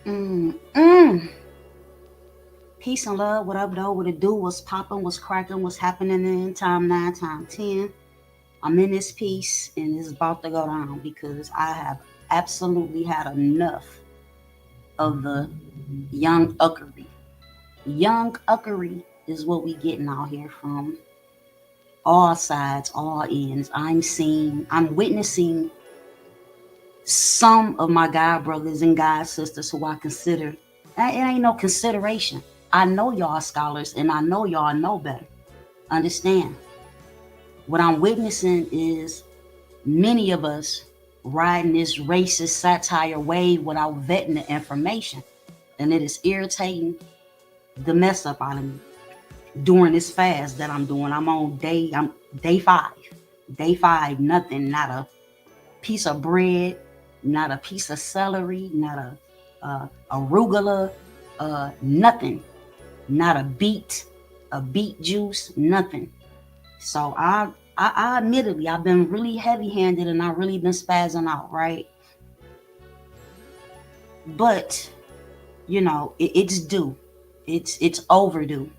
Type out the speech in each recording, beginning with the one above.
Mm, mm. Peace and love. What up, though? What it do? What's popping? What's cracking? What's happening in time 9 time 10? I'm in this piece and it's about to go down because I have absolutely had enough of the young uckery. Young uckery is what we getting out here from all sides, all ends. I'm witnessing some of my god brothers and god sisters who I consider, it ain't no consideration. I know y'all scholars and I know y'all know better. Understand? What I'm witnessing is many of us riding this racist satire wave without vetting the information. And it is irritating the mess up out of me during this fast that I'm doing. I'm day five. Day five, nothing, not a piece of bread, not a piece of celery, not a arugula, nothing, not a beet juice, nothing. So I admittedly I've been really heavy handed and I've really been spazzing out, right? But it's due. It's overdue,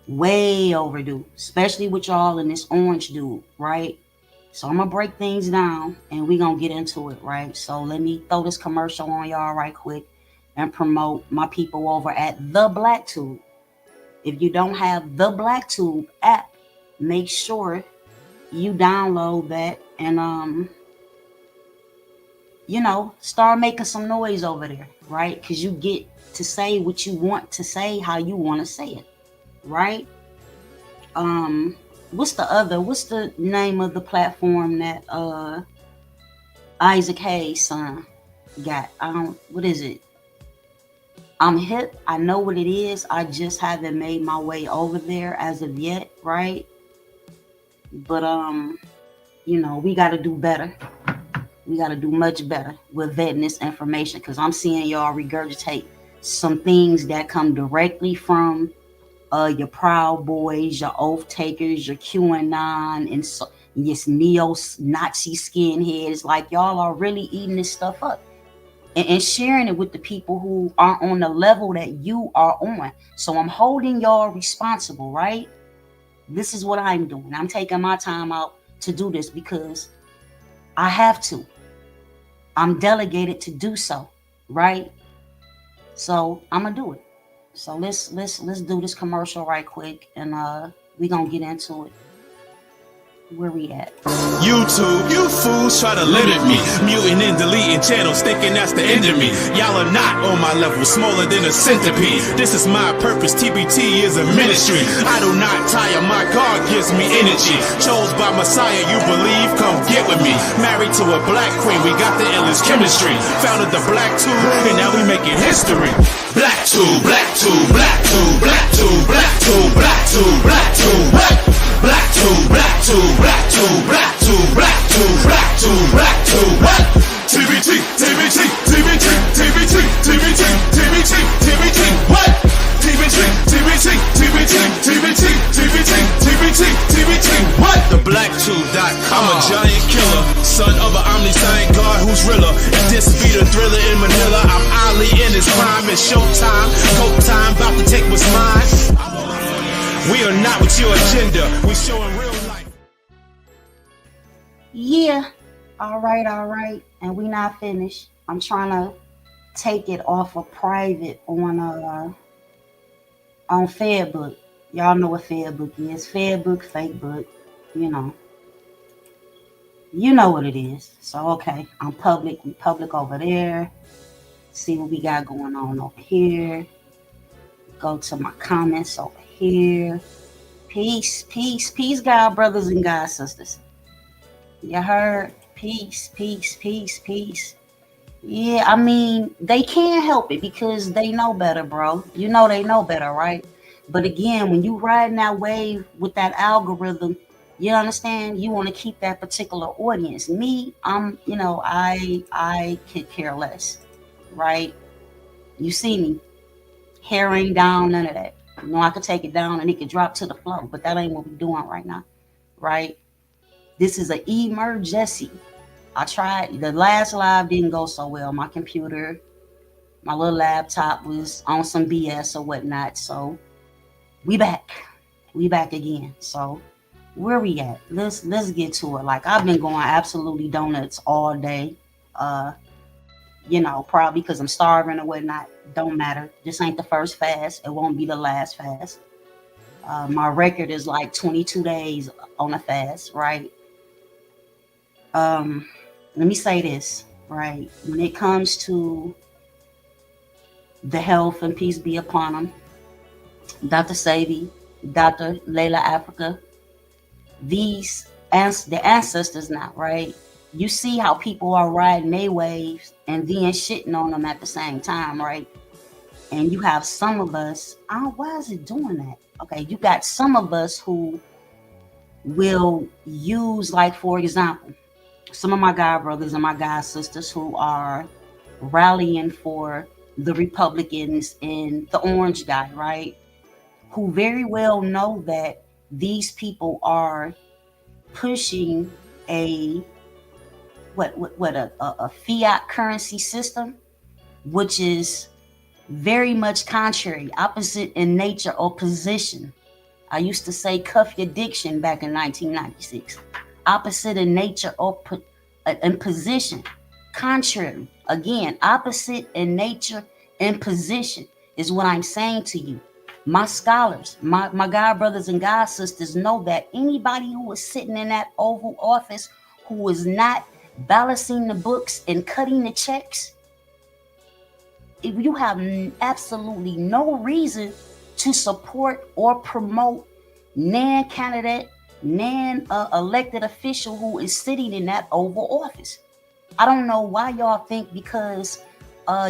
way overdue, especially with y'all and this orange dude, right? So I'm gonna break things down and we gonna get into it, right? So let me throw this commercial on y'all right quick and promote my people over at the Black Tube. If you don't have the Black Tube app, make sure you download that and start making some noise over there, right? Because you get to say what you want to say, how you want to say it, right? What's the name of the platform that Isaac Hayes' son got? What is it? I'm hip. I know what it is. I just haven't made my way over there as of yet, right? But we got to do better. We got to do much better with vetting this information because I'm seeing y'all regurgitate some things that come directly from your Proud Boys, your Oath Takers, your QAnon, and so yes, neo-Nazi skinheads. Like y'all are really eating this stuff up and sharing it with the people who are on the level that you are on. So I'm holding y'all responsible, right? This is what I'm doing. I'm taking my time out to do this because I have to. I'm delegated to do so, right? So I'm gonna do it. So let's do this commercial right quick and we gonna get into it. Where we at? YouTube, you fools try to limit me. Muting and deleting channels, thinking that's the end of me. Y'all are not on my level, smaller than a centipede. This is my purpose, TBT is a ministry. I do not tire, my God gives me energy. Chose by Messiah, you believe, come get with me. Married to a black queen, we got the illest chemistry. Founded the Black Tube, and now we making history. Black Tube, Black Tube, Black Tube, Black Tube, Black Tube, Black Tube, Black Tube, what? Black Tube, Black Tube, Black Tube, Black Tube, Black Tube, Black Tube, Black Tube, what? TBT, TBT, TBT, TBT, TBT, TBT, TBT, what? TBT, TBT, TBT, TBT, TBT, TBT, TBT, what? The BlackTube.com. I'm a giant killer, son of an omniscient God who's realer. If this be the thriller in Manila, I'm Ali in his prime. It's showtime, coke time, about to take what's mine. We are not with your agenda. We showing real life. Yeah. All right. And we not finished. I'm trying to take it off of private on Fairbook. Y'all know what Fairbook is. Fairbook, fake book. You know what it is. So okay, I'm public. We public over there. See what we got going on over here. Go to my comments over here. Peace, God brothers and God sisters. You heard? Peace. Yeah, I mean, they can't help it because they know better, bro. You know they know better, right? But again, when you riding that wave with that algorithm, you understand, you want to keep that particular audience. Me, I could care less, right? You see me, hair ain't down, none of that. I could take it down and it could drop to the floor, but that ain't what we're doing right now, right? This is an emergency. I tried. The last live didn't go so well. My computer My little laptop was on some BS or whatnot. So we back. We back again. So where we at? Let's get to it. Like I've been going absolutely donuts all day. Uh, probably because I'm starving or whatnot. Don't matter. This ain't the first fast. It won't be the last fast. My record is like 22 days on a fast, right? Um, Let me say this, right? When it comes to the health and peace be upon them, Dr. Sabi, Dr. Layla Africa, the ancestors now, right? You see how people are riding their waves and then shitting on them at the same time, right? And you have some of us, why is it doing that? Okay, you got some of us who will use, like, for example, some of my god brothers and my god sisters who are rallying for the Republicans and the orange guy, right? Who very well know that these people are pushing a a fiat currency system, which is very much contrary, opposite in nature or position. I used to say cuff your diction back in 1996. Opposite in nature or in position. Contrary. Again, opposite in nature and position is what I'm saying to you. My scholars, my god brothers and god sisters know that anybody who is sitting in that Oval Office who is not balancing the books and cutting the checks, if you have absolutely no reason to support or promote nan candidate, nan elected official who is sitting in that Oval Office. I don't know why y'all think because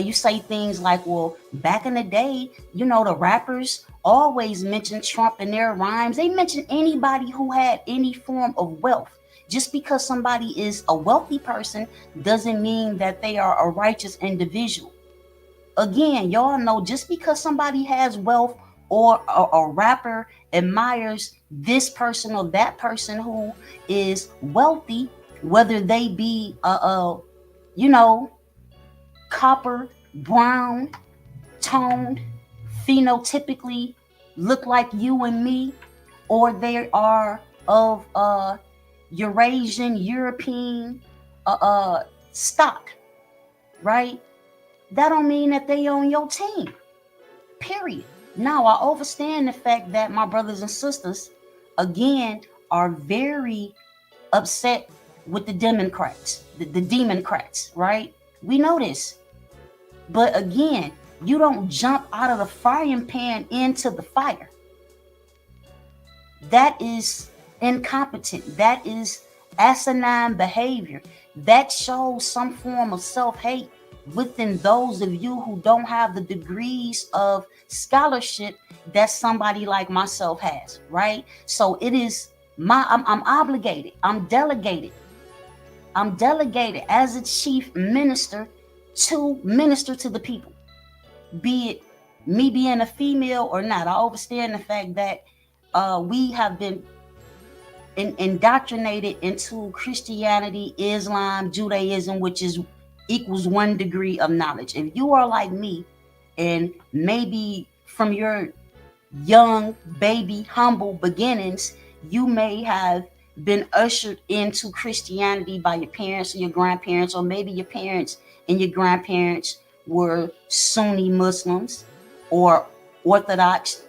you say things like, well, back in the day, the rappers always mentioned Trump in their rhymes. They mentioned anybody who had any form of wealth. Just because somebody is a wealthy person doesn't mean that they are a righteous individual. Again, y'all know just because somebody has wealth or a rapper admires this person or that person who is wealthy, whether they be you know copper, brown, toned, phenotypically look like you and me, or they are of Eurasian, European stock, right? That don't mean that they on your team. Period. Now I understand the fact that my brothers and sisters, again, are very upset with the Democrats, the Democrats, right? We know this. But again, you don't jump out of the frying pan into the fire. That is incompetent. That is asinine behavior. That shows some form of self-hate within those of you who don't have the degrees of scholarship that somebody like myself has, right? So it is I'm obligated. I'm delegated as a chief minister to minister to the people, be it me being a female or not. I understand the fact that we have been indoctrinated into Christianity, Islam, Judaism, which is equals 1 degree of knowledge. If you are like me, and maybe from your young baby humble beginnings, you may have been ushered into Christianity by your parents or your grandparents, or maybe your parents and your grandparents were Sunni Muslims or Orthodox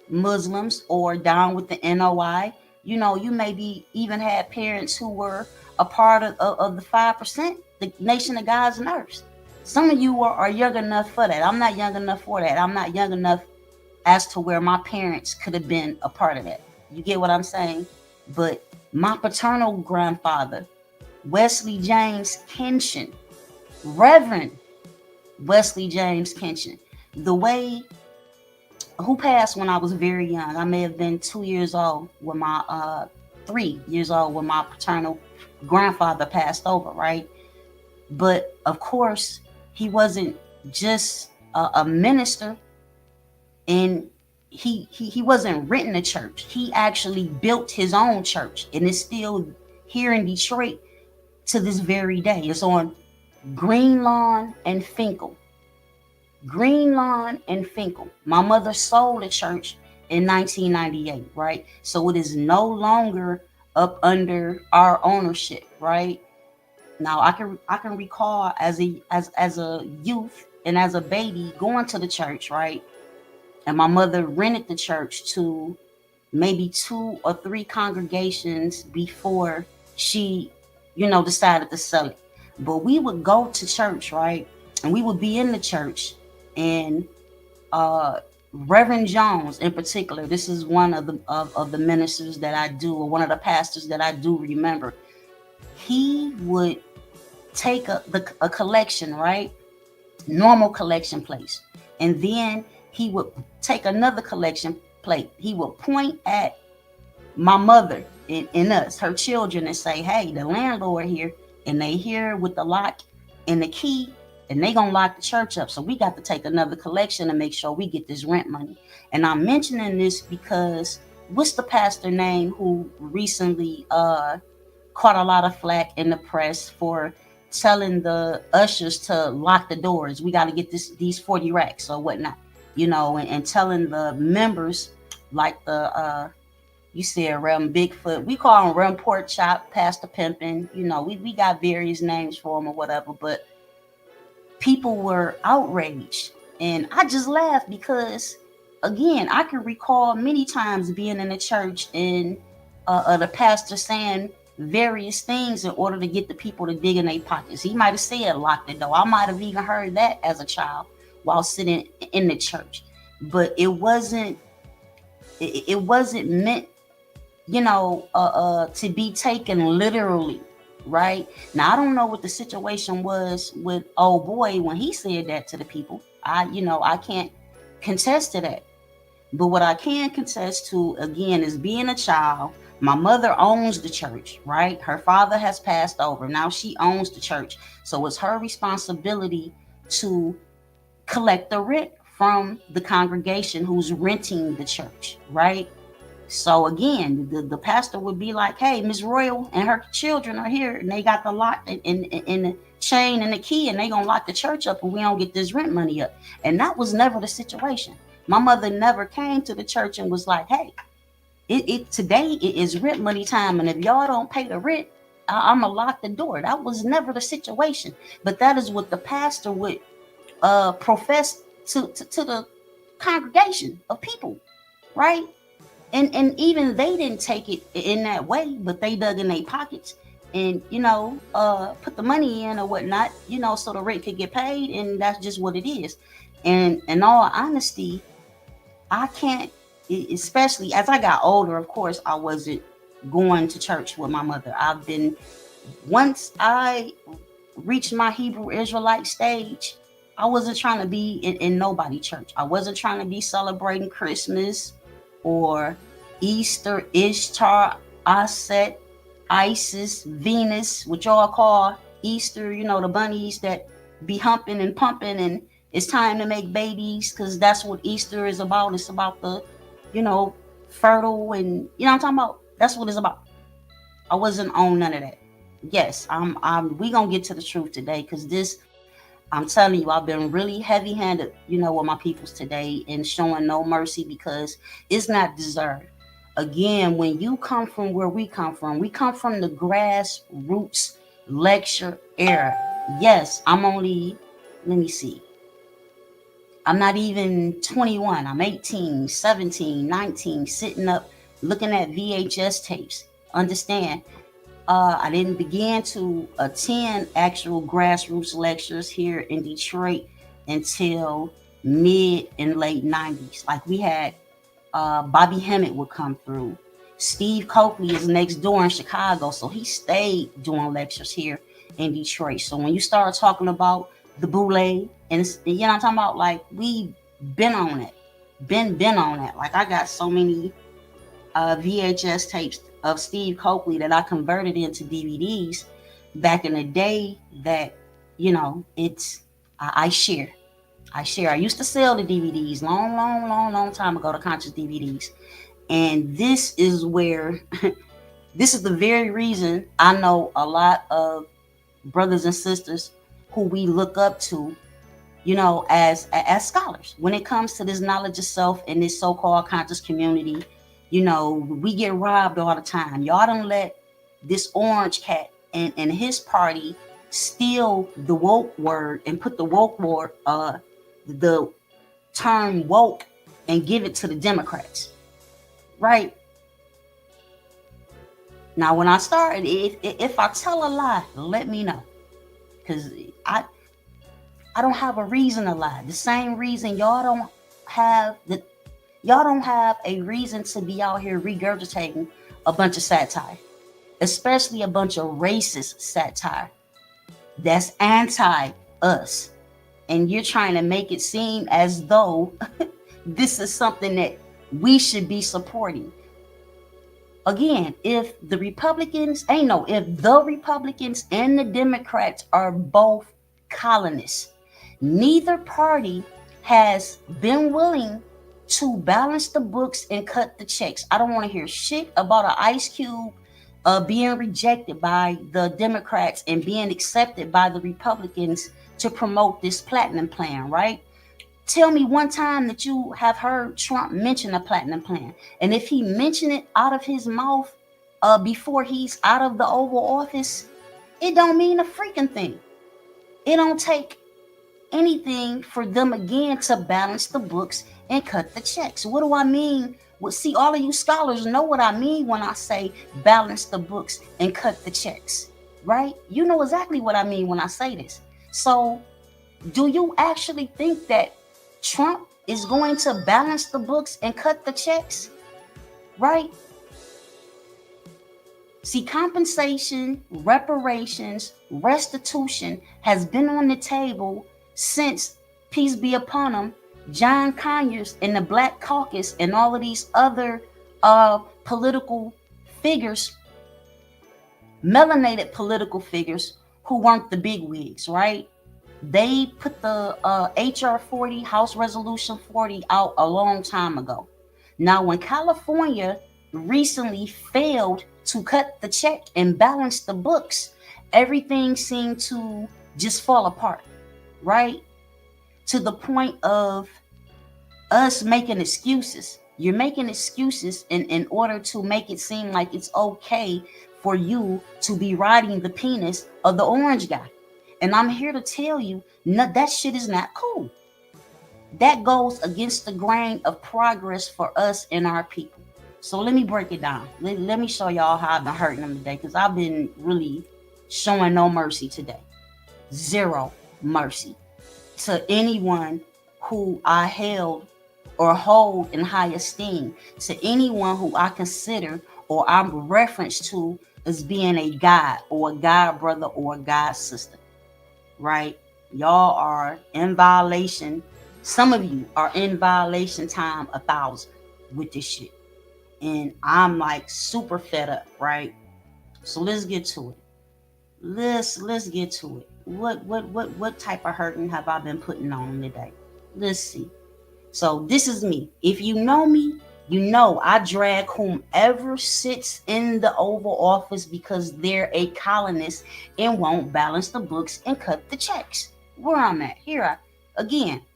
Muslims or down with the NOI. You maybe even had parents who were a part of the 5%, the Nation of Gods and Earths. Some of you are young enough for that. I'm not young enough for that. I'm not young enough as to where my parents could have been a part of that. You get what I'm saying? But my paternal grandfather, Wesley James Kenshin, Reverend Wesley James Kenshin, who passed when I was very young. I may have been 2 years old when 3 years old when my paternal grandfather passed over, right? But of course, he wasn't just a minister, and he wasn't renting a church. He actually built his own church, and it's still here in Detroit to this very day. It's on Green Lawn and Finkel. Green Lawn and Finkel. My mother sold the church in 1998, right? So it is no longer up under our ownership, right? Now I can recall as a youth and as a baby going to the church, right? And my mother rented the church to maybe two or three congregations before she, decided to sell it. But we would go to church, right? And we would be in the church, and uh, Reverend Jones, in particular, this is one of the ministers that I do, or one of the pastors that I do remember. He would take a collection, right? Normal collection place, and then he would take another collection plate. He would point at my mother and us, her children, and say, "Hey, the landlord here, and they here with the lock and the key, and they gonna lock the church up. So we got to take another collection to make sure we get this rent money." And I'm mentioning this because what's the pastor name who recently caught a lot of flack in the press for telling the ushers to lock the doors? We got to get these 40 racks or whatnot, and telling the members, like the you see around Bigfoot. We call him Rem Pork Chop, Pastor Pimpin. We got various names for him or whatever, but people were outraged. And I just laughed because, again, I can recall many times being in the church and the pastor saying various things in order to get the people to dig in their pockets. He might have said lock the door. I might have even heard that as a child while sitting in the church. But it wasn't meant, to be taken literally, right? Now I don't know what the situation was with old boy when he said that to the people. I can't contest to that. But what I can contest to, again, is being a child. My mother owns the church, right? Her father has passed over. Now she owns the church. So it's her responsibility to collect the rent from the congregation who's renting the church, right? So again, the pastor would be like, "Hey, Miss Royal and her children are here, and they got the lock and the chain and the key, and they gonna lock the church up, and we don't get this rent money up." And that was never the situation. My mother never came to the church and was like, "Hey, today it is rent money time, and if y'all don't pay the rent, I'm gonna lock the door." That was never the situation. But that is what the pastor would profess to the congregation of people, right? And even they didn't take it in that way, but they dug in their pockets and put the money in or whatnot, so the rent could get paid, and that's just what it is. And in all honesty, I can't, especially as I got older. Of course, I wasn't going to church with my mother. Once I reached my Hebrew Israelite stage, I wasn't trying to be in nobody church. I wasn't trying to be celebrating Christmas or Easter, Ishtar, Aset, Isis, Venus, which y'all call Easter, the bunnies that be humping and pumping, and it's time to make babies because that's what Easter is about. It's about the, fertile, and I'm talking about. That's what it's about. I wasn't on none of that. Yes, we gonna get to the truth today, because I'm telling you, I've been really heavy-handed, with my peoples today, and showing no mercy because it's not deserved. Again, when you come from where we come from the grassroots lecture era. Yes, let me see. I'm not even 21. I'm 18, 17, 19, sitting up looking at VHS tapes. Understand, I didn't begin to attend actual grassroots lectures here in Detroit until mid and late 90s. Like we had Bobby Hemmett would come through. Steve Coakley is next door in Chicago, so he stayed doing lectures here in Detroit. So when you start talking about the boule, and I'm talking about, like, we been on it, been on that. Like I got so many VHS tapes of Steve Coakley that I converted into DVDs back in the day that, it's, I share. I used to sell the DVDs long time ago, to Conscious DVDs. And this is where, this is the very reason I know a lot of brothers and sisters who we look up to as scholars, when it comes to this knowledge of self and this so-called conscious community, we get robbed all the time. Y'all don't let this orange cat and his party steal the woke word and put the woke word, the term woke, and give it to the Democrats, right? Now, when I start, if I tell a lie, let me know, because I don't have a reason to lie. The same reason y'all don't have a reason to be out here regurgitating a bunch of satire, especially a bunch of racist satire that's anti us. And you're trying to make it seem as though this is something that we should be supporting. Again, if the Republicans and the Democrats are both colonists, neither party has been willing to balance the books and cut the checks. I don't want to hear shit about an Ice Cube being rejected by the Democrats and being accepted by the Republicans to promote this platinum plan, right? Tell me one time that you have heard Trump mention a platinum plan. And if he mentioned it out of his mouth before he's out of the Oval Office, it don't mean a freaking thing. It don't take anything for them again to balance the books and cut the checks. What do I mean? Well, see, all of you scholars know what I mean when I say balance the books and cut the checks, right? You know exactly what I mean when I say this. So do you actually think that Trump is going to balance the books and cut the checks, right? See, compensation, reparations, restitution has been on the table since, peace be upon him, John Conyers and the Black Caucus and all of these other political figures, melanated political figures who weren't the bigwigs, right? They put the HR 40, House Resolution 40 out a long time ago. Now, when California recently failed to cut the check and balance the books, everything seemed to just fall apart, right? To the point of us making excuses. You're making excuses in order to make it seem like it's okay for you to be riding the penis of the orange guy. And I'm here to tell you, no, that shit is not cool. That goes against the grain of progress for us and our people. So let me break it down. Let me show y'all how I've been hurting them today, because I've been really showing no mercy today. Zero mercy to anyone who I held or hold in high esteem, to anyone who I consider or I'm referenced to as being a god or a god brother or a god sister. Right? Y'all are in violation. Some of you are in violation time 1,000 with this shit. And I'm like super fed up, right? So let's get to it. Let's get to it. What type of hurting have I been putting on today? Let's see. So this is me. If you know me, you know I drag whomever sits in the Oval Office because they're a colonist and won't balance the books and cut the checks. Where I'm at.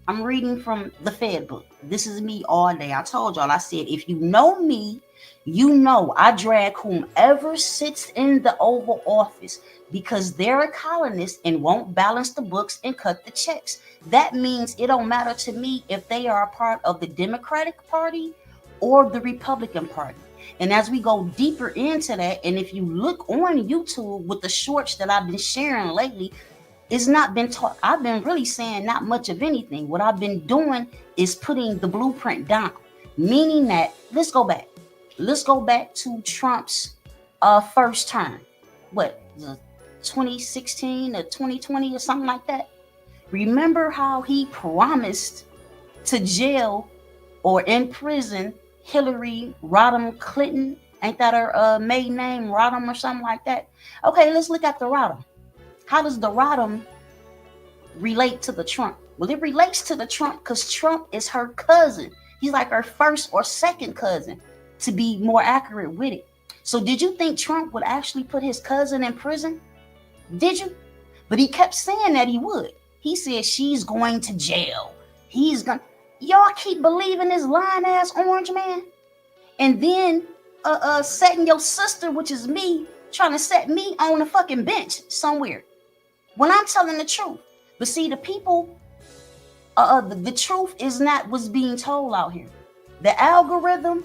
I'm reading from the Fed book. This is me all day. I told y'all, I said, if you know me, you know I drag whomever sits in the Oval Office because they're a colonist and won't balance the books and cut the checks. That means it don't matter to me if they are a part of the Democratic Party or the Republican Party. And as we go deeper into that, and if you look on YouTube with the shorts that I've been sharing lately, it's not been taught. I've been really saying not much of anything. What I've been doing is putting the blueprint down, meaning that let's go back to Trump's first term. What, 2016 or 2020 or something like that? Remember how he promised to jail or in prison Hillary Rodham Clinton? Ain't that her maiden name, Rodham or something like that? Okay, let's look at the Rodham. How does the Rodham relate to the Trump? Well, it relates to the Trump because Trump is her cousin. He's like her first or second cousin, to be more accurate with it. So did you think Trump would actually put his cousin in prison? Did you? But he kept saying that he would. He said she's going to jail. He's gonna. Y'all keep believing this lying ass orange man, and then setting your sister, which is me, trying to set me on a fucking bench somewhere when I'm telling the truth. But see, the people, the truth is not what's being told out here. The algorithm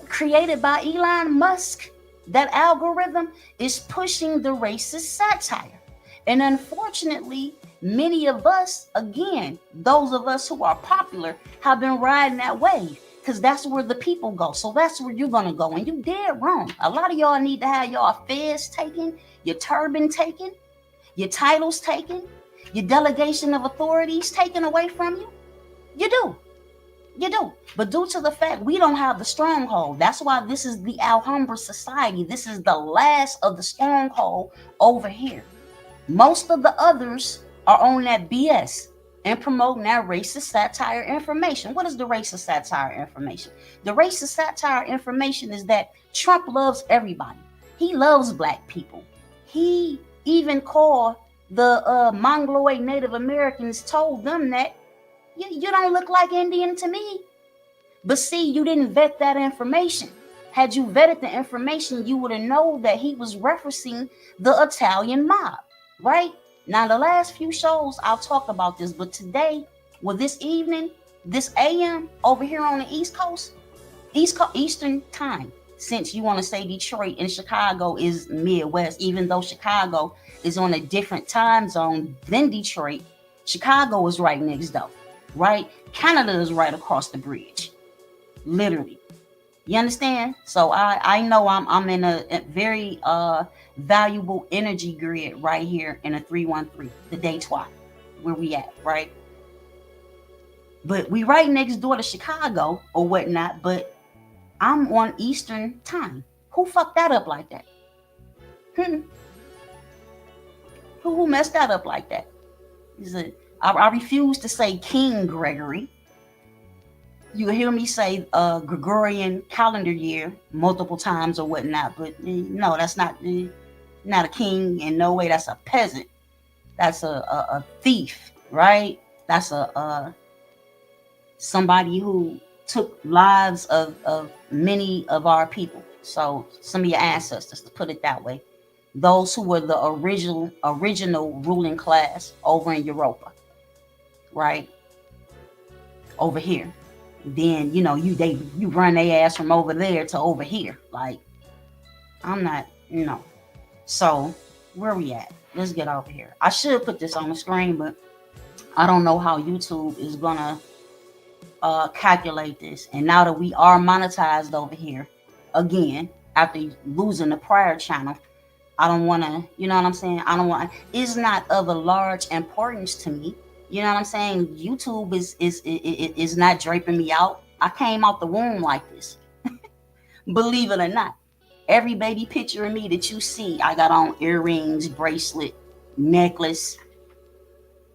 created by Elon Musk, that algorithm is pushing the racist satire. And unfortunately, many of us, again, those of us who are popular, have been riding that wave because that's where the people go. So that's where you're going to go. And you dead wrong. A lot of y'all need to have y'all feds taken, your turban taken, your titles taken, your delegation of authorities taken away from you. You do. You do. But due to the fact we don't have the stronghold, that's why this is the Alhambra society. This is the last of the stronghold over here. Most of the others are on that BS and promoting that racist satire information. What is the racist satire information? The racist satire information is that Trump loves everybody. He loves black people. He even called the Mongoloid Native Americans, told them that you don't look like Indian to me. But see, you didn't vet that information. Had you vetted the information, you would have known that he was referencing the Italian mob, right? Now, the last few shows I've talked about this, but today, well, this evening, this AM over here on the East Coast, Eastern time, since you want to say Detroit and Chicago is Midwest, even though Chicago is on a different time zone than Detroit, Chicago is right next door, right? Canada is right across the bridge, literally. You understand? So I know I'm in a very valuable energy grid right here in a 313, the Dey-Twah, where we at, right? But we right next door to Chicago or whatnot, but I'm on Eastern time. Who fucked that up like that? Hmm. Who messed that up like that? I refuse to say King Gregory. You hear me say Gregorian calendar year multiple times or whatnot, but no, that's not a king in no way. That's a peasant. That's a thief, right? That's a somebody who took lives of many of our people. So some of your ancestors, to put it that way, those who were the original ruling class over in Europa, right? Over here. Then you run their ass from over there to over here. Like, I'm not, So where we at? Let's get over here. I should put this on the screen, but I don't know how YouTube is gonna calculate this. And now that we are monetized over here, again, after losing the prior channel, I don't want to, you know what I'm saying? I don't want. It's not of a large importance to me. You know what I'm saying? YouTube is not draping me out. I came out the womb like this. Believe it or not. Every baby picture of me that you see, I got on earrings, bracelet, necklace.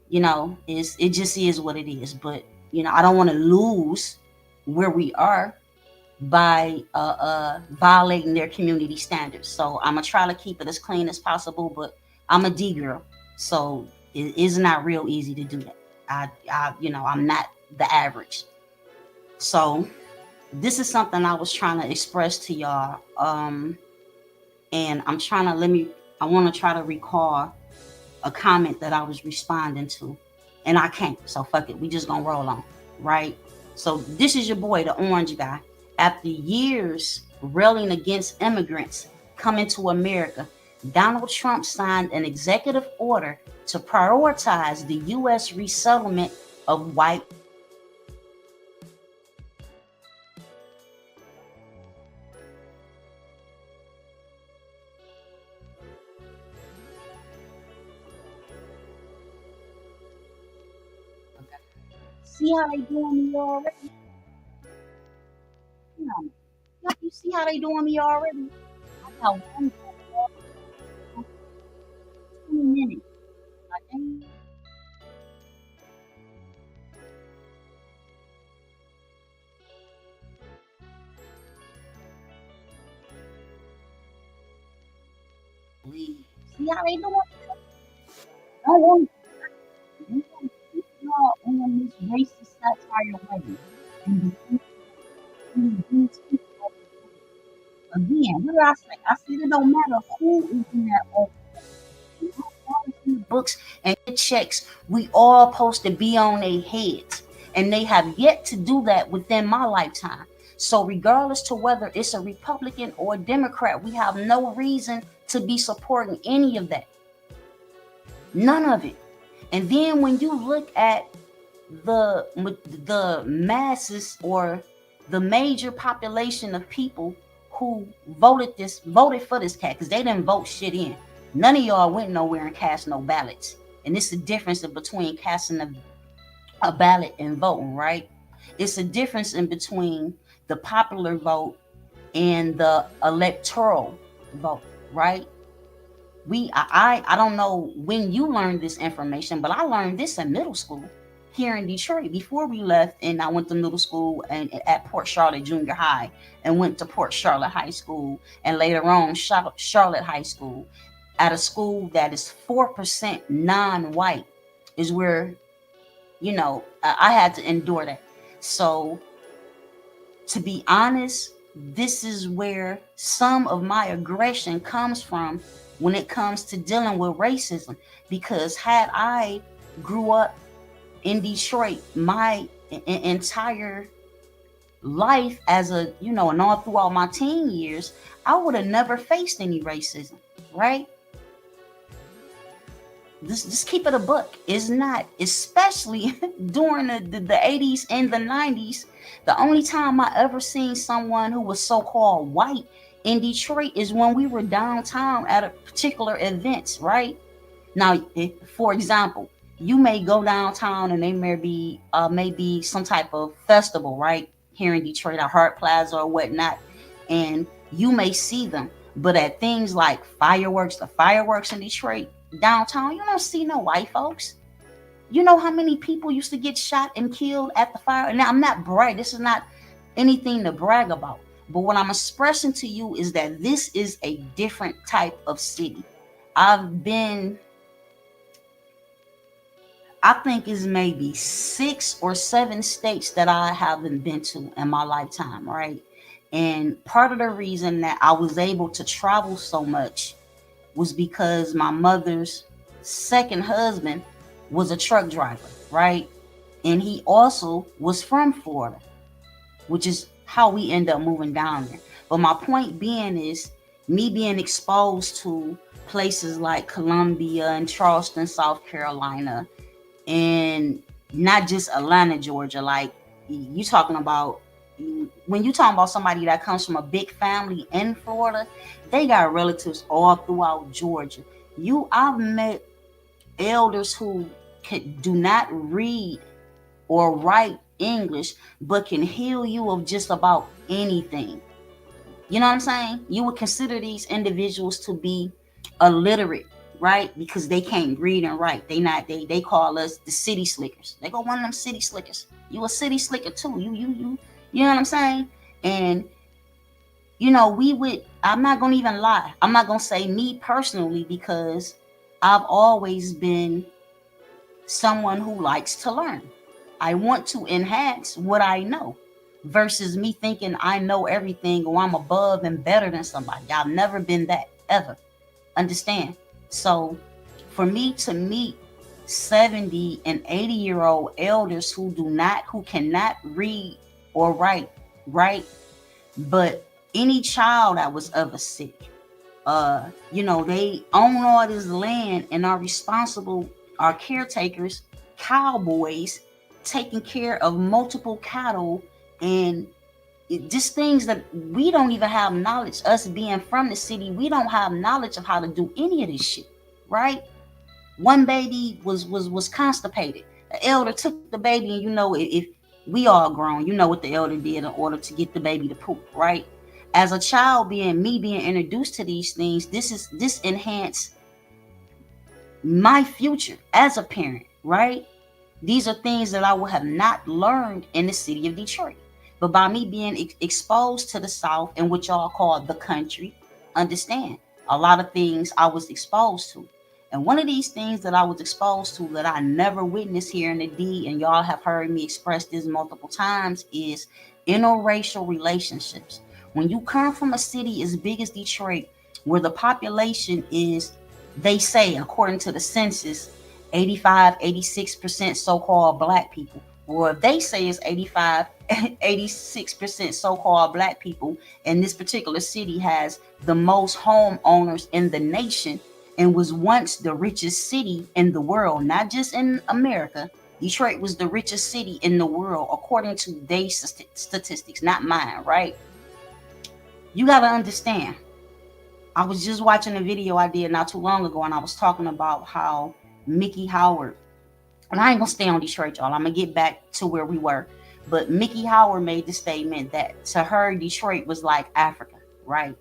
It just is what it is. But I don't want to lose where we are by violating their community standards. So I'm gonna try to keep it as clean as possible. But I'm a D girl, so it is not real easy to do that. I'm not the average. So this is something I was trying to express to y'all. And I'm trying to I want to try to recall a comment that I was responding to, and I can't. So fuck it. We just gonna roll on, right? So this is your boy, the orange guy. After years railing against immigrants coming to America, Donald Trump signed an executive order to prioritize the U.S. resettlement of white. See how they doing me already? You see how they doing me already? I got 20 minutes. I ain't believe. See how they doing? Don't want They gonna keep y'all on this racist satire way. And the these people, again, what did I say? I said it don't matter who is in that in the books and get checks. We all supposed to be on their heads. And they have yet to do that within my lifetime. So regardless to whether it's a Republican or a Democrat, we have no reason to be supporting any of that. None of it. And then when you look at the masses or the major population of people who voted for this cat, because they didn't vote shit in. None of y'all went nowhere and cast no ballots. And it's the difference between casting a ballot and voting, right? It's a difference in between the popular vote and the electoral vote, right? I don't know when you learned this information, but I learned this in middle school here in Detroit before we left, and I went to middle school and at Port Charlotte Junior High, and went to Port Charlotte High School, and later on Charlotte High School, at a school that is 4% non-white, is where I had to endure that. So to be honest, this is where some of my aggression comes from when it comes to dealing with racism. Because had I grew up in Detroit my entire life as and all throughout my teen years, I would have never faced any racism, right? Just keep it a book. It's not, especially during the 80s and the 90s. The only time I ever seen someone who was so-called white in Detroit is when we were downtown at a particular events, right? Now, for example, you may go downtown and there may be some type of festival, right? Here in Detroit, a Hart Plaza or whatnot, and you may see them. But at things like the fireworks in Detroit, downtown, you don't see no white folks. You know how many people used to get shot and killed at the fire? Now, I'm not brag. This is not anything to brag about. But what I'm expressing to you is that this is a different type of city. I think it's maybe 6 or 7 states that I haven't been to in my lifetime, right? And part of the reason that I was able to travel so much was because my mother's second husband was a truck driver, right? And he also was from Florida, which is how we end up moving down there. But my point being is me being exposed to places like Columbia and Charleston, South Carolina, and not just Atlanta, Georgia. Like you talking about, when you talking about somebody that comes from a big family in Florida, they got relatives all throughout Georgia. I've met elders who do not read or write English, but can heal you of just about anything. You know what I'm saying? You would consider these individuals to be illiterate, right? Because they can't read and write. They call us the city slickers. They go, one of them city slickers. You a city slicker too. You know what I'm saying? And I'm not gonna even lie. I'm not gonna say me personally, because I've always been someone who likes to learn. I want to enhance what I know versus me thinking I know everything or I'm above and better than somebody. I've never been that, ever. Understand? So for me to meet 70 and 80-year-old elders who cannot read or write, right? But any child that was of a sick, they own all this land and are responsible, are caretakers, cowboys, taking care of multiple cattle, and just things that we don't even have knowledge. Us being from the city, we don't have knowledge of how to do any of this shit, right? One baby was constipated. The elder took the baby, and if we all grown, you know what the elder did in order to get the baby to poop, right? As a child, being introduced to these things, this enhanced my future as a parent, right? These are things that I would have not learned in the city of Detroit. But by me being exposed to the South and what y'all call the country, understand, a lot of things I was exposed to. And one of these things that I was exposed to that I never witnessed here in the D, and y'all have heard me express this multiple times, is interracial relationships. When you come from a city as big as Detroit, where the population is, they say, according to the census, 85, 86% so called black people. Well, if they say it's 85, 86% so called black people, and this particular city has the most homeowners in the nation and was once the richest city in the world, not just in America. Detroit was the richest city in the world, according to their statistics, not mine, right? You got to understand. I was just watching a video I did not too long ago, and I was talking about how Mickey Howard, and I ain't gonna stay on Detroit, y'all. I'm gonna get back to where we were. But Mickey Howard made the statement that to her, Detroit was like Africa, right?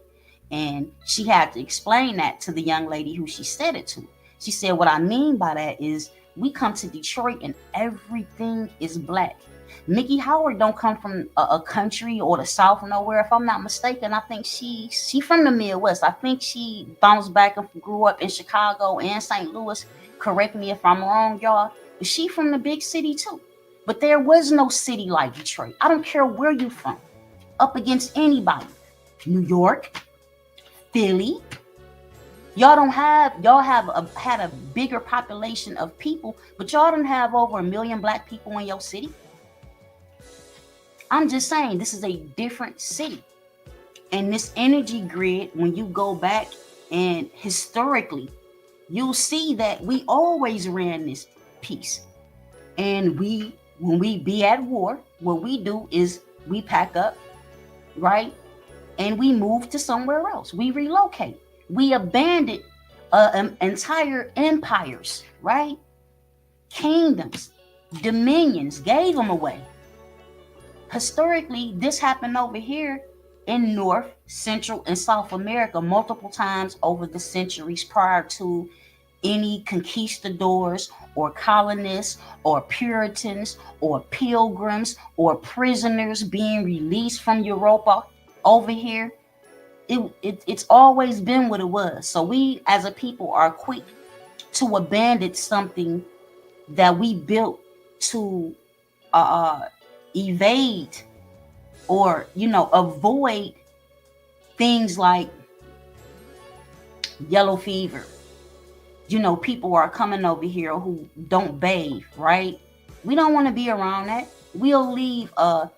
And she had to explain that to the young lady who she said it to. She said, what I mean by that is we come to Detroit and everything is black. Mickey Howard don't come from a country or the South nowhere. If I'm not mistaken, I think she from the Midwest. I think she bounced back and grew up in Chicago and St. Louis. Correct me if I'm wrong, y'all. But she from the big city too. But there was no city like Detroit. I don't care where you from. Up against anybody. New York, Philly. Y'all have had a bigger population of people, but y'all don't have over 1 million black people in your city. I'm just saying this is a different city. And this energy grid, when you go back and historically, you'll see that we always ran this piece. And when we be at war, what we do is we pack up, right? And we move to somewhere else. We relocate. We abandoned entire empires, right? Kingdoms, dominions, gave them away. Historically, this happened over here in North, Central, and South America multiple times over the centuries prior to any conquistadors or colonists or Puritans or pilgrims or prisoners being released from Europa over here. It's always been what it was. So we as a people are quick to abandon something that we built to uh, evade or avoid things like yellow fever. People are coming over here who don't bathe, right? We don't want to be around that. We'll leave a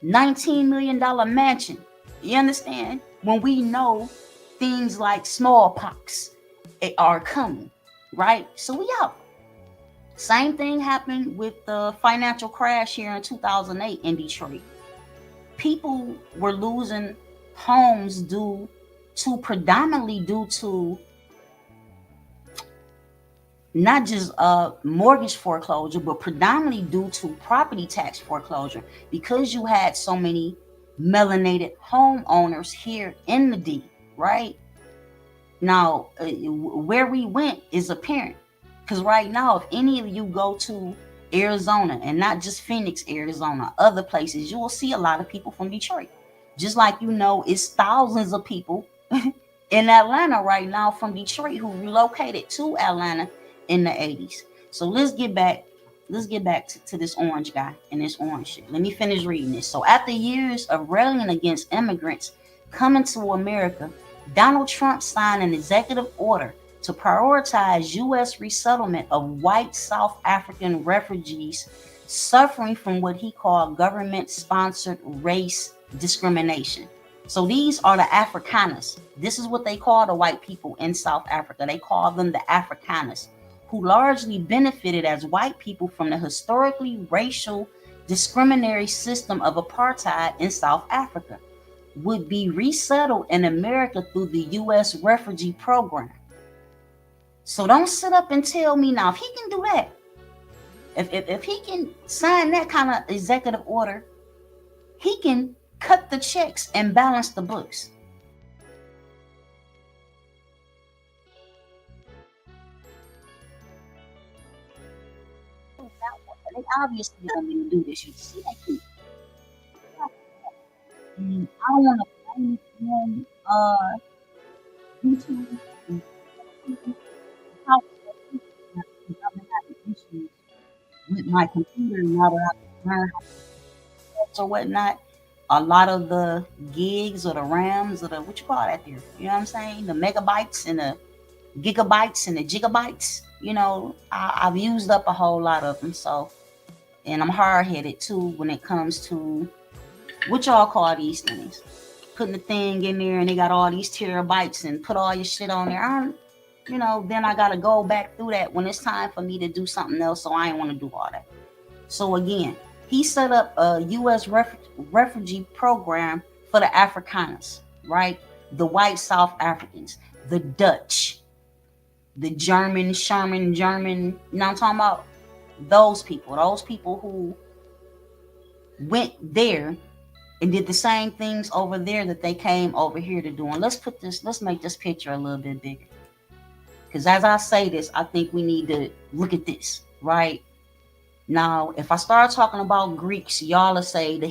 $19 million mansion, you understand, when we know things like smallpox are coming, right? So we out. Same thing happened with the financial crash here in 2008 in Detroit. People were losing homes predominantly due to not just mortgage foreclosure, but predominantly due to property tax foreclosure, because you had so many melanated homeowners here in the D, right? Now, where we went is apparent, because right now, if any of you go to Arizona, and not just Phoenix, Arizona, other places, you will see a lot of people from Detroit. Just like it's thousands of people in Atlanta right now from Detroit who relocated to Atlanta in the 80s. So let's get back to this orange guy and this orange shit. Let me finish reading this. So after years of railing against immigrants coming to America, Donald Trump signed an executive order to prioritize U.S. resettlement of white South African refugees suffering from what he called government-sponsored race discrimination. So these are the Afrikaners. This is what they call the white people in South Africa. They call them the Afrikaners, who largely benefited as white people from the historically racial discriminatory system of apartheid in South Africa, would be resettled in America through the U.S. refugee program. So don't sit up and tell me now, if he can do that, if he can sign that kind of executive order, he can cut the checks and balance the books. They obviously want me to do this. You see that kid? And I don't want to blame him YouTube. issues with my computer now that I've learned or whatnot, a lot of the gigs or the RAMs or the what you call that there, you know what I'm saying? The megabytes and the gigabytes and the gigabytes, I've used up a whole lot of them. So, and I'm hard headed too when it comes to what y'all call these things. Putting the thing in there and they got all these terabytes and put all your shit on there. Then I gotta go back through that when it's time for me to do something else. So I ain't want to do all that. So again, he set up a U.S. refugee program for the Afrikaners, right? The white South Africans, the Dutch, the German, you know what I'm talking about? Those people who went there and did the same things over there that they came over here to do. And let's make this picture a little bit bigger. Because as I say this, I think we need to look at this, right? Now, if I start talking about Greeks, y'all will say the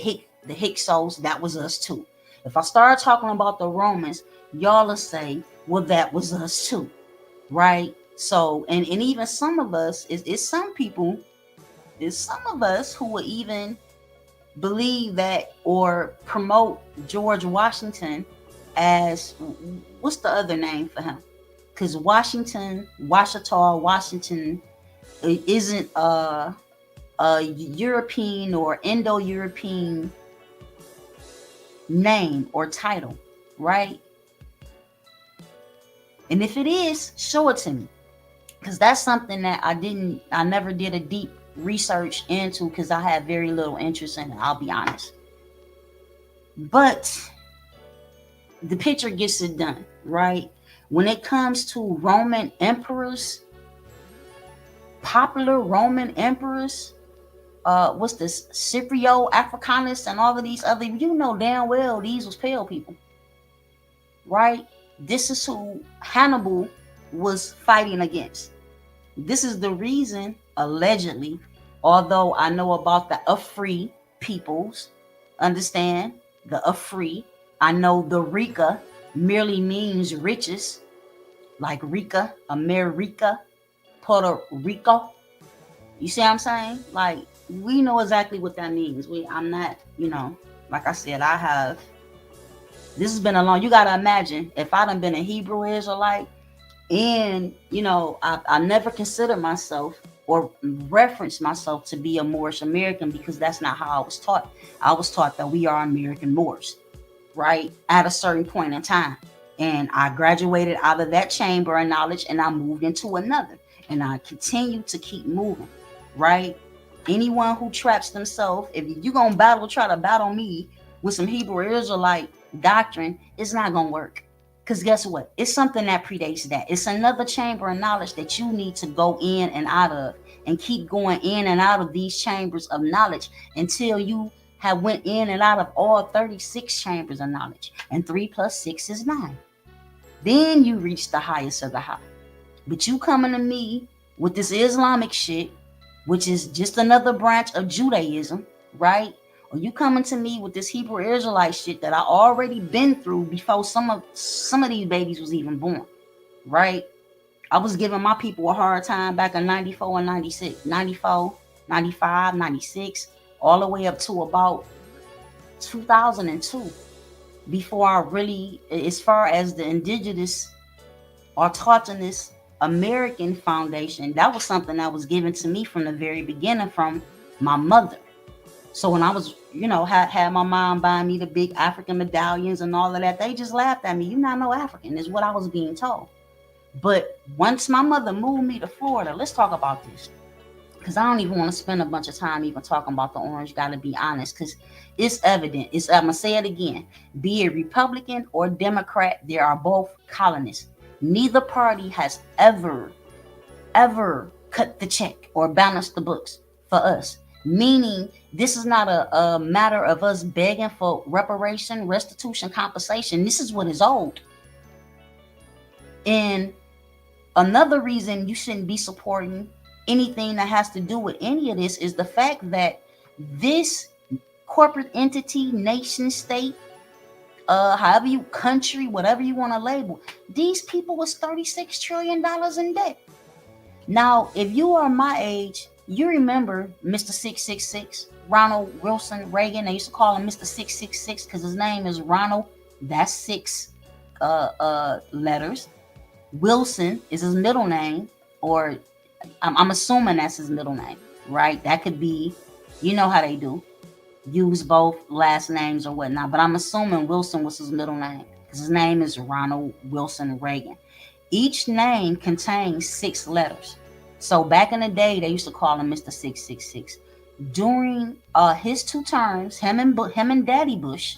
Hyksos, that was us too. If I start talking about the Romans, y'all will say, well, that was us too, right? So, and even some of us, it's some people, it's some of us who will even believe that or promote George Washington as, what's the other name for him? Because Washington isn't a European or Indo-European name or title, right? And if it is, show it to me, because that's something that I never did a deep research into because I had very little interest in it, I'll be honest. But the picture gets it done, right? When it comes to Roman emperors, popular Roman emperors, what's this, Scipio, Africanus, and all of these other, damn well these was pale people, right? This is who Hannibal was fighting against. This is the reason, allegedly, although I know about the Afri peoples, understand, the Afri, I know the Rika merely means riches, like Rica, America, Puerto Rico. You see what I'm saying? Like, we know exactly what that means. I'm not, like I said, this has been a long, you got to imagine, if I done been a Hebrew Israelite, and, I never considered myself or reference myself to be a Moorish American, because that's not how I was taught. I was taught that we are American Moors, right? At a certain point in time. And I graduated out of that chamber of knowledge and I moved into another. And I continue to keep moving, right? Anyone who traps themselves, if you're going to try to battle me with some Hebrew Israelite doctrine, it's not going to work. Because guess what? It's something that predates that. It's another chamber of knowledge that you need to go in and out of, and keep going in and out of these chambers of knowledge until you have went in and out of all 36 chambers of knowledge. And 3 + 6 is 9. Then you reach the highest of the high. But you coming to me with this Islamic shit, which is just another branch of Judaism, right? Or you coming to me with this Hebrew Israelite shit that I already been through before some of these babies was even born, right? I was giving my people a hard time back in 94 and 96, 94, 95, 96, all the way up to about 2002, before I really, as far as the indigenous autochthonous American foundation, that was something that was given to me from the very beginning from my mother. So when I was, had my mom buying me the big African medallions and all of that, they just laughed at me. You're not no African, is what I was being told. But once my mother moved me to Florida, let's talk about this. Because I don't even want to spend a bunch of time even talking about the orange, got to be honest, because it's evident. I'm going to say it again. Be it Republican or Democrat, they are both colonists. Neither party has ever cut the check or balanced the books for us. Meaning, this is not a matter of us begging for reparation, restitution, compensation. This is what is owed. And another reason you shouldn't be supporting anything that has to do with any of this is the fact that this corporate entity, nation, state, however you country, whatever you want to label, these people was $36 trillion in debt. Now, if you are my age, you remember Mr. 666, Ronald Wilson Reagan. They used to call him Mr. 666 because his name is Ronald. That's six letters. Wilson is his middle name, or I'm assuming that's his middle name, right? That could be, you know how they do, use both last names or whatnot. But I'm assuming Wilson was his middle name because his name is Ronald Wilson Reagan. Each name contains six letters. So back in the day, they used to call him Mr. 666. During his two terms, him and Daddy Bush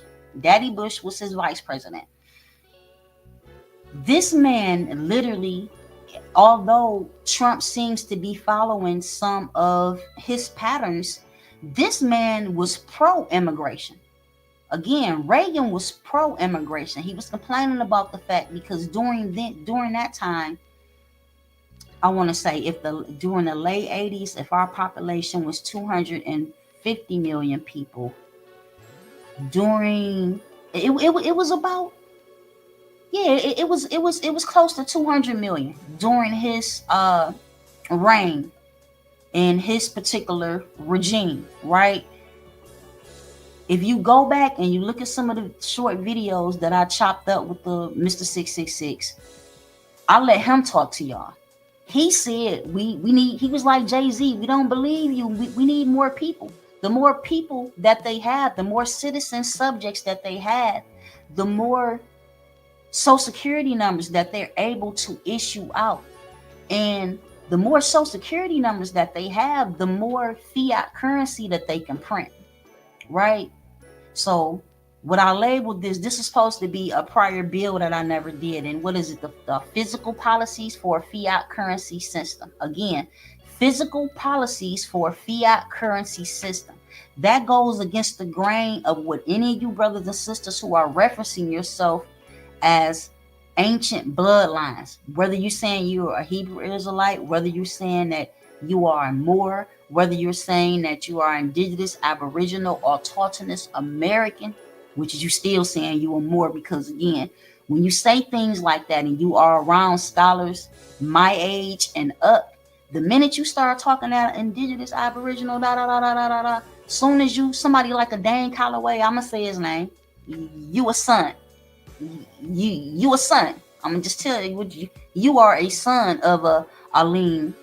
was his vice president. This man literally, although Trump seems to be following some of his patterns, this man was pro-immigration. Again, Reagan was pro-immigration. He was complaining about the fact because during that time, I want to say during the late 80s, if our population was 250 million people, during it was about, yeah, it was close to 200 million during his reign in his particular regime, right? If you go back and you look at some of the short videos that I chopped up with the Mr. 666, I'll let him talk to y'all. He said we need, he was like Jay-Z, we don't believe you. We need more people. The more people that they have, the more citizen subjects that they have, the more Social Security numbers that they're able to issue out. And the more Social Security numbers that they have, the more fiat currency that they can print, right? So what I labeled this is supposed to be a prior bill that I never did. And what is it? The Fiscal Policies for a Fiat Currency System. Again, Fiscal Policies for a Fiat Currency System. That goes against the grain of what any of you brothers and sisters who are referencing yourself as ancient bloodlines, whether you're saying you're a Hebrew Israelite, whether you're saying that you are a Moor, whether you're saying that you are indigenous, aboriginal, autochthonous American, which is you still saying you are Moor, because again, when you say things like that and you are around scholars my age and up, the minute you start talking that indigenous, aboriginal, da da da da da da da, soon as you, somebody like a Dane Calloway, I'ma say his name, you a son. You a son. I'm gonna just tell you what you are, a son of a Alim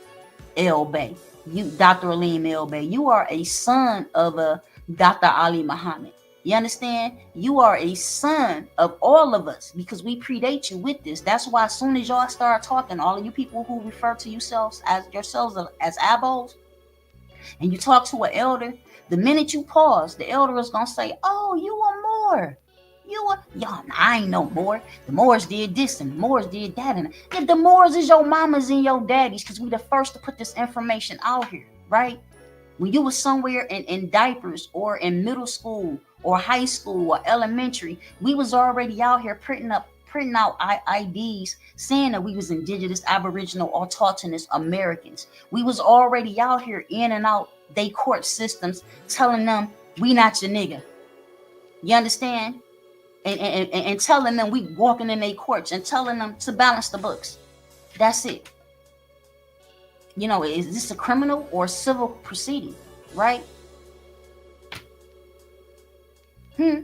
El Bey. You, Dr. Alim El Bey. You are a son of a Dr. Ali Muhammad. You understand? You are a son of all of us because we predate you with this. That's why as soon as y'all start talking, all of you people who refer to yourselves as abos, and you talk to an elder, the minute you pause, the elder is gonna say, "Oh, you are more. Y'all, I ain't no more. The Moors did this and the Moors did that." And if the Moors is your mamas and your daddies, because we the first to put this information out here, right? When you was somewhere in diapers or in middle school or high school or elementary, we was already out here printing out IDs saying that we was indigenous, aboriginal, autochthonous Americans. We was already out here in and out they court systems telling them we not your nigga. You understand? And telling them we walking in their courts and telling them to balance the books. That's it. You know, is this a criminal or civil proceeding, right? This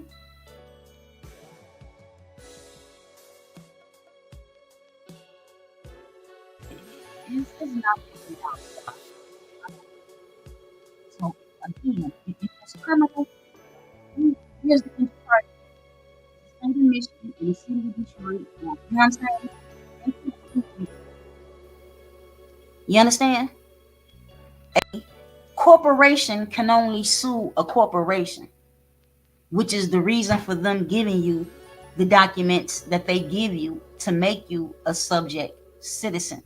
is not. So again, if it's criminal, here's the part. State of Michigan and the city of Detroit. You know what I'm saying? You understand? A corporation can only sue a corporation, which is the reason for them giving you the documents that they give you to make you a subject citizen.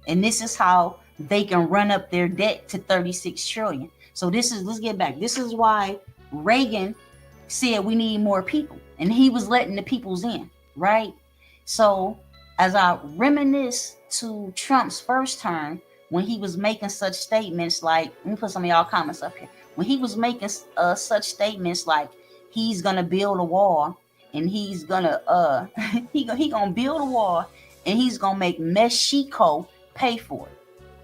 And this is how they can run up their debt to 36 trillion. So let's get back. This is why Reagan said we need more people, and he was letting the peoples in, right? So as I reminisce to Trump's first term, when he was making such statements like, let me put some of y'all comments up here, when he was making such statements like he's gonna build a wall and he's gonna he gonna build a wall and he's gonna make Mexico pay for it.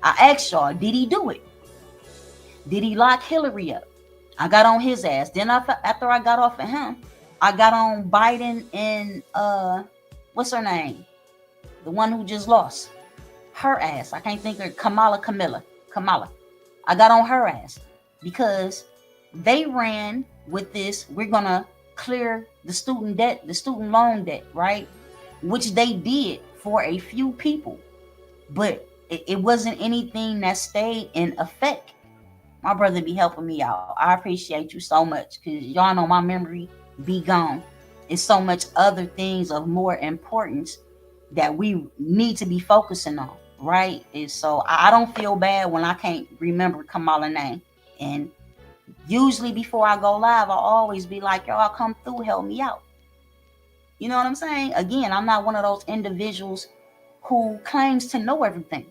I asked y'all, did he do it? Did he lock Hillary up? I got on his ass. Then after I got off of him, I got on Biden and what's her name? The one who just lost. Her ass. I can't think of Kamala. I got on her ass because they ran with this. We're gonna clear the student debt, the student loan debt, right? Which they did for a few people, but it wasn't anything that stayed in effect. My brother be helping me out. I appreciate you so much because y'all know my memory be gone. It's so much other things of more importance that we need to be focusing on, right? And so I don't feel bad when I can't remember Kamala name. And usually before I go live, I always be like, y'all come through, help me out. You know what I'm saying? Again, I'm not one of those individuals who claims to know everything.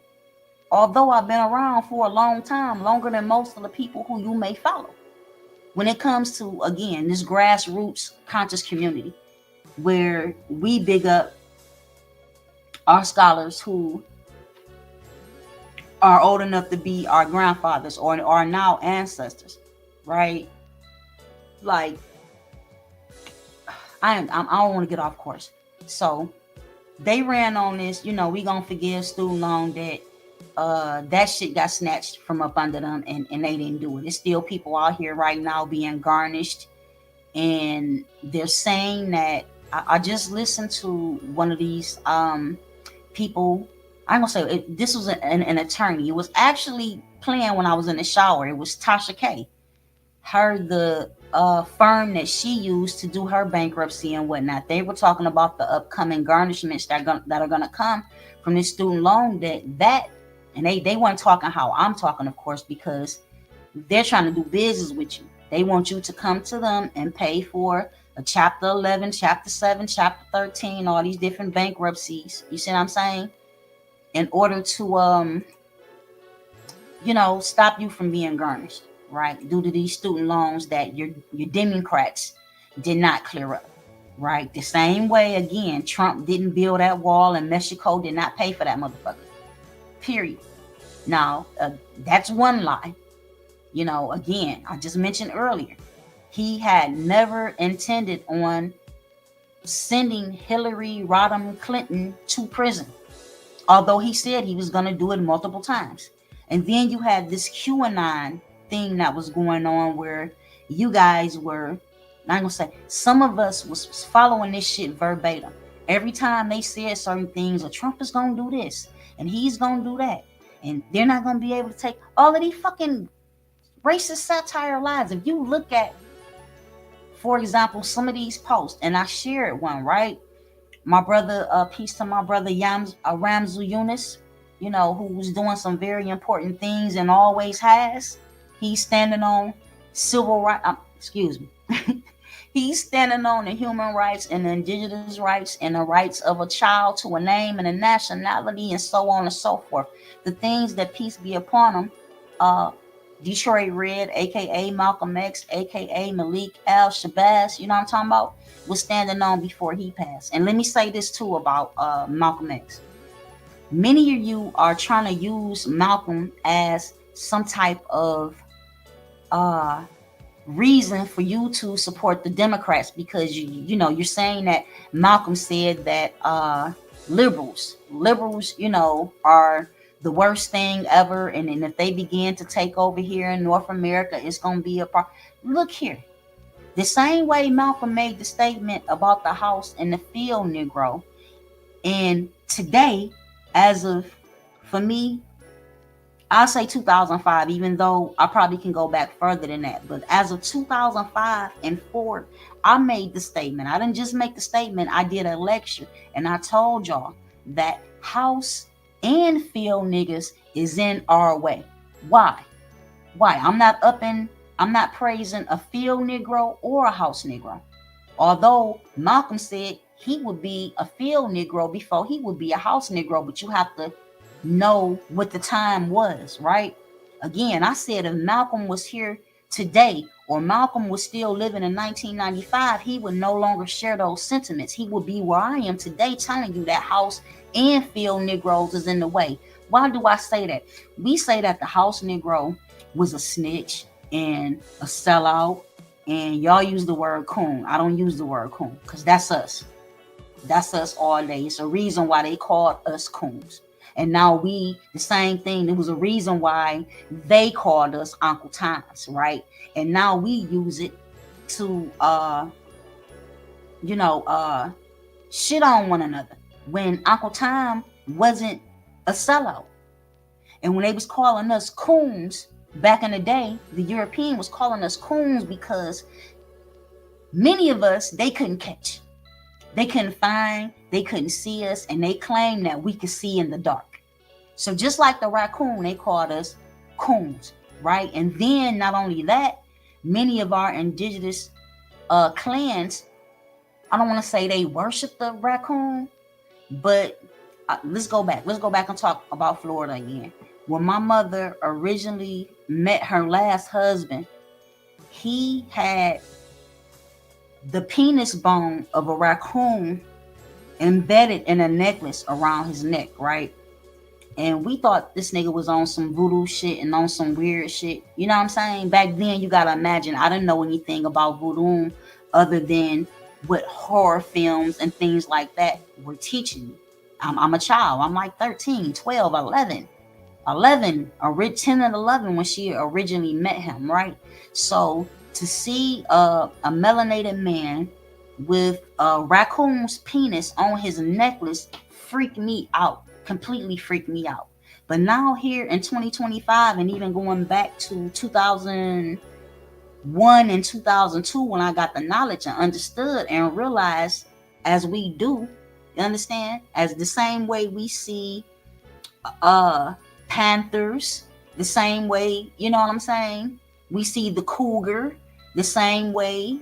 Although I've been around for a long time, longer than most of the people who you may follow. When it comes to, again, this grassroots conscious community, where we big up our scholars who are old enough to be our grandfathers or are now ancestors, right? Like, I don't want to get off course. So they ran on this, we gonna forgive student loan debt. That shit got snatched from up under them, and they didn't do it. There's still people out here right now being garnished, and they're saying that I just listened to one of these people. I'm gonna say this was an attorney. It was actually playing when I was in the shower. It was Tasha K. The firm that she used to do her bankruptcy and whatnot. They were talking about the upcoming garnishments that are gonna come from this student loan debt. And they weren't talking how I'm talking, of course, because they're trying to do business with you. They want you to come to them and pay for a Chapter 11, Chapter 7, Chapter 13, all these different bankruptcies. You see what I'm saying? In order to, stop you from being garnished, right? Due to these student loans that your Democrats did not clear up, right? The same way, again, Trump didn't build that wall and Mexico did not pay for that motherfucker. Period. Now, that's one lie. Again, I just mentioned earlier, he had never intended on sending Hillary Rodham Clinton to prison, although he said he was going to do it multiple times. And then you had this QAnon thing that was going on where you guys were, I'm going to say, some of us was following this shit verbatim. Every time they said certain things, Trump is going to do this and he's going to do that, and they're not going to be able to take all of these fucking racist satire lies. If you look at, for example, some of these posts, and I shared one, right? My brother, peace to my brother Ramzu Yunus, who was doing some very important things and always has. He's standing on civil rights, He's standing on the human rights and the indigenous rights and the rights of a child to a name and a nationality and so on and so forth. The things that, peace be upon him, Detroit Red, aka Malcolm X, aka Malik Al Shabazz, you know what I'm talking about, was standing on before he passed. And let me say this too about Malcolm X. Many of you are trying to use Malcolm as some type of reason for you to support the Democrats, because you're saying that Malcolm said that liberals are the worst thing ever, and if they begin to take over here in North America, it's going to be a problem. Look here, the same way Malcolm made the statement about the house and the field Negro, and today, for me, I'll say 2005, even though I probably can go back further than that. But as of 2005 and forward, I made the statement. I didn't just make the statement. I did a lecture, and I told y'all that house and field niggas is in our way. Why? I'm not praising a field Negro or a house Negro. Although Malcolm said he would be a field Negro before he would be a house Negro, but you have to know what the time was, right? Again, I said if Malcolm was here today or Malcolm was still living in 1995, he would no longer share those sentiments. He would be where I am today telling you that house and field Negroes is in the way. Why do I say that? We say that the house Negro was a snitch and a sellout, and y'all use the word coon. I don't use the word coon because that's us. That's us all day. It's a reason why they called us coons. And now we, the same thing. There was a reason why they called us Uncle Toms, right? And now we use it to, you know, shit on one another. When Uncle Tom wasn't a sellout. And when they was calling us coons back in the day, the European was calling us coons because many of us, they couldn't catch. They couldn't find, they couldn't see us, and they claimed that we could see in the dark. So just like the raccoon, they called us coons, right? And then not only that, many of our indigenous clans, I don't want to say they worship the raccoon, but let's go back. Let's go back and talk about Florida again. When my mother originally met her last husband, he had the penis bone of a raccoon embedded in a necklace around his neck, right? And we thought this nigga was on some voodoo shit and on some weird shit. You know what I'm saying? Back then, you gotta imagine, I didn't know anything about voodoo other than what horror films and things like that were teaching me. I'm a child. I'm like 13, 12, 11. 10 and 11 when she originally met him, right? So to see a melanated man with a raccoon's penis on his necklace freaked me out, completely freaked me out. But now here in 2025, and even going back to 2001 and 2002, when I got the knowledge and understood and realized, as we do, you understand, as the same way we see panthers, the same way, you know what I'm saying, we see the cougar, the same way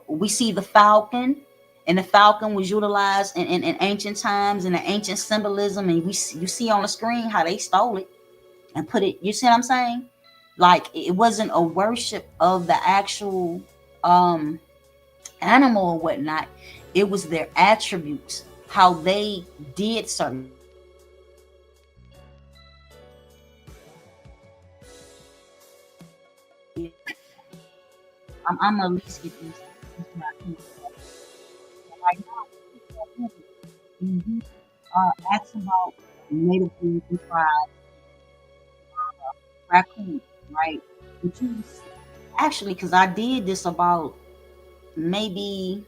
we see the falcon. And the falcon was utilized in ancient times, in the ancient symbolism, and you see on the screen how they stole it and put it, you see what I'm saying, like it wasn't a worship of the actual animal or whatnot. It was their attributes, how they did certain. I'm gonna at least get this right now. Mm-hmm. Ask about native American tribes, raccoon, right? Which is actually, because I did this about maybe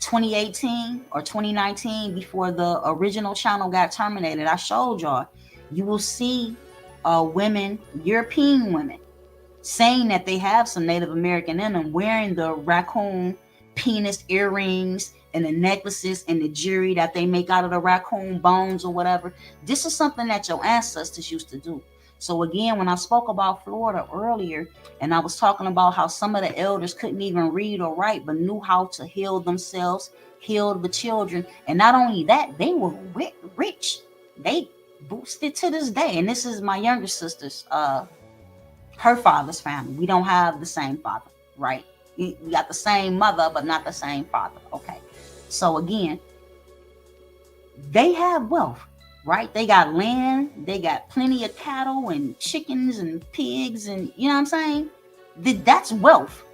2018 or 2019 before the original channel got terminated. I showed y'all. You will see women, European women, saying that they have some Native American in them, wearing the raccoon penis earrings and the necklaces and the jewelry that they make out of the raccoon bones or whatever. This is something that your ancestors used to do. So again, when I spoke about Florida earlier, and I was talking about how some of the elders couldn't even read or write, but knew how to heal themselves, heal the children. And not only that, they were rich. They boosted to this day. And this is my younger sister's her father's family. We don't have the same father, right? We got the same mother, but not the same father. Okay. So again, they have wealth, right? They got land, they got plenty of cattle and chickens and pigs, and you know what I'm saying? That's wealth.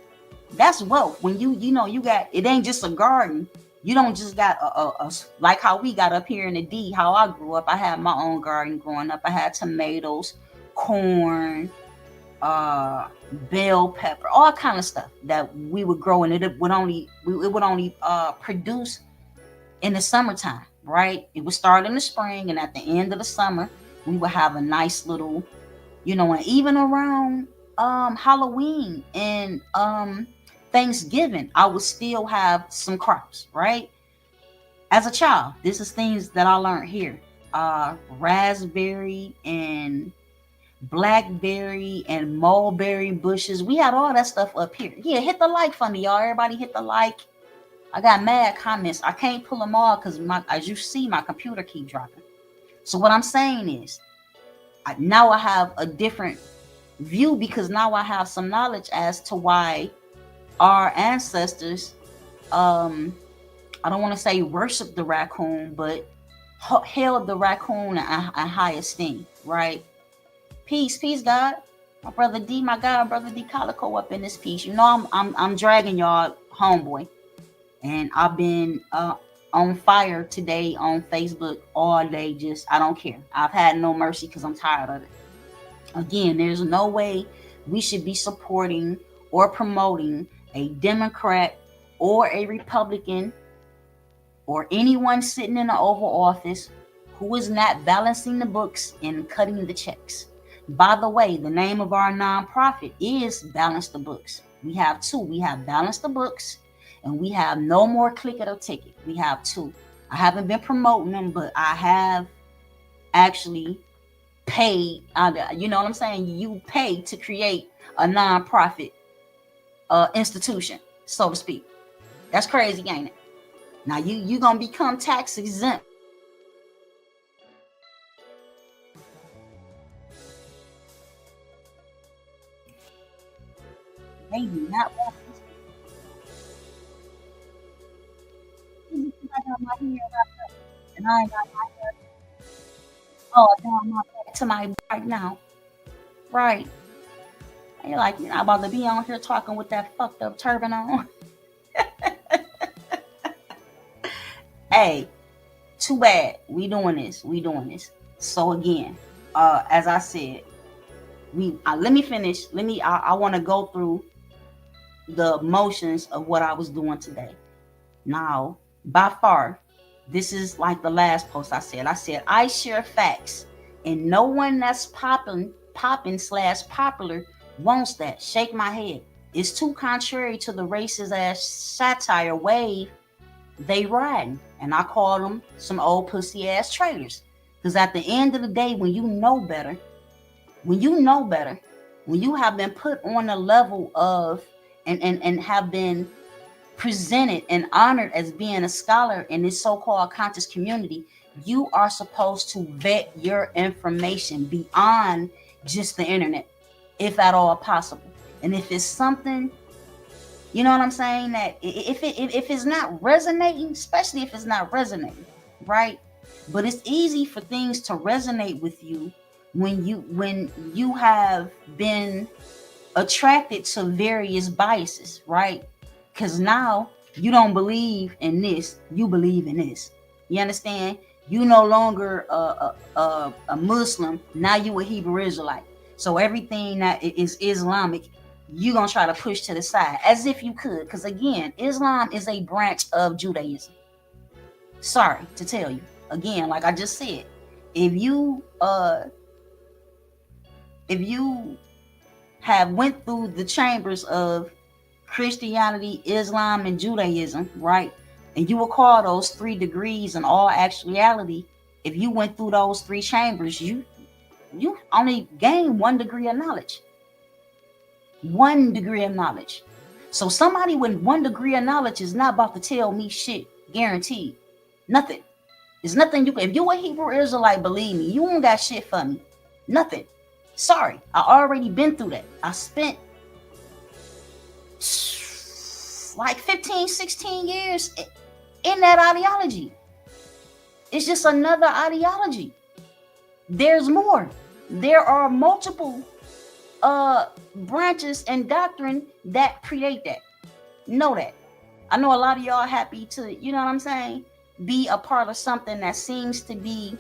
That's wealth. When you know, you got, it ain't just a garden. You don't just got a like how we got up here in the D, how I grew up. I had my own garden growing up. I had tomatoes, corn, bell pepper, all kind of stuff that we would grow, and it would only produce in the summertime, right? It would start in the spring, and at the end of the summer, we would have a nice little, you know, and even around Halloween and Thanksgiving, I would still have some crops, right? As a child, this is things that I learned here. Raspberry and blackberry and mulberry bushes. We had all that stuff up here. Yeah, hit the like for me, y'all. Everybody hit the like. I got mad comments. I can't pull them all because as you see, my computer keep dropping. So what I'm saying is, now I have a different view, because now I have some knowledge as to why our ancestors, um, I don't want to say worship the raccoon, but held the raccoon in high esteem, right? Peace, peace, God. My brother D, my God, brother D Calico up in this piece. You know, I'm dragging y'all, homeboy, and I've been on fire today on Facebook all day. Just I don't care. I've had no mercy because I'm tired of it. Again, there's no way we should be supporting or promoting a Democrat or a Republican or anyone sitting in the Oval Office who is not balancing the books and cutting the checks. By the way, the name of our nonprofit is Balance the Books. We have two. We have Balance the Books and we have No More Click It or Ticket. We have two. I haven't been promoting them, but I have actually paid. You know what I'm saying? You pay to create a nonprofit institution, so to speak. That's crazy, ain't it? Now you gonna become tax exempt. Maybe not. I got my hair wrapped up, and I ain't got my hair. Oh, down my back to my right now. Right. And you're like, you're not about to be on here talking with that fucked up turban on. Hey, too bad. We doing this. We doing this. So again, as I said, let me finish. I want to go through the motions of what I was doing today. Now, by far, this is like the last post I said. I said I share facts, and no one that's popping slash popular wants that. Shake my head. It's too contrary to the racist ass satire wave they riding, and I call them some old pussy ass traitors. Because at the end of the day, when you know better, when you know better, when you have been put on a level of and have been presented and honored as being a scholar in this so-called conscious community, you are supposed to vet your information beyond just the internet, if at all possible. And if it's something, you know what I'm saying, that if it's not resonating, especially if it's not resonating, right? But it's easy for things to resonate with you when you have been attracted to various biases, right? Because now you don't believe in this, you believe in this. You understand? You no longer a Muslim, now you a Hebrew Israelite. So everything that is Islamic, you're going to try to push to the side as if you could. Because again, Islam is a branch of Judaism. Sorry to tell you. Again, like I just said, if you have went through the chambers of Christianity, Islam, and Judaism, right? And you will call those 3 degrees in all actuality. If you went through those 3 chambers, you only gain 1 degree of knowledge. 1 degree of knowledge. So somebody with 1 degree of knowledge is not about to tell me shit, guaranteed. Nothing. There's nothing you can. If you a Hebrew Israelite, believe me, you ain't got shit for me. Nothing. Sorry, I already been through that. I spent like 15, 16 years in that ideology. It's just another ideology. There's more. There are multiple branches and doctrine that predate that. Know that. I know a lot of y'all happy to, you know what I'm saying, be a part of something that seems to be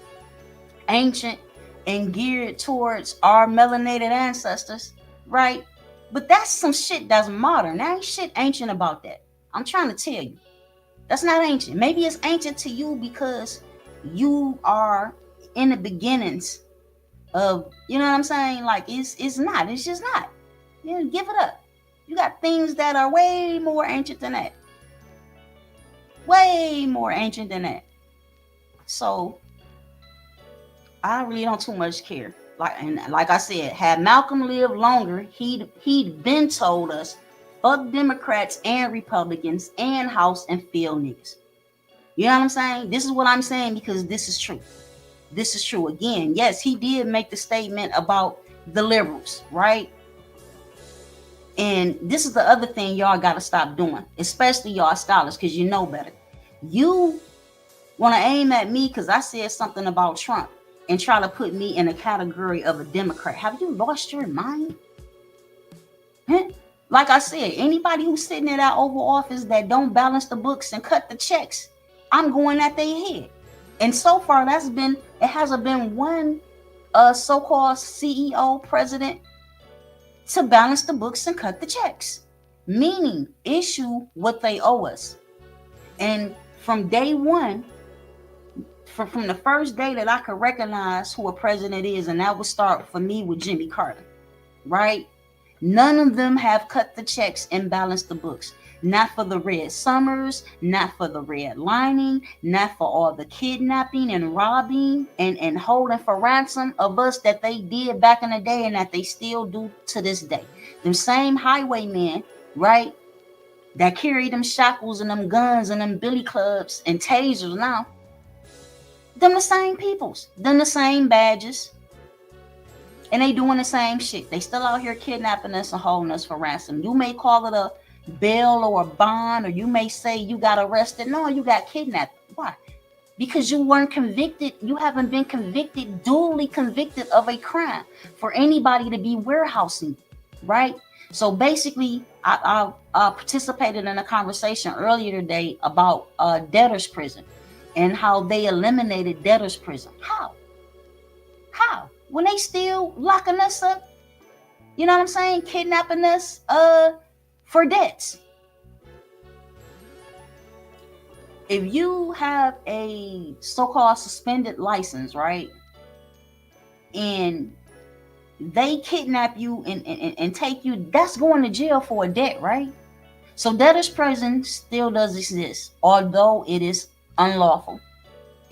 ancient and geared towards our melanated ancestors, right? But that's some shit that's modern. There ain't shit ancient about that. I'm trying to tell you. That's not ancient. Maybe it's ancient to you because you are in the beginnings of, you know what I'm saying? Like it's not. It's just not. You know, give it up. You got things that are way more ancient than that. Way more ancient than that. So I really don't too much care. Like I said, had Malcolm lived longer, he'd been told us, fuck Democrats and Republicans and House and field niggas. You know what I'm saying? This is what I'm saying because this is true. This is true. Again, yes, he did make the statement about the liberals, right? And this is the other thing y'all got to stop doing, especially y'all scholars, because you know better. You want to aim at me because I said something about Trump and try to put me in a category of a Democrat. Have you lost your mind? Huh? Like I said, anybody who's sitting in that Oval Office that don't balance the books and cut the checks, I'm going at their head. And so far, it hasn't been one so-called CEO president to balance the books and cut the checks, meaning issue what they owe us. And from day one, from the first day that I could recognize who a president is, and that would start for me with Jimmy Carter, right? None of them have cut the checks and balanced the books. Not for the red summers, not for the red lining, not for all the kidnapping and robbing and holding for ransom of us that they did back in the day and that they still do to this day. Them same highwaymen, right, that carry them shackles and them guns and them billy clubs and tasers now, them the same peoples, them the same badges, and they doing the same shit. They still out here kidnapping us and holding us for ransom. You may call it a bail or a bond, or you may say you got arrested. No, you got kidnapped. Why? Because you weren't convicted. You haven't been convicted, duly convicted of a crime for anybody to be warehousing, right? So basically, I participated in a conversation earlier today about debtor's prison and how they eliminated debtor's prison. How? When they still locking us up, you know what I'm saying? Kidnapping us for debts. If you have a so-called suspended license, right, and they kidnap you and take you, that's going to jail for a debt, right? So debtor's prison still does exist, although it is unlawful,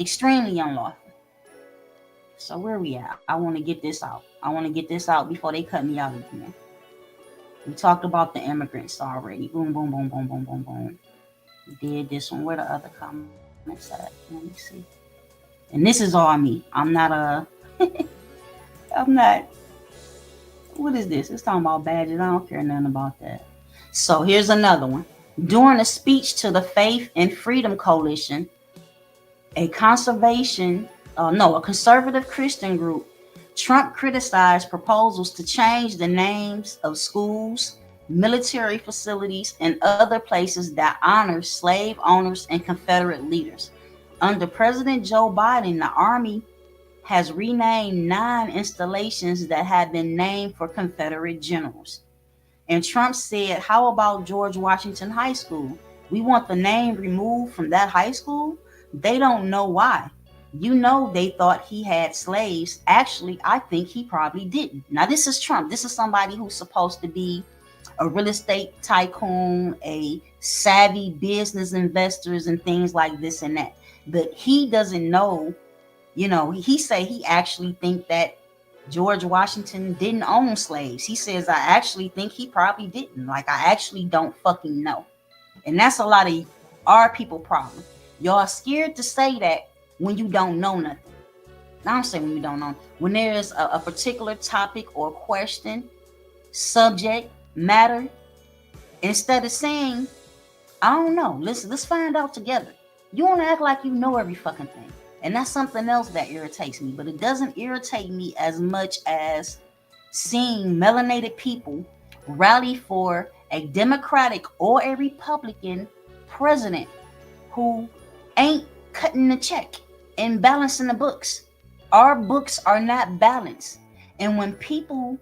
extremely unlawful. So where we at? I want to get this out before they cut me out again. We talked about the immigrants already. Boom, boom, boom, boom, boom, boom, boom. We did this one. Where the other comments at? Let me see. And this is all me. I'm not what is this? It's talking about badges. I don't care nothing about that. So here's another one. During a speech to the Faith and Freedom Coalition, a conservative Christian group, Trump criticized proposals to change the names of schools, military facilities, and other places that honor slave owners and Confederate leaders. Under President Joe Biden, the Army has renamed 9 installations that had been named for Confederate generals. And Trump said, how about George Washington High School? We want the name removed from that high school? They don't know why. You know, they thought he had slaves. Actually, I think he probably didn't. Now, this is Trump. This is somebody who's supposed to be a real estate tycoon, a savvy business investors and things like this and that. But he doesn't know, you know, he say he actually think that George Washington didn't own slaves. He says, I actually think he probably didn't. Like, I actually don't fucking know. And that's a lot of our people problem. Y'all scared to say that when you don't know nothing. I don't say when you don't know. When there is a particular topic or question, subject, matter, instead of saying, I don't know, let's find out together. You want to act like you know every fucking thing. And that's something else that irritates me. But it doesn't irritate me as much as seeing melanated people rally for a Democratic or a Republican president who ain't cutting the check and balancing the books. Our books are not balanced. And when people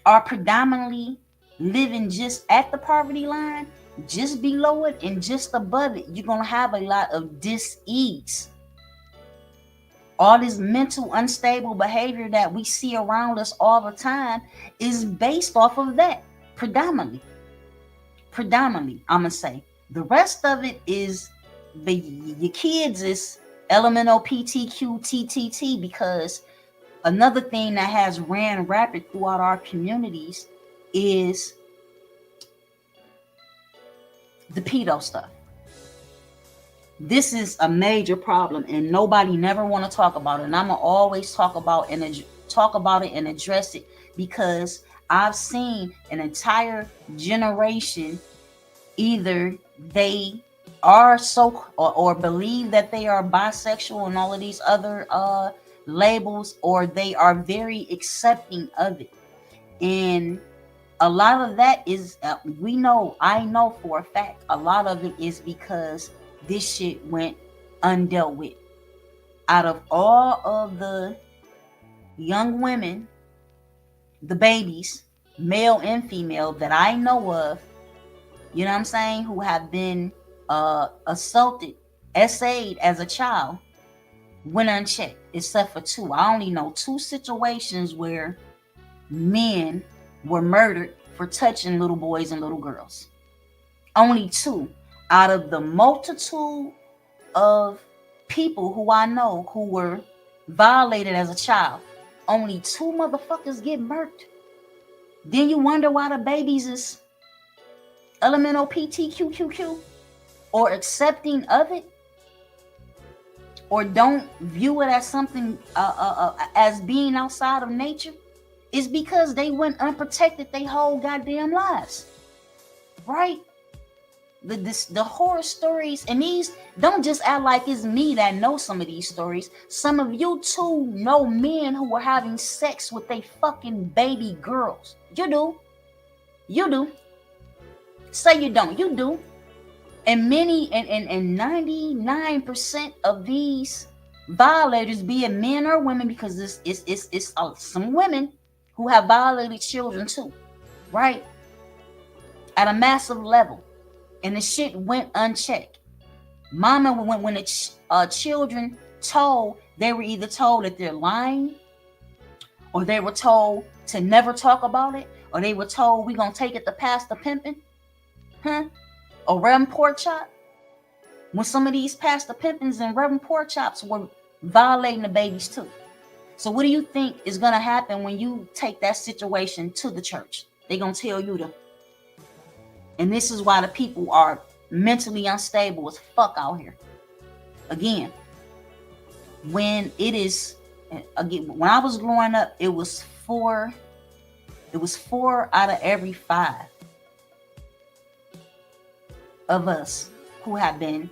are predominantly living just at the poverty line, just below it and just above it, you're going to have a lot of dis-ease. All this mental unstable behavior that we see around us all the time is based off of that, predominantly, I'm going to say. The rest of it is, your kids is LMNOPTQTTT, because another thing that has ran rapid throughout our communities is the pedo stuff. This is a major problem and nobody never want to talk about it. And I'm going to always talk about talk about it and address it, because I've seen an entire generation, either they are so, or believe that they are bisexual and all of these other labels, or they are very accepting of it. And a lot of that is, I know for a fact, a lot of it is because this shit went undealt with. Out of all of the young women, the babies, male and female, that I know of, you know what I'm saying, who have been assaulted, essayed as a child, went unchecked, except for two. I only know two situations where men were murdered for touching little boys and little girls. Only two out of the multitude of people who I know who were violated as a child. Only two motherfuckers get murked. Then you wonder why the babies is elemental PTQQQ, or accepting of it, or don't view it as something as being outside of nature. Is because they went unprotected their whole goddamn lives, right? The horror stories, and these, don't just act like it's me that know some of these stories. Some of you too know men who were having sex with their fucking baby girls. You do. Say you don't, you do. And many, and 99% of these violators, be it men or women, because it's some women who have violated children too, right? At a massive level. And the shit went unchecked. Mama, when the children told, they were either told that they're lying, or they were told to never talk about it, or they were told we gonna take it to Pastor Pimpin', or Reverend Pork Chop. When some of these Pastor Pimpins and Reverend Pork Chops were violating the babies too. So what do you think is going to happen when you take that situation to the church? They're going to tell you to. And this is why the people are mentally unstable as fuck out here. Again, when I was growing up, it was four out of every 5 of us who have been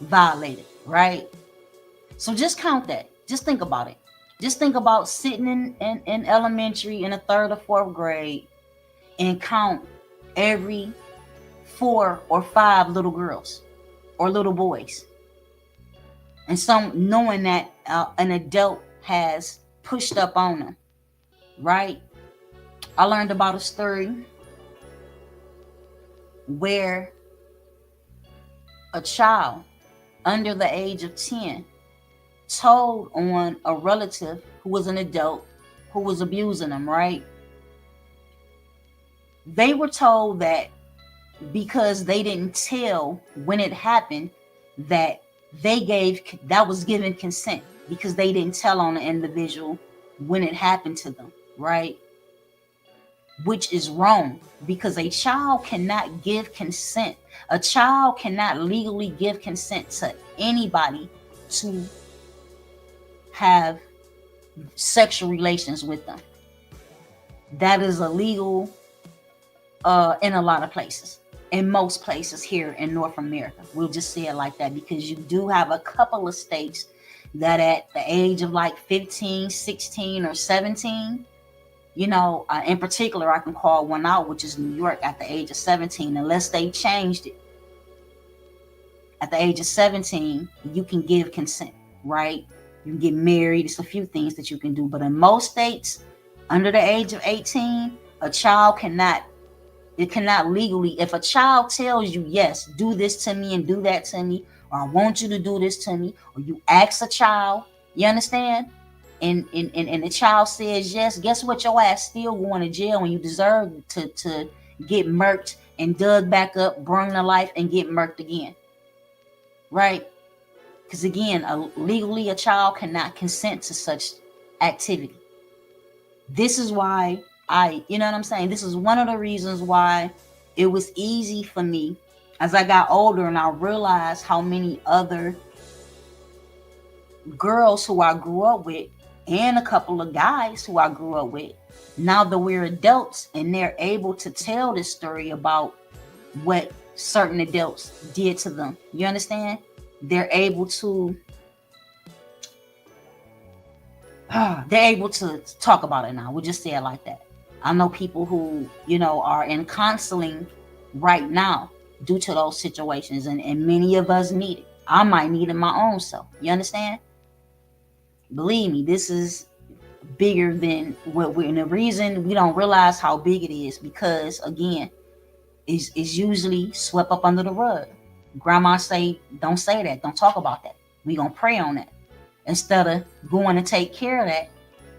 violated, right? So just count that. Just think about it. Just think about sitting in elementary in the 3rd or 4th grade and count every 4 or 5 little girls or little boys. And some knowing that an adult has pushed up on them, right? I learned about a story where a child under the age of 10 told on a relative who was an adult who was abusing them, right? They were told that because they didn't tell when it happened, that that was given consent, because they didn't tell on the individual when it happened to them, right? Which is wrong, because a child cannot give consent. A child cannot legally give consent to anybody to have sexual relations with them. That is illegal in a lot of places. In most places here in North America. We'll just say it like that, because you do have a couple of states that at the age of like 15, 16, or 17, in particular, I can call one out, which is New York, at the age of 17, unless they changed it. At the age of 17, you can give consent, right? You can get married. It's a few things that you can do. But in most states, under the age of 18, a child cannot legally, if a child tells you, yes, do this to me and do that to me, or I want you to do this to me, or you ask a child, you understand? And the child says yes, guess what? Your ass still going to jail, and you deserve to get murked and dug back up, burned to life, and get murked again. Right? Because again, legally a child cannot consent to such activity. This is why you know what I'm saying? This is one of the reasons why it was easy for me as I got older, and I realized how many other girls who I grew up with and a couple of guys who I grew up with. Now that we're adults and they're able to tell this story about what certain adults did to them. You understand? They're able to they're able to talk about it now. We'll just say it like that. I know people who, are in counseling right now due to those situations, and many of us need it. I might need it my own self. You understand? Believe me, this is bigger than what we're, and the reason we don't realize how big it is because, again, is usually swept up under the rug. Grandma say, don't say that, don't talk about that. We gonna pray on that instead of going to take care of that,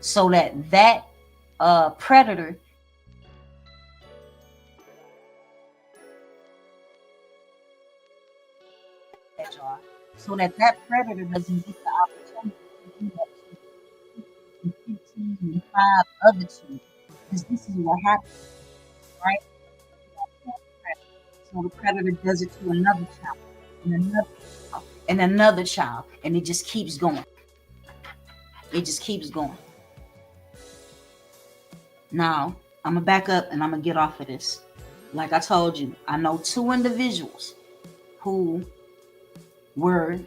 so that predator so that predator doesn't get the opportunity to do that to 15 and 5 other children. Because this is what happens, right? So the predator does it to another child, and another child, and another child, and it just keeps going. It just keeps going. Now, I'm going to back up and I'm going to get off of this. Like I told you, I know 2 individuals who were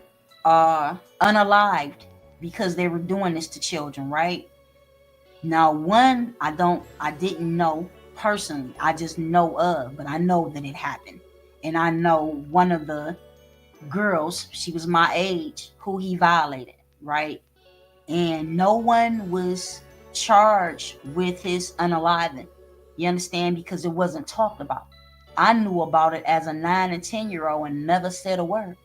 unalived because they were doing this to children, right? Now, one I didn't know personally. I just know of, but I know that it happened. And I know one of the girls, she was my age, who he violated, right? And no one was charged with his unaliving. You understand? Because it wasn't talked about. I knew about it as a 9 and 10-year-old and never said a word.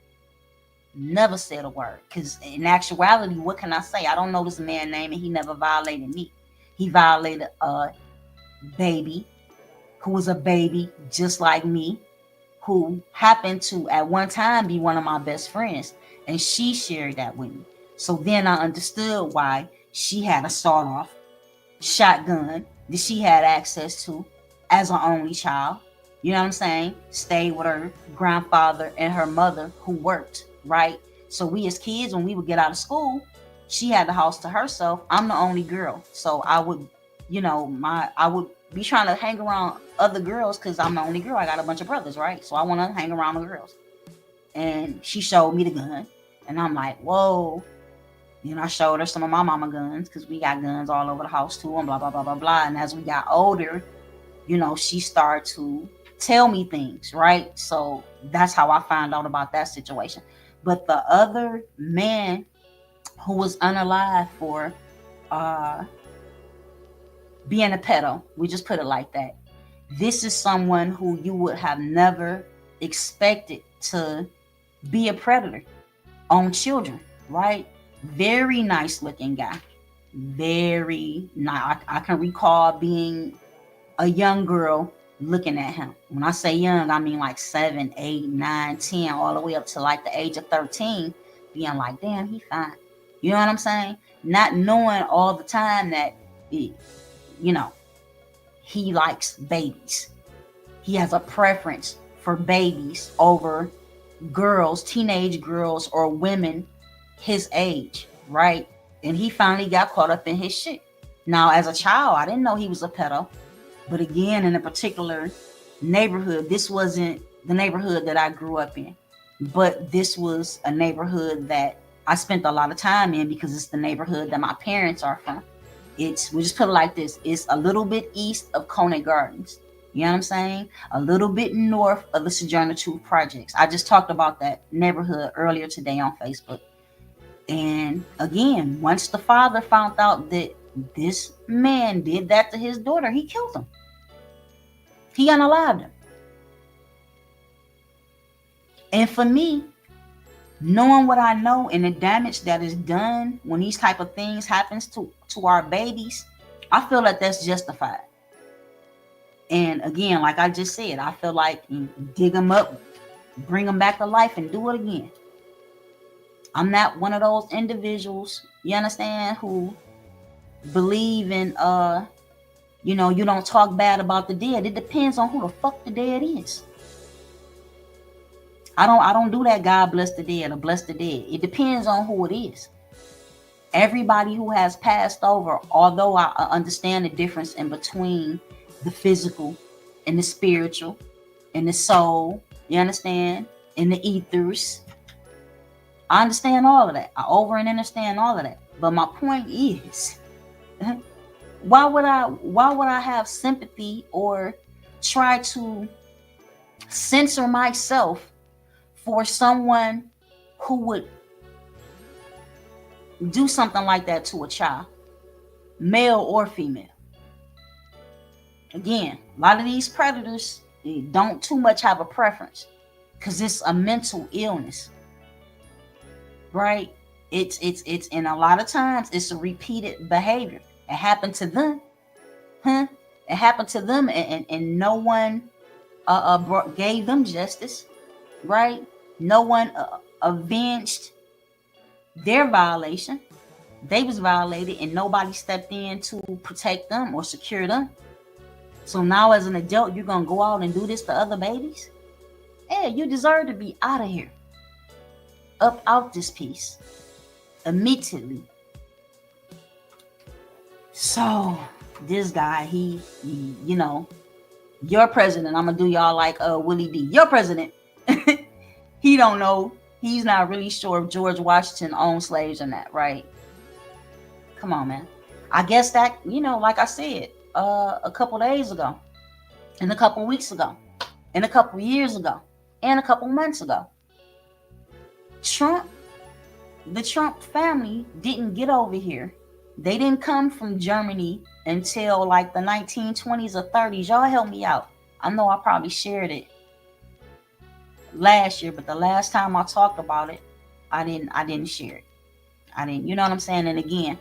Never said a word. Because in actuality, what can I say? I don't know this man's name, and he never violated me. He violated a baby who was a baby just like me, who happened to at one time be one of my best friends, and she shared that with me. So then I understood why she had a sawed-off shotgun that she had access to as an only child. You know what I'm saying? Stayed with her grandfather and her mother who worked, right? So we as kids, when we would get out of school, she had the house to herself. I'm the only girl. So I would, I would be trying to hang around other girls because I'm the only girl. I got a bunch of brothers, right? So I want to hang around the girls. And she showed me the gun. And I'm like, whoa. I showed her some of my mama guns because we got guns all over the house too, and blah, blah, blah, blah, blah. And as we got older, she started to tell me things, right? So that's how I found out about that situation. But the other man who was unalive for being a pedo, we just put it like that. This is someone who you would have never expected to be a predator on children, right? Very nice looking guy. Very nice. I can recall being a young girl looking at him. When I say young, I mean like 7, 8, 9, 10, all the way up to like the age of 13, being like, damn, he fine. You know what I'm saying? Not knowing all the time that, he likes babies. He has a preference for babies over girls, teenage girls, or women his age, right? And he finally got caught up in his shit. Now, as a child, I didn't know he was a pedo. But again, in a particular neighborhood, this wasn't the neighborhood that I grew up in. But this was a neighborhood that I spent a lot of time in because it's the neighborhood that my parents are from. We just put it like this. It's a little bit east of Conant Gardens. You know what I'm saying? A little bit north of the Sojourner Truth Projects. I just talked about that neighborhood earlier today on Facebook. And again, once the father found out that this man did that to his daughter, he killed him. He unalived him. And for me, knowing what I know and the damage that is done when these type of things happens to our babies, I feel like that's justified. And again, like I just said, I feel like dig them up, bring them back to life, and do it again. I'm not one of those individuals, you understand, who believe in you don't talk bad about the dead. It depends on who the fuck the dead is. I don't do that God bless the dead or bless the dead. It depends on who it is. Everybody who has passed over, although I understand the difference in between the physical and the spiritual and the soul, you understand, and the ethers. I understand all of that. I over and understand all of that. But my point is, why would I have sympathy or try to censor myself for someone who would do something like that to a child, male or female? Again, a lot of these predators, they don't too much have a preference because it's a mental illness, right? It's and a lot of times it's a repeated behavior. It happened to them, huh? It happened to them, and no one gave them justice, right? No one avenged their violation. They was violated, and nobody stepped in to protect them or secure them. So now, as an adult, you're gonna go out and do this to other babies? Yeah, you deserve to be out of here, up out this piece immediately. So this guy, he your president. I'm gonna do y'all like Willie D. Your president. He don't know. He's not really sure if George Washington owned slaves or not, right? Come on, man. I guess that, like I said, a couple days ago, and a couple weeks ago, and a couple years ago, and a couple months ago, the Trump family didn't get over here. They didn't come from Germany until like the 1920s or 30s. Y'all help me out. I know I probably shared it last year, but the last time I talked about it, I didn't share it. I didn't, you know what I'm saying? And again,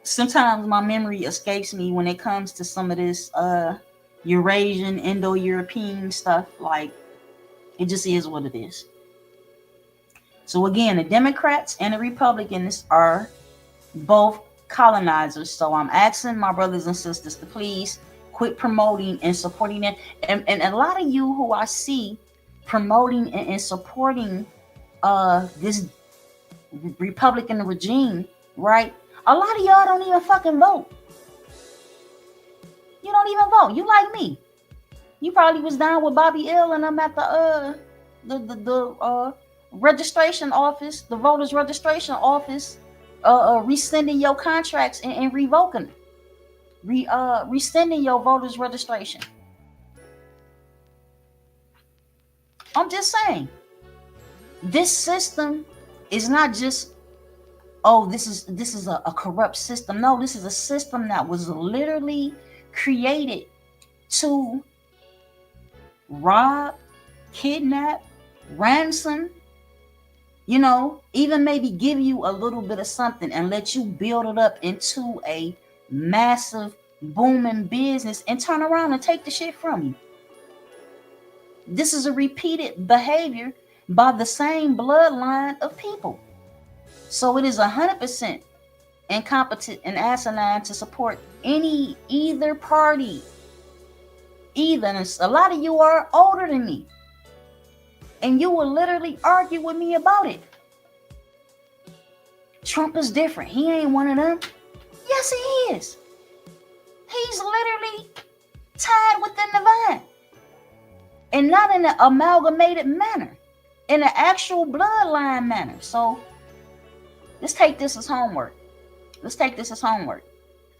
sometimes my memory escapes me when it comes to some of this Eurasian, Indo-European stuff. Like, it just is what it is. So again, the Democrats and the Republicans are both colonizers. So I'm asking my brothers and sisters to please quit promoting and supporting it. And a lot of you who I see promoting and supporting this Republican regime, right? A lot of y'all don't even fucking vote. You don't even vote. You like me. You probably was down with Bobby L and I'm at the registration office, the voters registration office, rescinding your contracts and revoking it. Rescinding your voters registration. I'm just saying, this system is not just, oh, this is a corrupt system. No, this is a system that was literally created to rob, kidnap, ransom, even maybe give you a little bit of something and let you build it up into a massive booming business and turn around and take the shit from you. This is a repeated behavior by the same bloodline of people. So it is 100% incompetent and asinine to support either party. And a lot of you are older than me, and you will literally argue with me about it. Trump is different. He ain't one of them. Yes, he is. He's literally tied within the vine, and not in an amalgamated manner, in an actual bloodline manner. So let's take this as homework.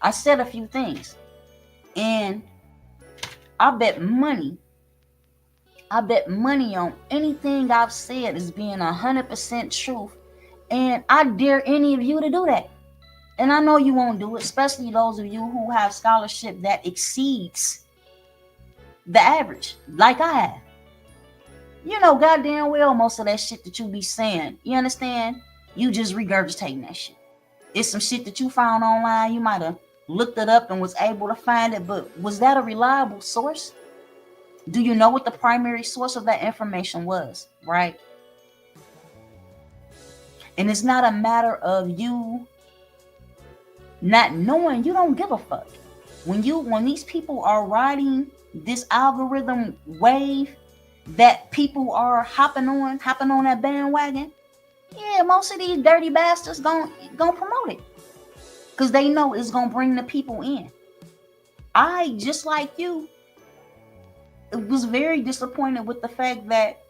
I said a few things, and I bet money on anything I've said as being 100% truth. And I dare any of you to do that. And I know you won't do it, especially those of you who have scholarship that exceeds the average, like I have. You know goddamn well most of that shit that you be saying, you understand? You just regurgitating that shit. It's some shit that you found online. You might have looked it up and was able to find it, but was that a reliable source? Do you know what the primary source of that information was, right? And it's not a matter of you not knowing. You don't give a fuck. When these people are riding this algorithm wave that people are hopping on that bandwagon, Yeah, most of these dirty bastards gon' promote it because they know it's gonna bring the people in. I, just like you, was very disappointed with the fact that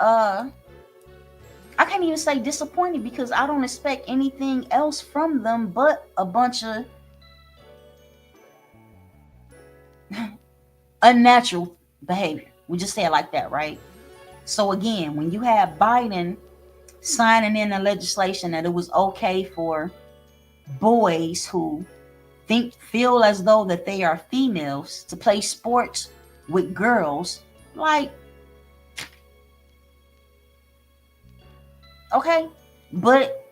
uh I can't even say disappointed because I don't expect anything else from them but a bunch of unnatural behavior. We just say it like that, right? So again, when you have Biden signing in a legislation that it was okay for boys who feel as though that they are females to play sports with girls, like, okay, but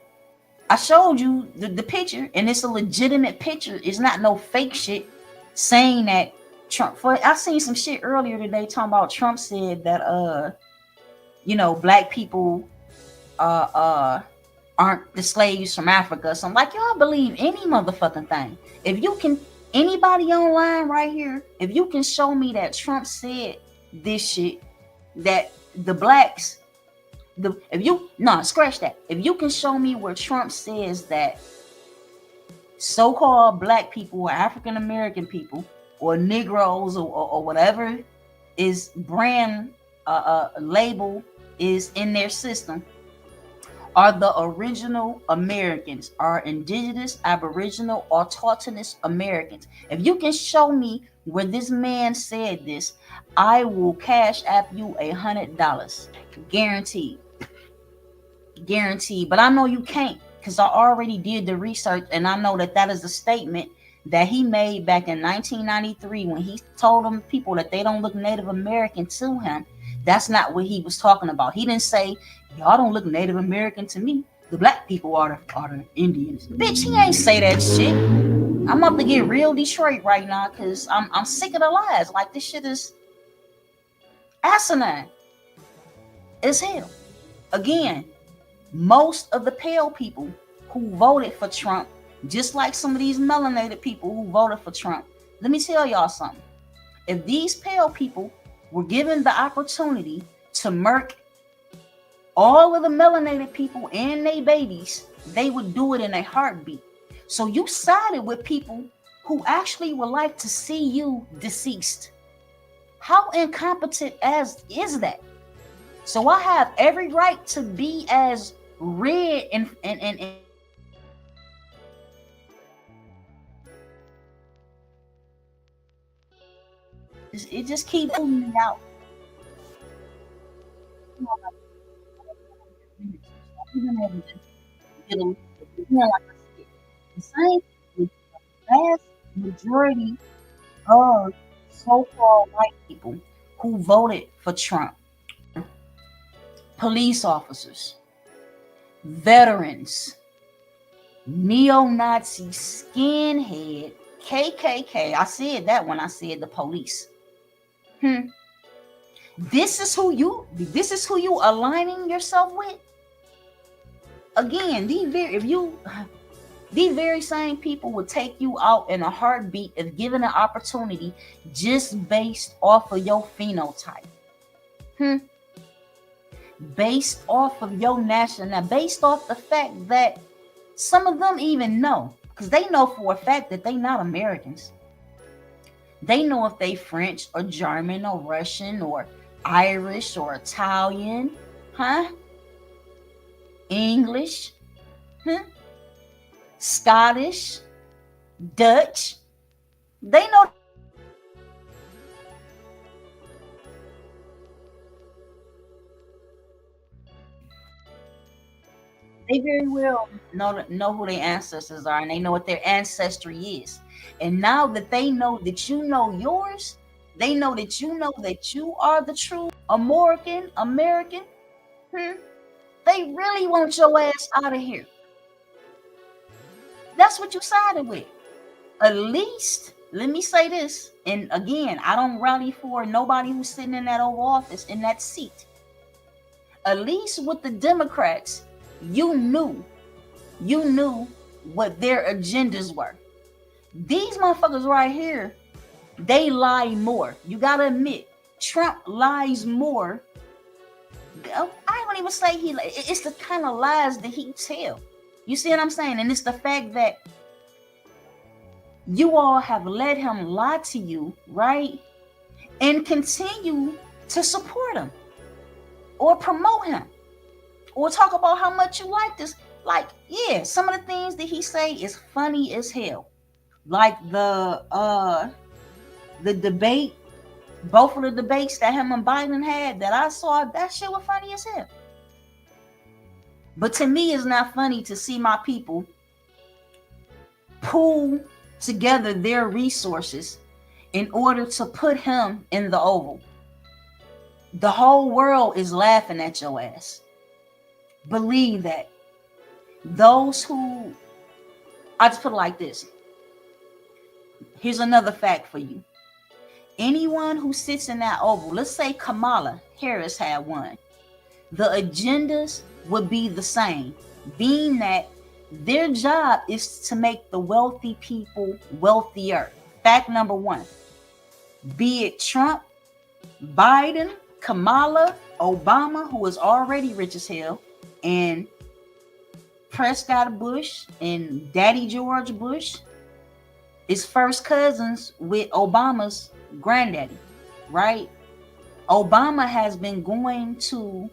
I showed you the picture, and it's a legitimate picture. It's not no fake shit saying that Trump. For I seen some shit earlier today talking about Trump said that black people uh uh aren't the slaves from Africa. So I'm like, y'all believe any motherfucking thing. If you can, anybody online right here, if you can show me that Trump said this shit, that the blacks, if you, no, scratch that. If you can show me where Trump says that so-called black people or African American people or Negroes or whatever is brand label is in their system, are the original Americans, are indigenous, aboriginal, or autochthonous Americans. If you can show me where this man said this, I will cash app you $100. Guaranteed. Guaranteed. But I know you can't, because I already did the research, and I know that that is a statement that he made back in 1993 when he told them people that they don't look Native American to him. That's not what he was talking about. He didn't say, y'all don't look Native American to me. The black people are the Indians. Bitch, he ain't say that shit. I'm up to get real Detroit right now because I'm sick of the lies. Like, this shit is asinine as hell. Again, most of the pale people who voted for Trump, just like some of these melanated people who voted for Trump, let me tell y'all something. If these pale people were given the opportunity to murk all of the melanated people and their babies, they would do it in a heartbeat. So you sided with people who actually would like to see you deceased. How incompetent as is that? So I have every right to be as red and it just keeps pulling me out. Like I said, the same with the vast majority of so-called white people who voted for Trump. Police officers, veterans, neo-Nazi, skinhead, KKK. I said that when I said the police. This is who you aligning yourself with. Again, these very same people would take you out in a heartbeat if given an opportunity, just based off of your phenotype. Based off of your nationality, based off the fact that some of them even know, because they know for a fact that they not Americans. They know if they French or German or Russian or Irish or Italian, English, Scottish, Dutch. They know. They very well know who their ancestors are, and they know what their ancestry is. And now that they know that you know yours, they know that you are the true American. They really want your ass out of here. That's what you sided with. At least, let me say this, and again, I don't rally for nobody who's sitting in that Oval Office in that seat. At least with the Democrats, you knew what their agendas were. These motherfuckers right here, they lie more. You gotta admit, Trump lies more I don't even say it's the kind of lies that he tell. You see what I'm saying? And it's the fact that you all have let him lie to you, right? And continue to support him or promote him or talk about how much you like this. Like, yeah, some of the things that he say is funny as hell. Like the debate, both of the debates that him and Biden had that I saw, that shit was funny as hell. But to me, it's not funny to see my people pool together their resources in order to put him in the Oval. The whole world is laughing at your ass. Believe that. Those who, I just put it like this. Here's another fact for you. Anyone who sits in that Oval, let's say Kamala Harris had won, the agendas would be the same, being that their job is to make the wealthy people wealthier. Fact number one. Be it Trump, Biden, Kamala, Obama, who is already rich as hell, and Prescott Bush and Daddy George Bush is first cousins with Obama's granddaddy, right? Obama has been going to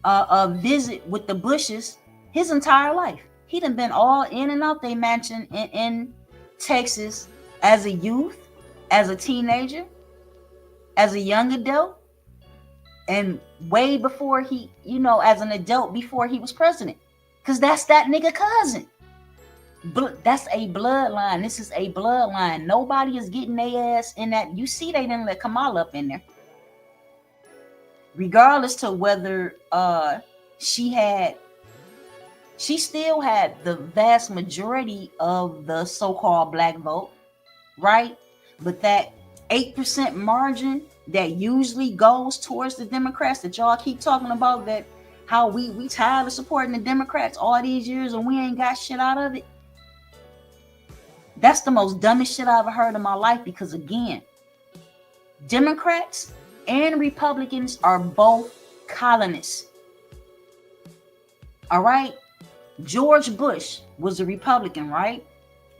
a visit with the Bushes his entire life. He done been all in and out their mansion in Texas as a youth, as a teenager, as a young adult, and way before he, as an adult before he was president. Because that's that nigga cousin. But that's a bloodline. This is a bloodline. Nobody is getting their ass in that. You see, they didn't let Kamala up in there. Regardless to whether she still had the vast majority of the so-called black vote, right? But that 8% margin that usually goes towards the Democrats that y'all keep talking about, that how we tired of supporting the Democrats all these years and we ain't got shit out of it. That's the most dumbest shit I've ever heard in my life, because again, Democrats and Republicans are both colonists. All right? George Bush was a Republican, right?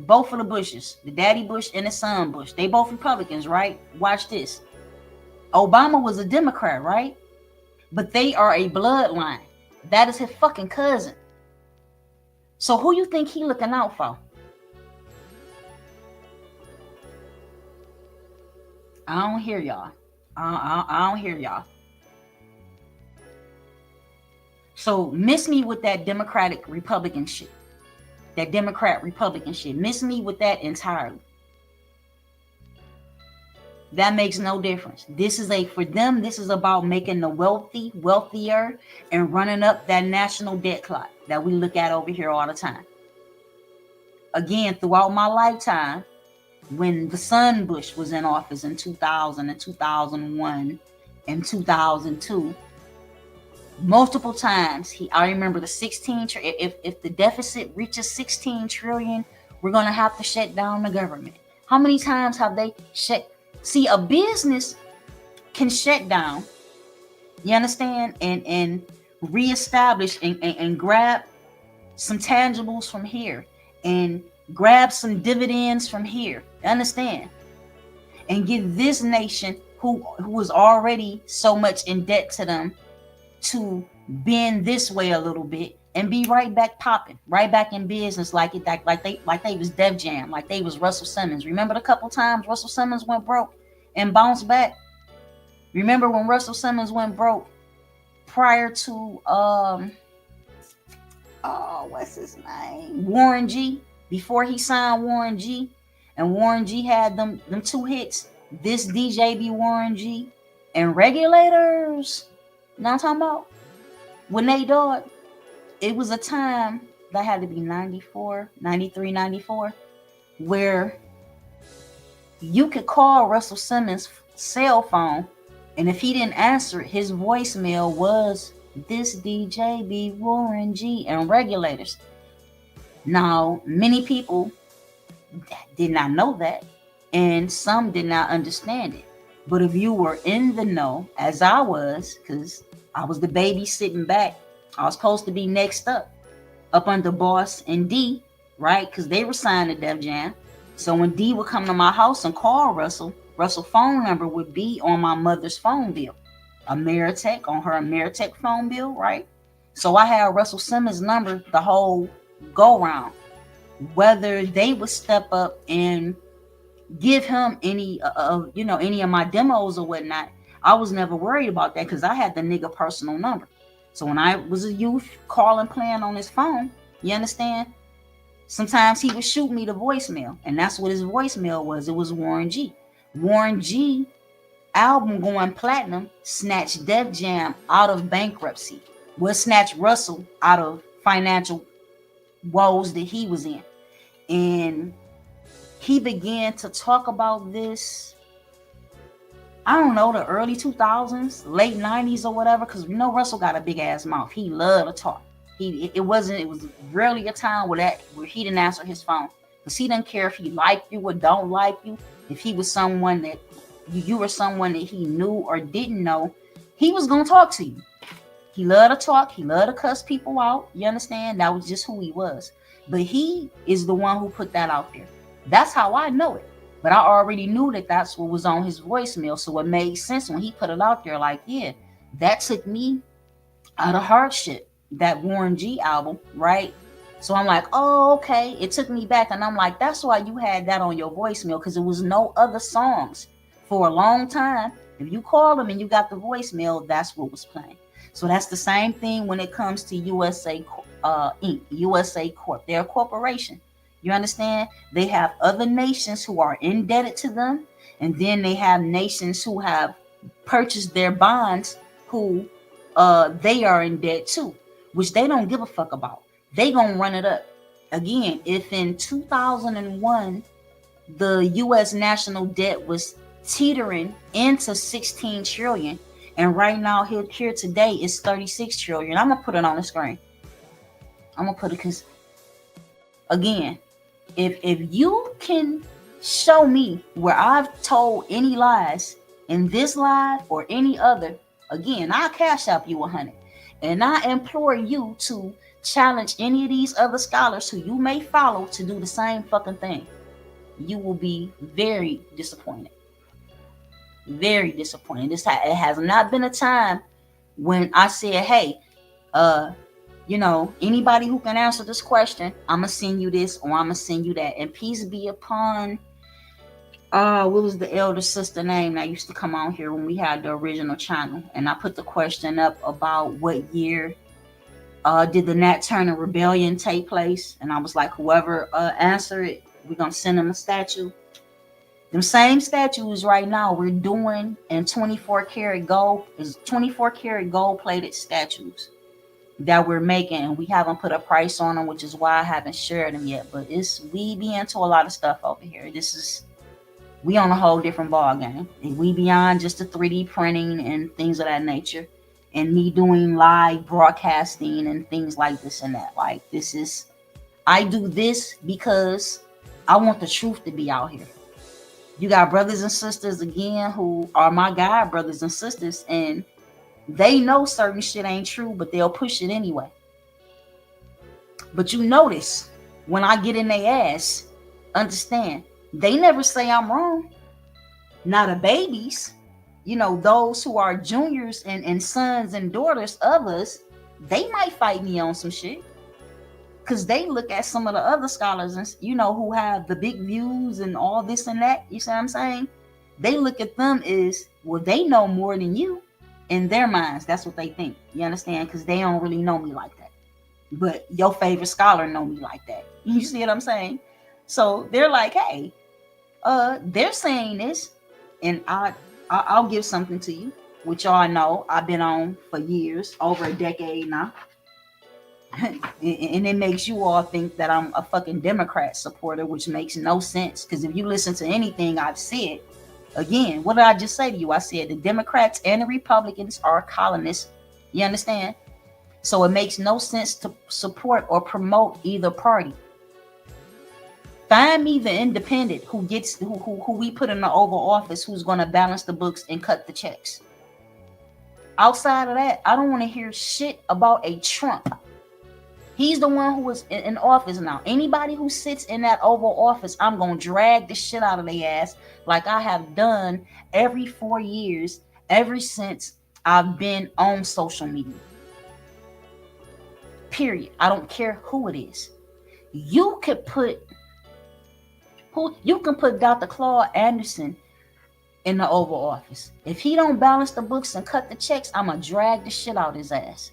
Both of the Bushes, the daddy Bush and the son Bush, they both Republicans, right? Watch this. Obama was a Democrat, right? But they are a bloodline. That is his fucking cousin. So who you think he looking out for? I don't hear y'all. I don't hear y'all. So miss me with that Democratic Republican shit. That Democrat Republican shit. Miss me with that entirely. That makes no difference. For them, this is about making the wealthy wealthier and running up that national debt clock that we look at over here all the time. Again, throughout my lifetime, when the son Bush was in office in 2000 and 2001 and 2002, multiple times I remember the 16 if the deficit reaches 16 trillion, we're going to have to shut down the government. How many times have they shut? See, a business can shut down, you understand, and reestablish and grab some tangibles from here and grab some dividends from here, understand, and give this nation who is already so much in debt to them to bend this way a little bit and be right back popping, right back in business like they was Def Jam, like they was Russell Simmons. Remember the couple times Russell Simmons went broke and bounced back? Remember when Russell Simmons went broke prior to what's his name? Warren G. Before he signed Warren G. And Warren G had them two hits, This DJ Be Warren G and Regulators. You know what I'm talking about? When they died, it was a time that had to be 94, 93, 94, where you could call Russell Simmons' cell phone, and if he didn't answer it, his voicemail was, This DJ Be Warren G and Regulators. Now, many people did not know that, and some did not understand it. But if you were in the know, as I was, because I was the baby sitting back. I was supposed to be next up under Boss and D, right? Because they were signed to Def Jam. So when D would come to my house and call Russell, Russell's phone number would be on my mother's phone bill, Ameritech, on her Ameritech phone bill, right? So I had Russell Simmons' number the whole go round. Whether they would step up and give him any any of my demos or whatnot, I was never worried about that because I had the nigga personal number. So when I was a youth calling, playing on his phone, you understand, sometimes he would shoot me the voicemail, and that's what his voicemail was. It was Warren G. Warren G album going platinum snatched Def Jam out of bankruptcy, would snatch Russell out of financial woes that he was in. And he began to talk about this, I don't know, the early 2000s, late 90s or whatever, because you know Russell got a big ass mouth. He loved to talk. It was rarely a time where he didn't answer his phone, because he didn't care if he liked you or don't like you. If he was someone that you were someone that he knew or didn't know, he was gonna talk to you. He loved to talk. He loved to cuss people out. You understand? That was just who he was. But he is the one who put that out there. That's how I know it. But I already knew that that's what was on his voicemail. So it made sense when he put it out there. Like, yeah, that took me out of hardship, that Warren G album, right? So I'm like, oh, okay. It took me back. And I'm like, that's why you had that on your voicemail, because there was no other songs for a long time. If you called them and you got the voicemail, that's what was playing. So that's the same thing when it comes to USA Inc., USA Corp. They're a corporation. You understand? They have other nations who are indebted to them, and then they have nations who have purchased their bonds who they are in debt to, which they don't give a fuck about. They gonna run it up. Again, if in 2001 the U.S. national debt was teetering into 16 trillion, and right now here today is 36 trillion. I'm gonna put it on the screen. I'm gonna put it because, again, if you can show me where I've told any lies in this live or any other, again, I'll cash out you 100. And I implore you to challenge any of these other scholars who you may follow to do the same fucking thing. You will be very disappointed. Very disappointed. It has not been a time when I said, hey, anybody who can answer this question, I'm gonna send you this or I'm gonna send you that. And peace be upon what was the elder sister name that used to come on here when we had the original channel? And I put the question up about what year did the Nat Turner Rebellion take place? And I was like, whoever answer it, we're gonna send them a statue. Them same statues right now we're doing in 24 karat gold is 24 karat gold plated statues that we're making, and we haven't put a price on them, which is why I haven't shared them yet. But we be into a lot of stuff over here. We on a whole different ball game. And we beyond just the 3D printing and things of that nature, and me doing live broadcasting and things like this and that. Like, I do this because I want the truth to be out here. You got brothers and sisters, again, who are my God brothers and sisters, and they know certain shit ain't true, but they'll push it anyway. But you notice, when I get in their ass, understand, they never say I'm wrong. Not the babies. Those who are juniors and sons and daughters of us, they might fight me on some shit. Because they look at some of the other scholars, and who have the big views and all this and that. You see what I'm saying? They look at them as, well, they know more than you. In their minds, that's what they think. You understand? Because they don't really know me like that. But your favorite scholar know me like that. You see what I'm saying? So they're like, hey, they're saying this, and I'll give something to you, which y'all know I've been on for years, over a decade now. And it makes you all think that I'm a fucking Democrat supporter, which makes no sense. Because if you listen to anything I've said, again, what did I just say to you? I said the Democrats and the Republicans are colonists. You understand? So it makes no sense to support or promote either party. Find me the independent who we put in the Oval Office, who's going to balance the books and cut the checks. Outside of that, I don't want to hear shit about a Trump. He's the one who is in office now. Anybody who sits in that Oval Office, I'm going to drag the shit out of their ass like I have done every 4 years, ever since I've been on social media. Period. I don't care who it is. You can put Dr. Claude Anderson in the Oval Office. If he don't balance the books and cut the checks, I'm going to drag the shit out his ass.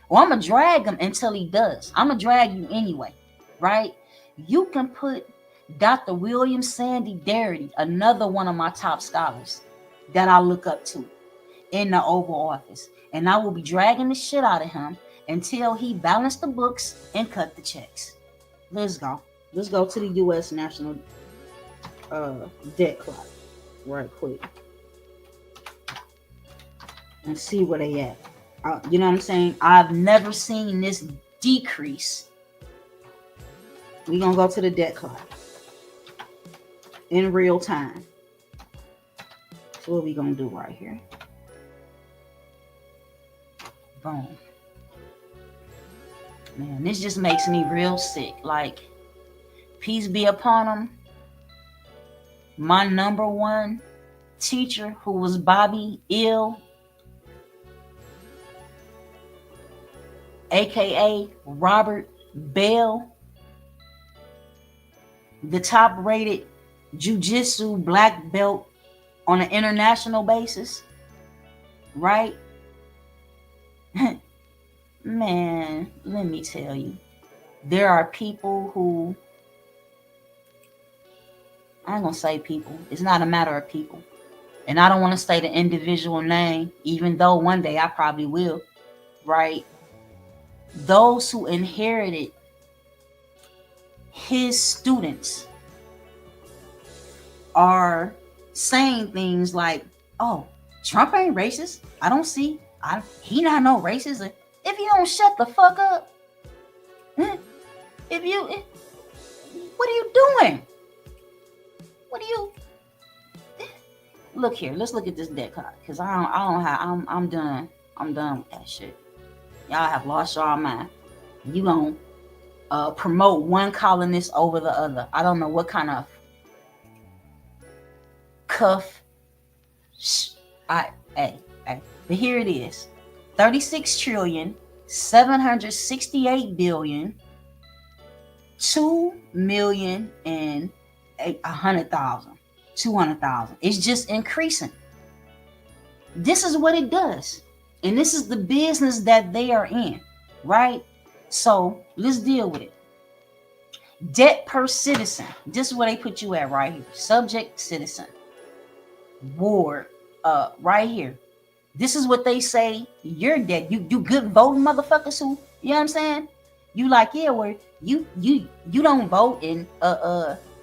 Well, I'm going to drag him until he does. I'm going to drag you anyway, right? You can put Dr. William Sandy Darity, another one of my top scholars that I look up to, in the Oval Office. And I will be dragging the shit out of him until he balanced the books and cut the checks. Let's go. Let's go to the U.S. National Debt Clock right quick and see where they at. You know what I'm saying? I've never seen this decrease. We're going to go to the debt clock in real time. So what we going to do right here. Boom. Man, this just makes me real sick. Like, peace be upon them. My number one teacher, who was Bobby Ill, aka Robert Bell, the top rated jiu-jitsu black belt on an international basis, right? Man, let me tell you, there are people who, I ain't gonna say people, it's not a matter of people, and I don't want to say the individual name, even though one day I probably will, right? Those who inherited his students are saying things like, oh, Trump ain't racist. I don't see, he not no racist. If you don't shut the fuck up, what are you doing? What are you? Look here, let's look at this debt card, because I'm done with that shit. Y'all have lost your mind. You gonna promote one colonist over the other. I don't know what kind of cuff. But here it is: 36,768,2,100,000. It's just increasing. This is what it does. And this is the business that they are in, right? So let's deal with it. Debt per citizen. This is where they put you at right here. Subject, citizen. Ward, right here. This is what they say your debt. You good voting motherfuckers who, you know what I'm saying? You like, yeah, where you don't vote, and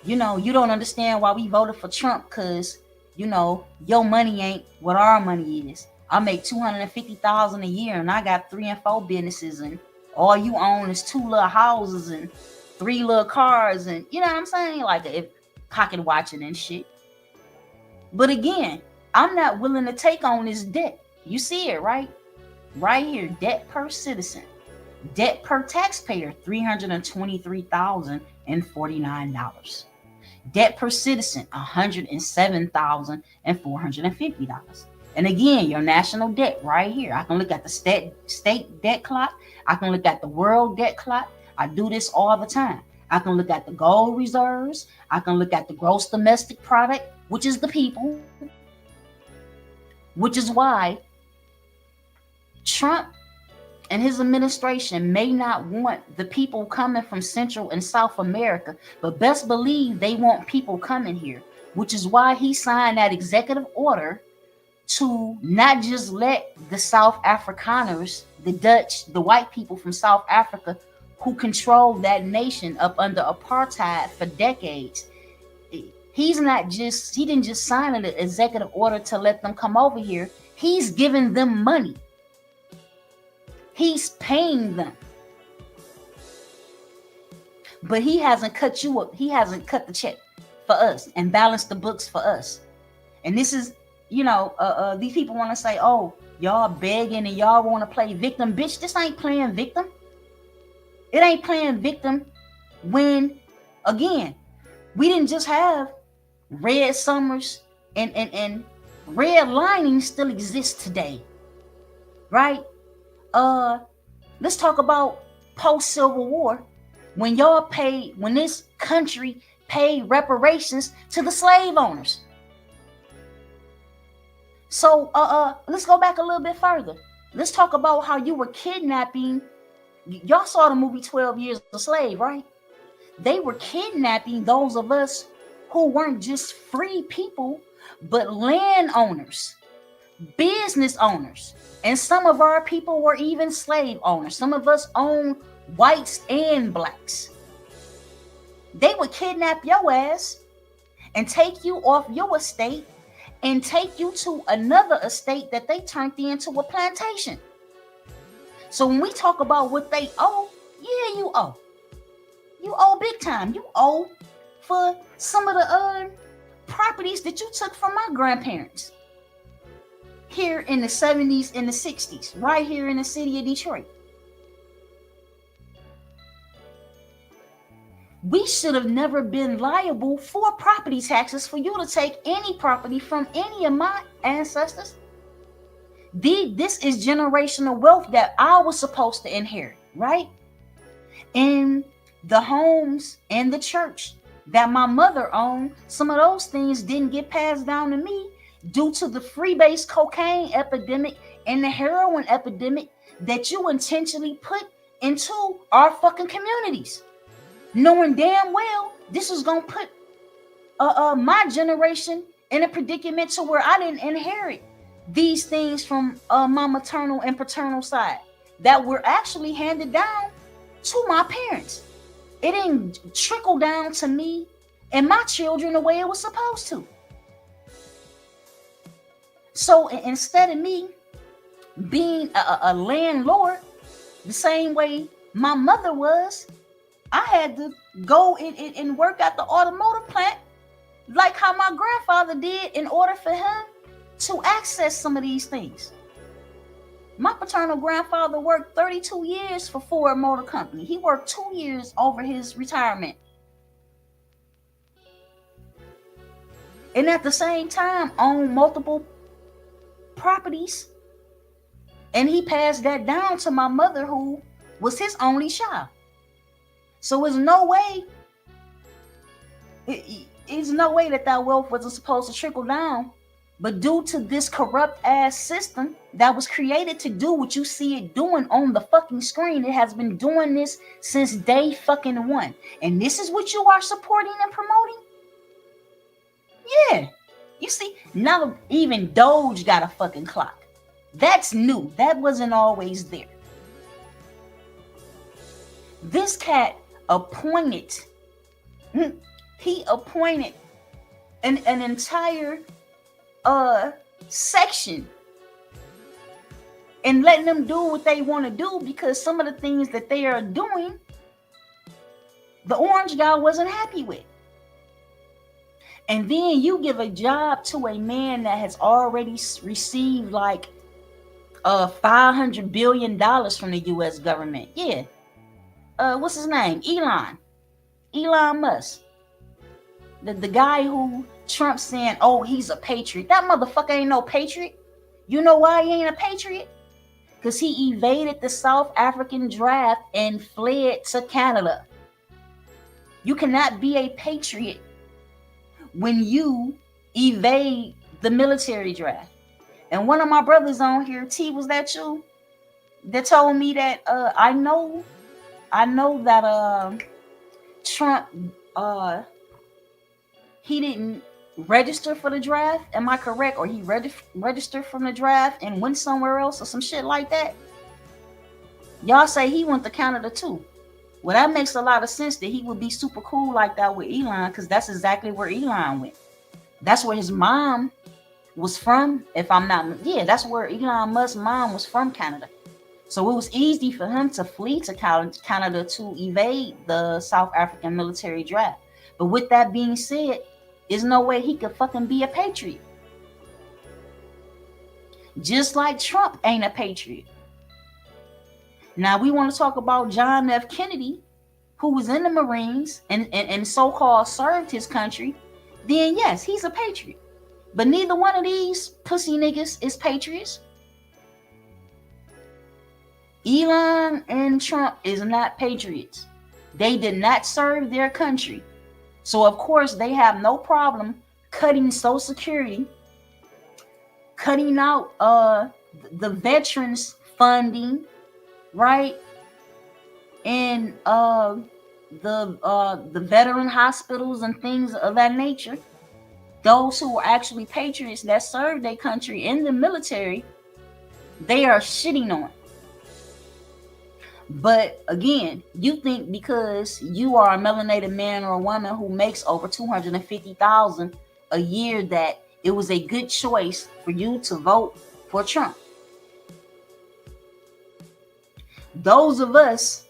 you know, you don't understand why we voted for Trump, because you know your money ain't what our money is. I make $250,000 a year, and I got 3 and 4 businesses, and all you own is 2 little houses and 3 little cars, and you know what I'm saying? Like, if pocket watching and shit. But again, I'm not willing to take on this debt. You see it, right? Right here, debt per citizen. Debt per taxpayer, $323,049. Debt per citizen, $107,450. And again, your national debt right here. I can look at the state debt clock. I can look at the world debt clock. I do this all the time. I can look at the gold reserves. I can look at the gross domestic product, which is the people. Which is why Trump and his administration may not want the people coming from Central and South America, but best believe they want people coming here, which is why he signed that executive order to not just let the South Afrikaners, the Dutch, the white people from South Africa who controlled that nation up under apartheid for decades. He didn't just sign an executive order to let them come over here. He's giving them money. He's paying them. But he hasn't cut you up. He hasn't cut the check for us and balanced the books for us. And this is, you know, these people want to say, oh, Y'all begging and y'all want to play victim. Bitch, this ain't playing victim. It ain't playing victim when, again, we didn't just have red summers and red linings still exist today, right? Let's talk about post-Civil War, when this country paid reparations to the slave owners. So let's go back a little bit further. Let's talk about how you were kidnapping. Y'all saw the movie 12 Years a Slave, right? They were kidnapping those of us who weren't just free people, but landowners, business owners. And some of our people were even slave owners. Some of us owned whites and blacks. They would kidnap your ass and take you off your estate and take you to another estate that they turned into a plantation. So when we talk about what they owe, yeah, you owe. You owe big time. You owe for some of the properties that you took from my grandparents here in the 70s and the 60s, right here in the city of Detroit. We should have never been liable for property taxes for you to take any property from any of my ancestors. This is generational wealth that I was supposed to inherit, right? And the homes and the church that my mother owned, some of those things didn't get passed down to me due to the freebase cocaine epidemic and the heroin epidemic that you intentionally put into our fucking communities, knowing damn well this was gonna put my generation in a predicament to where I didn't inherit these things from my maternal and paternal side that were actually handed down to my parents. It didn't trickle down to me and my children the way it was supposed to. So instead of me being a landlord the same way my mother was, I had to go and work at the automotive plant like how my grandfather did in order for him to access some of these things. My paternal grandfather worked 32 years for Ford Motor Company. He worked 2 years over his retirement. And at the same time, owned multiple properties. And he passed that down to my mother, who was his only child. So there's no way that wealth wasn't supposed to trickle down. But due to this corrupt ass system that was created to do what you see it doing on the fucking screen, it has been doing this since day fucking one. And this is what you are supporting and promoting? Yeah. You see, now even Doge got a fucking clock. That's new. That wasn't always there. This cat appointed, he appointed an entire section and letting them do what they want to do, because some of the things that they are doing, the orange guy wasn't happy with. And then you give a job to a man that has already received like $500 billion from the U.S. government. Yeah. What's his name? Elon Musk. The guy who Trump saying, oh, he's a patriot. That motherfucker ain't no patriot. You know why he ain't a patriot? Because he evaded the South African draft and fled to Canada. You cannot be a patriot when you evade the military draft. And one of my brothers on here, T, was that you? That told me that I know that Trump he didn't register for the draft. Am I correct? Or he registered from the draft and went somewhere else or some shit like that. Y'all say he went to Canada too. Well, that makes a lot of sense that he would be super cool like that with Elon, because that's exactly where Elon went. That's where his mom was from, if I'm not, that's where Elon Musk's mom was from, Canada. So it was easy for him to flee to Canada to evade the South African military draft. But with that being said, there's no way he could fucking be a patriot. Just like Trump ain't a patriot. Now we want to talk about John F. Kennedy, who was in the Marines and so-called served his country. Then yes, he's a patriot. But neither one of these pussy niggas is patriots. Elon and Trump is not patriots. They did not serve their country. So of course they have no problem cutting Social Security, cutting out the veterans funding, right? And the veteran hospitals and things of that nature. Those who are actually patriots that serve their country in the military, they are shitting on. But again, you think because you are a melanated man or a woman who makes over $250,000 a year that it was a good choice for you to vote for Trump. Those of us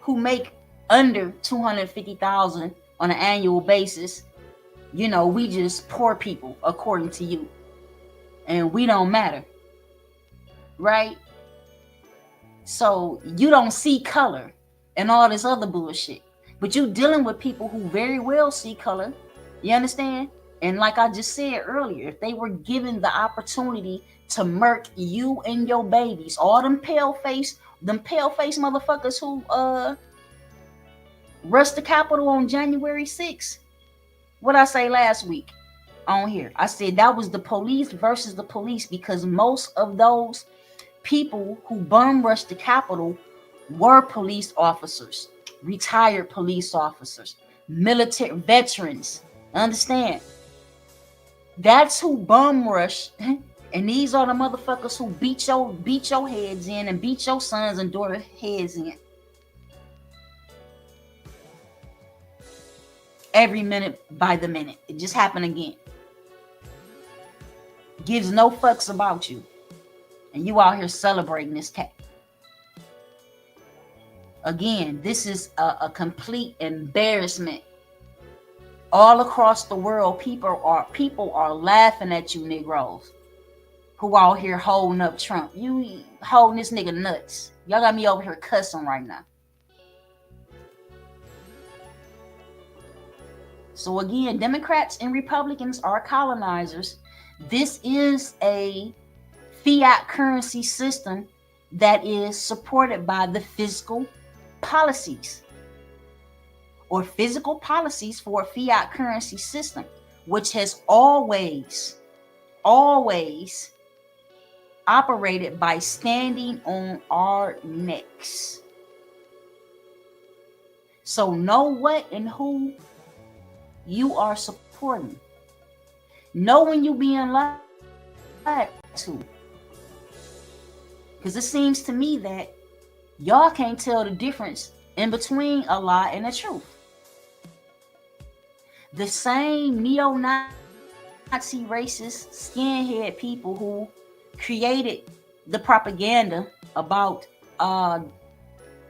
who make under $250,000 on an annual basis, you know, we just poor people according to you, and we don't matter, right? So you don't see color and all this other bullshit, but you dealing with people who very well see color. You understand? And like I just said earlier, if they were given the opportunity to murk you and your babies, all them pale face motherfuckers who rushed the Capitol on January 6th. What I say last week on here, I said that was the police versus the police, because most of those people who bum rushed the Capitol were police officers, retired police officers, military veterans. Understand? That's who bum rushed, and these are the motherfuckers who beat your heads in and beat your sons and daughters' heads in. Every minute by the minute. It just happened again. Gives no fucks about you. And you out here celebrating this cat. Again, this is a complete embarrassment. All across the world, people are laughing at you Negroes who out here holding up Trump. You holding this nigga nuts. Y'all got me over here cussing right now. So again, Democrats and Republicans are colonizers. This is a fiat currency system that is supported by the fiscal policies, or physical policies for a fiat currency system, which has always operated by standing on our necks. So know what and who you are supporting. Know when you being lied to. Because it seems to me that y'all can't tell the difference in between a lie and the truth. The same neo-Nazi racist skinhead people who created the propaganda about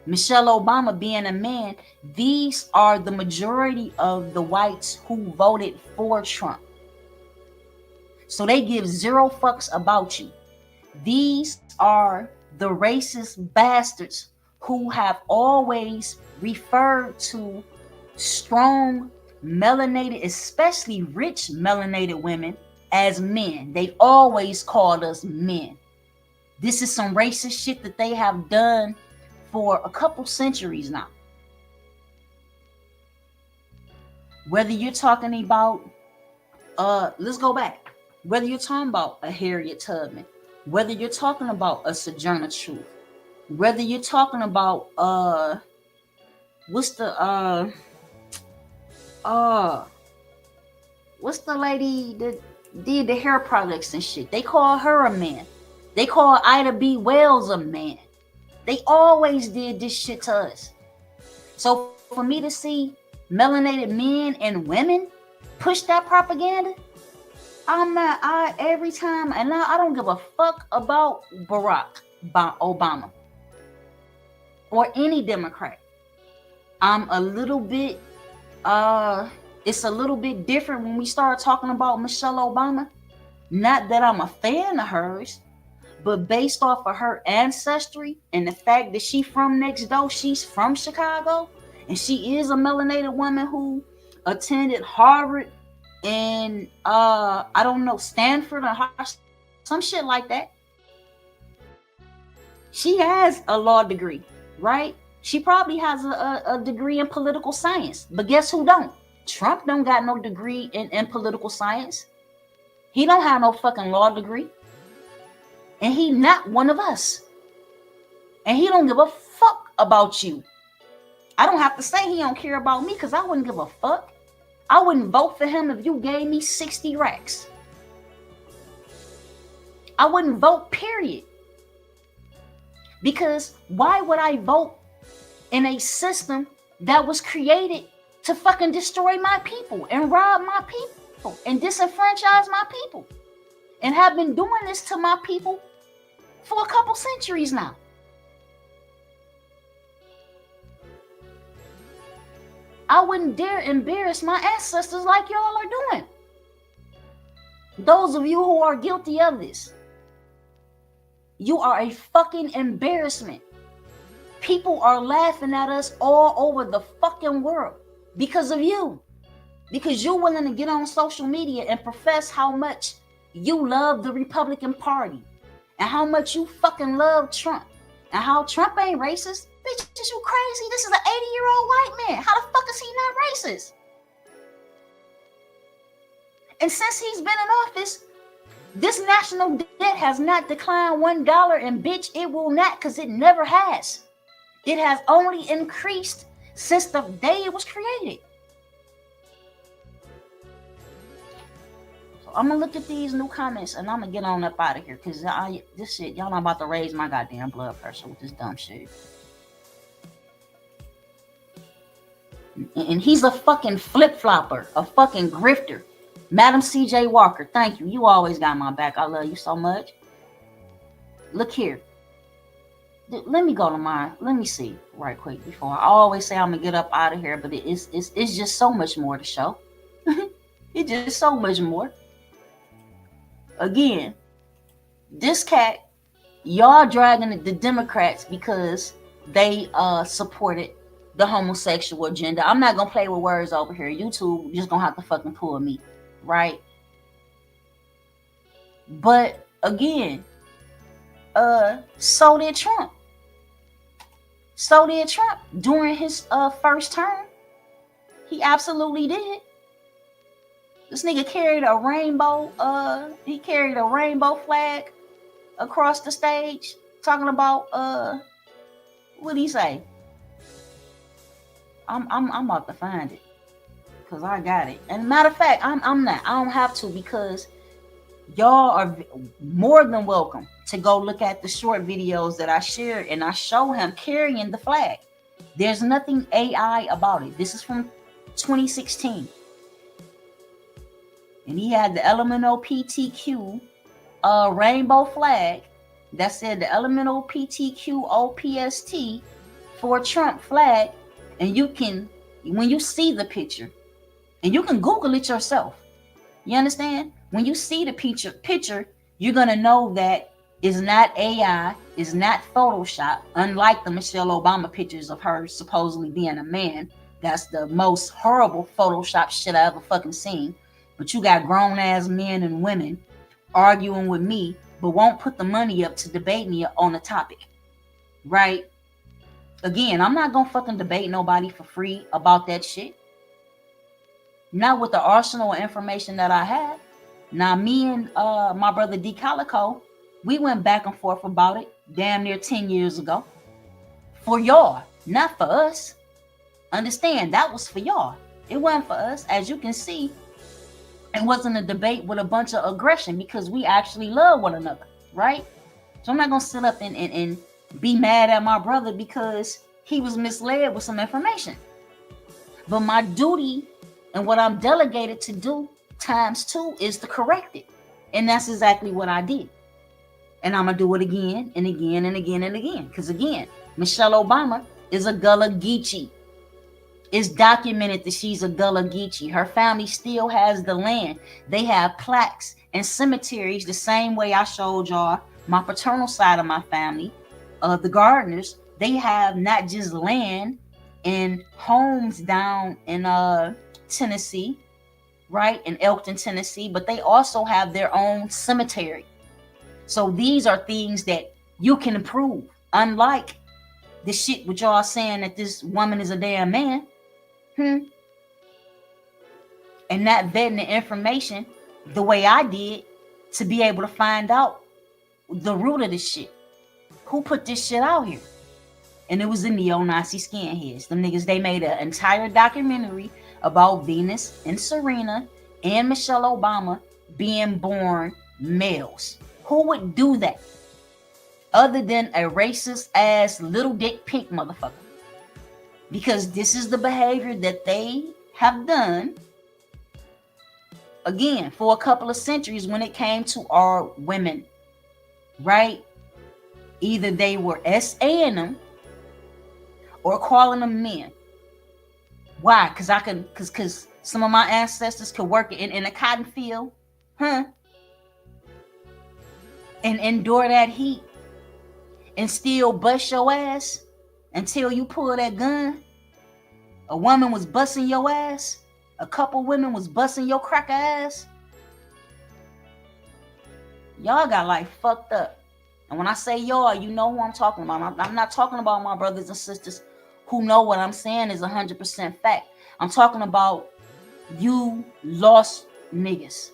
Michelle Obama being a man, these are the majority of the whites who voted for Trump. So they give zero fucks about you. These are the racist bastards who have always referred to strong melanated, especially rich melanated women, as men. They've always called us men. This is some racist shit that they have done for a couple centuries now. Whether you're talking about let's go back. Whether you're talking about a Harriet Tubman, whether you're talking about a Sojourner Truth, whether you're talking about what's the lady that did the hair products and shit? They call her a man. They call Ida B. Wells a man. They always did this shit to us. So for me to see melanated men and women push that propaganda, every time, and I don't give a fuck about Barack Obama or any Democrat. I'm a little bit, it's a little bit different when we start talking about Michelle Obama. Not that I'm a fan of hers, But based off of her ancestry and the fact that she from next door, she's from Chicago, and she is a melanated woman who attended Harvard and I don't know, Stanford or some shit like that. She has a law degree, right? She probably has a degree in political science. But guess who don't? Trump don't got no degree in political science. He don't have no fucking law degree. And he not one of us. And he don't give a fuck about you. I don't have to say he don't care about me because I wouldn't give a fuck. I wouldn't vote for him if you gave me 60 racks. I wouldn't vote, period. Because why would I vote in a system that was created to fucking destroy my people and rob my people and disenfranchise my people and have been doing this to my people for a couple centuries now? I wouldn't dare embarrass my ancestors like y'all are doing. Those of you who are guilty of this, you are a fucking embarrassment. People are laughing at us all over the fucking world because of you. Because you're willing to get on social media and profess how much you love the Republican Party and how much you fucking love Trump and how Trump ain't racist. Bitch, is you crazy? This is an 80-year-old white man. How the fuck is he not racist? And since he's been in office, this national debt has not declined $1, and bitch, it will not, because it never has. It has only increased since the day it was created. So I'm gonna look at these new comments and I'm gonna get on up out of here, because this shit, y'all not about to raise my goddamn blood pressure with this dumb shit. And he's a fucking flip-flopper, a fucking grifter. Madam CJ Walker, thank you. You always got my back. I love you so much. Look here. Let me go to mine. Let me see right quick before. I always say I'm going to get up out of here, but it's just so much more to show. It's just so much more. Again, this cat, y'all dragging the Democrats because they supported the homosexual agenda. I'm not going to play with words over here. YouTube just going to have to fucking pull me. Right? But again, so did Trump. So did Trump during his first term. He absolutely did. This nigga carried a rainbow. He carried a rainbow flag across the stage, talking about what'd he say? I'm about to find it. Because I got it. And matter of fact, I'm not. I don't have to, because y'all are more than welcome to go look at the short videos that I shared, and I show him carrying the flag. There's nothing AI about it. This is from 2016. And he had the LMNOPTQ rainbow flag that said the LMNOPTQ OPST for Trump flag. And you can, when you see the picture, and you can Google it yourself. You understand? When you see the picture, you're going to know that it's not AI, it's not Photoshop, unlike the Michelle Obama pictures of her supposedly being a man. That's the most horrible Photoshop shit I ever fucking seen. But you got grown-ass men and women arguing with me, but won't put the money up to debate me on the topic. Right? Again, I'm not going to fucking debate nobody for free about that shit. Not with the arsenal of information that I have. Now, me and my brother D Calico, we went back and forth about it damn near 10 years ago. For y'all, not for us. Understand, that was for y'all. It wasn't for us. As you can see, it wasn't a debate with a bunch of aggression, because we actually love one another, right? So I'm not going to sit up and be mad at my brother because he was misled with some information. But my duty and what I'm delegated to do ×2 is to correct it. And that's exactly what I did. And I'm going to do it again and again and again and again. Because again, Michelle Obama is a Gullah Geechee. It's documented that she's a Gullah Geechee. Her family still has the land. They have plaques and cemeteries the same way I showed y'all my paternal side of my family, the Gardeners, they have not just land and homes down in Tennessee, right, in Elkton, Tennessee, but they also have their own cemetery. So these are things that you can prove, unlike the shit with y'all saying that this woman is a damn man. And not vetting the information the way I did to be able to find out the root of this shit. Who put this shit out here? And it was the neo-Nazi skinheads. Them niggas, they made an entire documentary about Venus and Serena and Michelle Obama being born males. Who would do that? Other than a racist ass little dick pink motherfucker. Because this is the behavior that they have done, again, for a couple of centuries when it came to our women, right? Either they were SA-ing them or calling them men. Why? Because some of my ancestors could work in a cotton field, and endure that heat and still bust your ass until you pull that gun. A woman was busting your ass. A couple women was busting your cracker ass. Y'all got like fucked up. And when I say y'all, you know who I'm talking about. I'm not talking about my brothers and sisters who know what I'm saying is 100% fact. I'm talking about you lost niggas.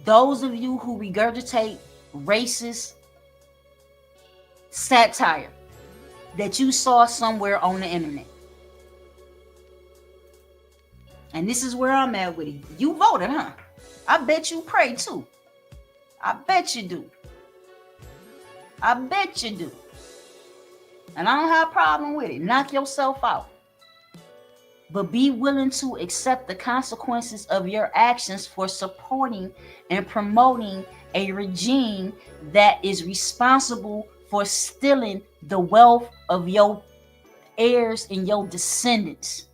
Those of you who regurgitate racist satire that you saw somewhere on the internet. And this is where I'm at with it. You voted, huh? I bet you pray too. I bet you do. I bet you do. And I don't have a problem with it. Knock yourself out. But be willing to accept the consequences of your actions for supporting and promoting a regime that is responsible for stealing the wealth of your heirs and your descendants.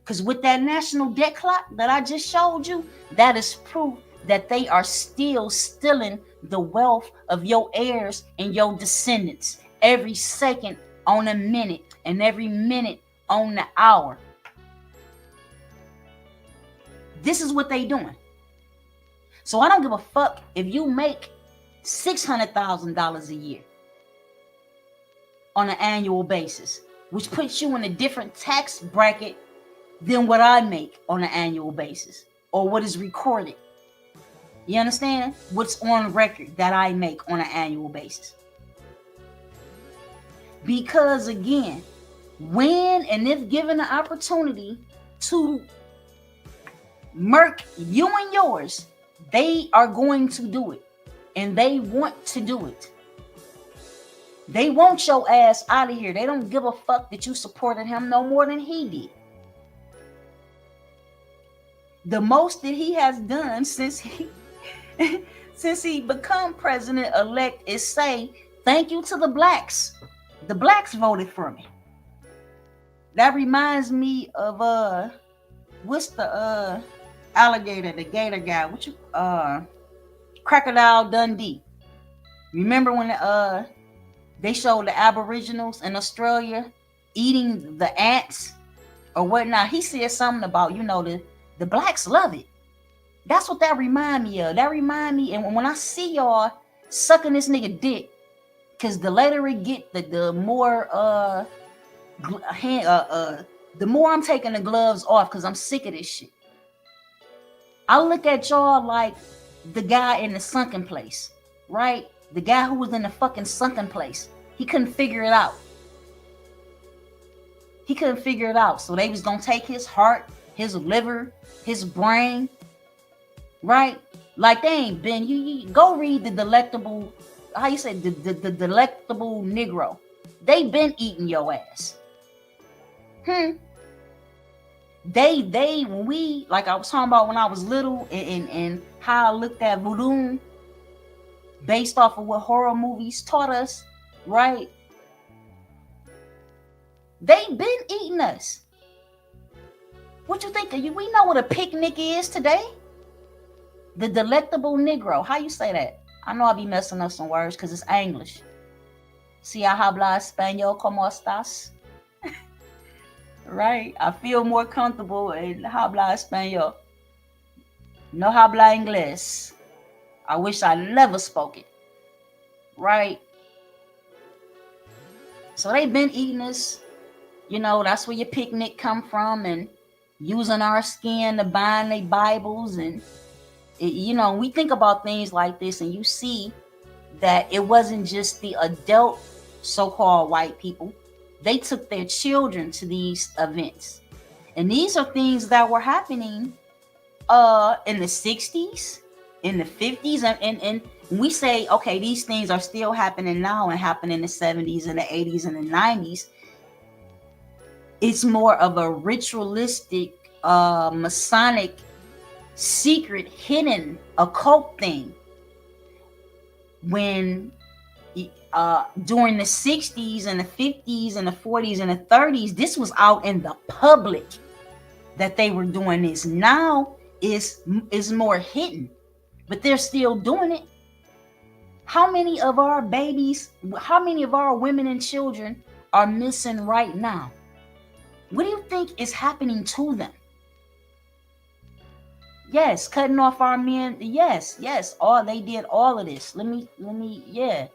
Because with that national debt clock that I just showed you, that is proof that they are still stealing the wealth of your heirs and your descendants every second on a minute and every minute on the hour. This is what they doing. So I don't give a fuck if you make $600,000 a year on an annual basis, which puts you in a different tax bracket than what I make on an annual basis or what is recorded. You understand? What's on record that I make on an annual basis. Because again, when and if given the opportunity to murk you and yours, they are going to do it. And they want to do it. They want your ass out of here. They don't give a fuck that you supported him no more than he did. The most that he has done since he become president-elect is say, thank you to the blacks. The blacks voted for me. That reminds me of what's the alligator, the gator guy? What you Crocodile Dundee. Remember when they showed the Aboriginals in Australia eating the ants or whatnot? He said something about, the blacks love it. That's what that remind me of. That remind me, and when I see y'all sucking this nigga dick, because the later it get, the more the more I'm taking the gloves off because I'm sick of this shit. I look at y'all like the guy in the sunken place, right? The guy who was in the fucking sunken place. He couldn't figure it out. He couldn't figure it out. So they was gonna take his heart, his liver, his brain, right? Like they ain't been. You go read the delectable. How you say the delectable Negro? They been eating your ass. They when we, like I was talking about when I was little and how I looked at voodoo based off of what horror movies taught us, right? They been eating us. What you think? We know what a picnic is today. The delectable Negro. How you say that? I know I be messing up some words because it's English. Si habla español como estas? Right? I feel more comfortable in habla español. No habla inglés. I wish I never spoke it. Right? So they've been eating us. You know, that's where your picnic come from, and using our skin to bind their Bibles. And you know, we think about things like this, and you see that it wasn't just the adult so-called white people. They took their children to these events, and these are things that were happening in the 60s, in the 50s, and we say, okay, these things are still happening now and happening in the 70s and the 80s and the 90s. It's more of a ritualistic, Masonic, secret, hidden, occult thing. When during the 60s and the 50s and the 40s and the 30s, this was out in the public that they were doing this. Now is more hidden, but they're still doing it. How many of our babies, how many of our women and children are missing right now? What do you think is happening to them? Yes, cutting off our men. Yes. All they did all of this. Let me, yeah.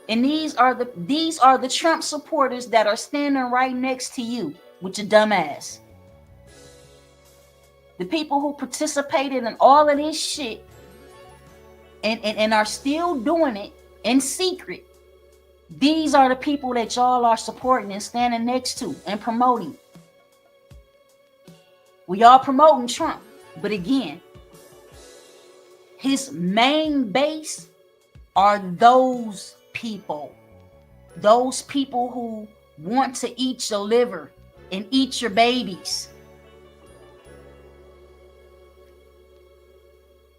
And these are the Trump supporters that are standing right next to you with your dumb ass. The people who participated in all of this shit and are still doing it in secret. These are the people that y'all are supporting and standing next to and promoting. We all promoting Trump, but again, his main base are those people who want to eat your liver and eat your babies.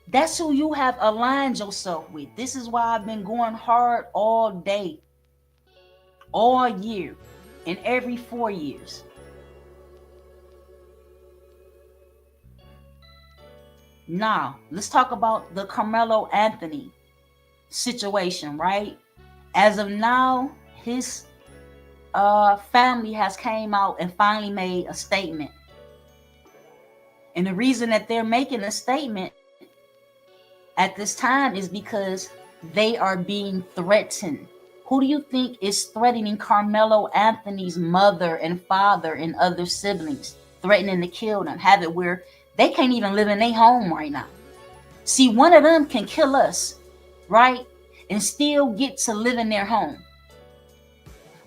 That's who you have aligned yourself with. This is why I've been going hard all day, all year, and every 4 years. Now, let's talk about the Carmelo Anthony situation, right? As of now, his family has came out and finally made a statement. And the reason that they're making a statement at this time is because they are being threatened. Who do you think is threatening Carmelo Anthony's mother and father and other siblings? Threatening to kill them, have it where they can't even live in their home right now. See, one of them can kill us, right? And still get to live in their home.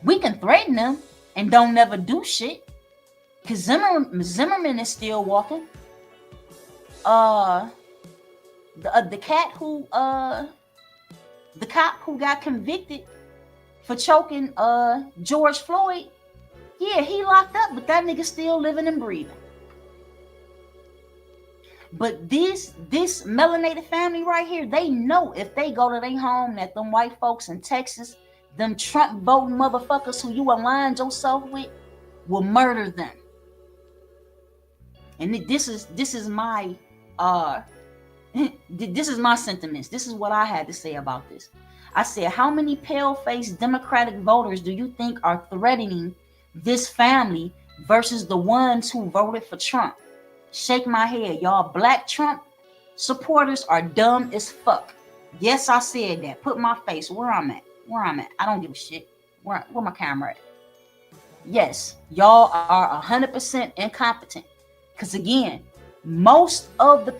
We can threaten them and don't never do shit. Because Zimmerman is still walking. The cop who got convicted for choking George Floyd, yeah, he locked up, but that nigga still living and breathing. But this melanated family right here, they know if they go to their home that them white folks in Texas, them Trump voting motherfuckers who you aligned yourself with, will murder them. And this is my this is my sentiments. This is what I had to say about this. I said, how many pale-faced Democratic voters do you think are threatening this family versus the ones who voted for Trump? Shake my head. Y'all black Trump supporters are dumb as fuck. Yes, I said that. Put my face where I'm at. I don't give a shit. Where my camera at? Yes, y'all are 100% incompetent. Because again, most of the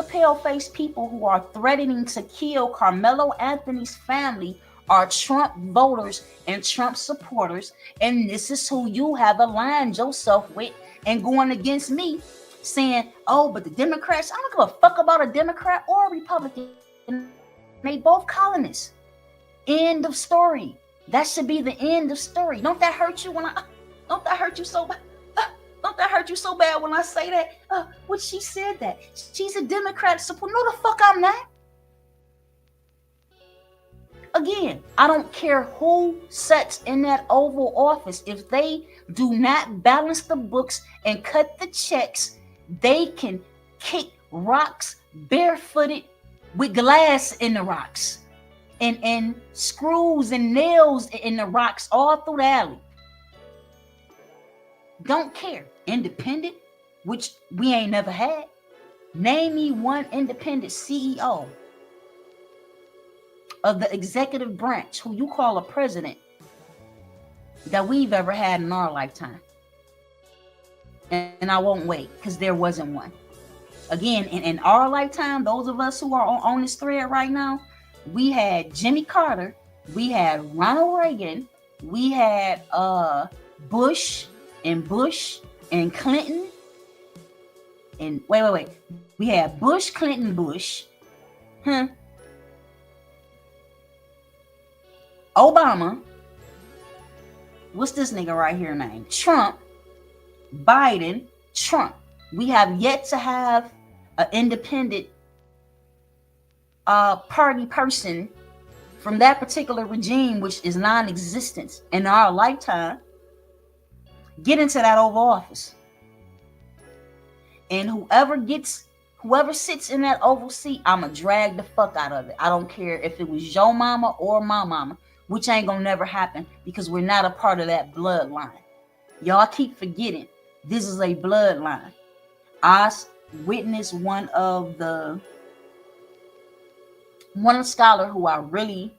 pale-faced people who are threatening to kill Carmelo Anthony's family are Trump voters and Trump supporters. And this is who you have aligned yourself with and going against me, saying, oh, but the Democrats, I don't give a fuck about a Democrat or a Republican. They both colonists. End of story. That should be the end of story. Don't that hurt you don't that hurt you so bad? Don't that hurt you so bad when I say that? What she said that. She's a Democrat supporter. No, the fuck I'm not. Again, I don't care who sits in that Oval Office. If they do not balance the books and cut the checks They can kick rocks barefooted with glass in the rocks and screws and nails in the rocks all through the alley. Don't care. Independent, which we ain't never had. Name me one independent CEO of the executive branch who you call a president that we've ever had in our lifetime. And I won't wait, because there wasn't one. Again, in our lifetime, those of us who are on this thread right now, we had Jimmy Carter, we had Ronald Reagan, we had Bush and Clinton, and wait. We had Bush, Clinton, Bush, Obama. What's this nigga right here named? Trump, Biden, Trump. We have yet to have an independent party person from that particular regime, which is non-existent in our lifetime, get into that Oval Office. And whoever sits in that Oval seat, I'ma drag the fuck out of it. I don't care if it was your mama or my mama, which ain't gonna never happen because we're not a part of that bloodline. Y'all keep forgetting this is a bloodline. I witnessed one scholar who I really,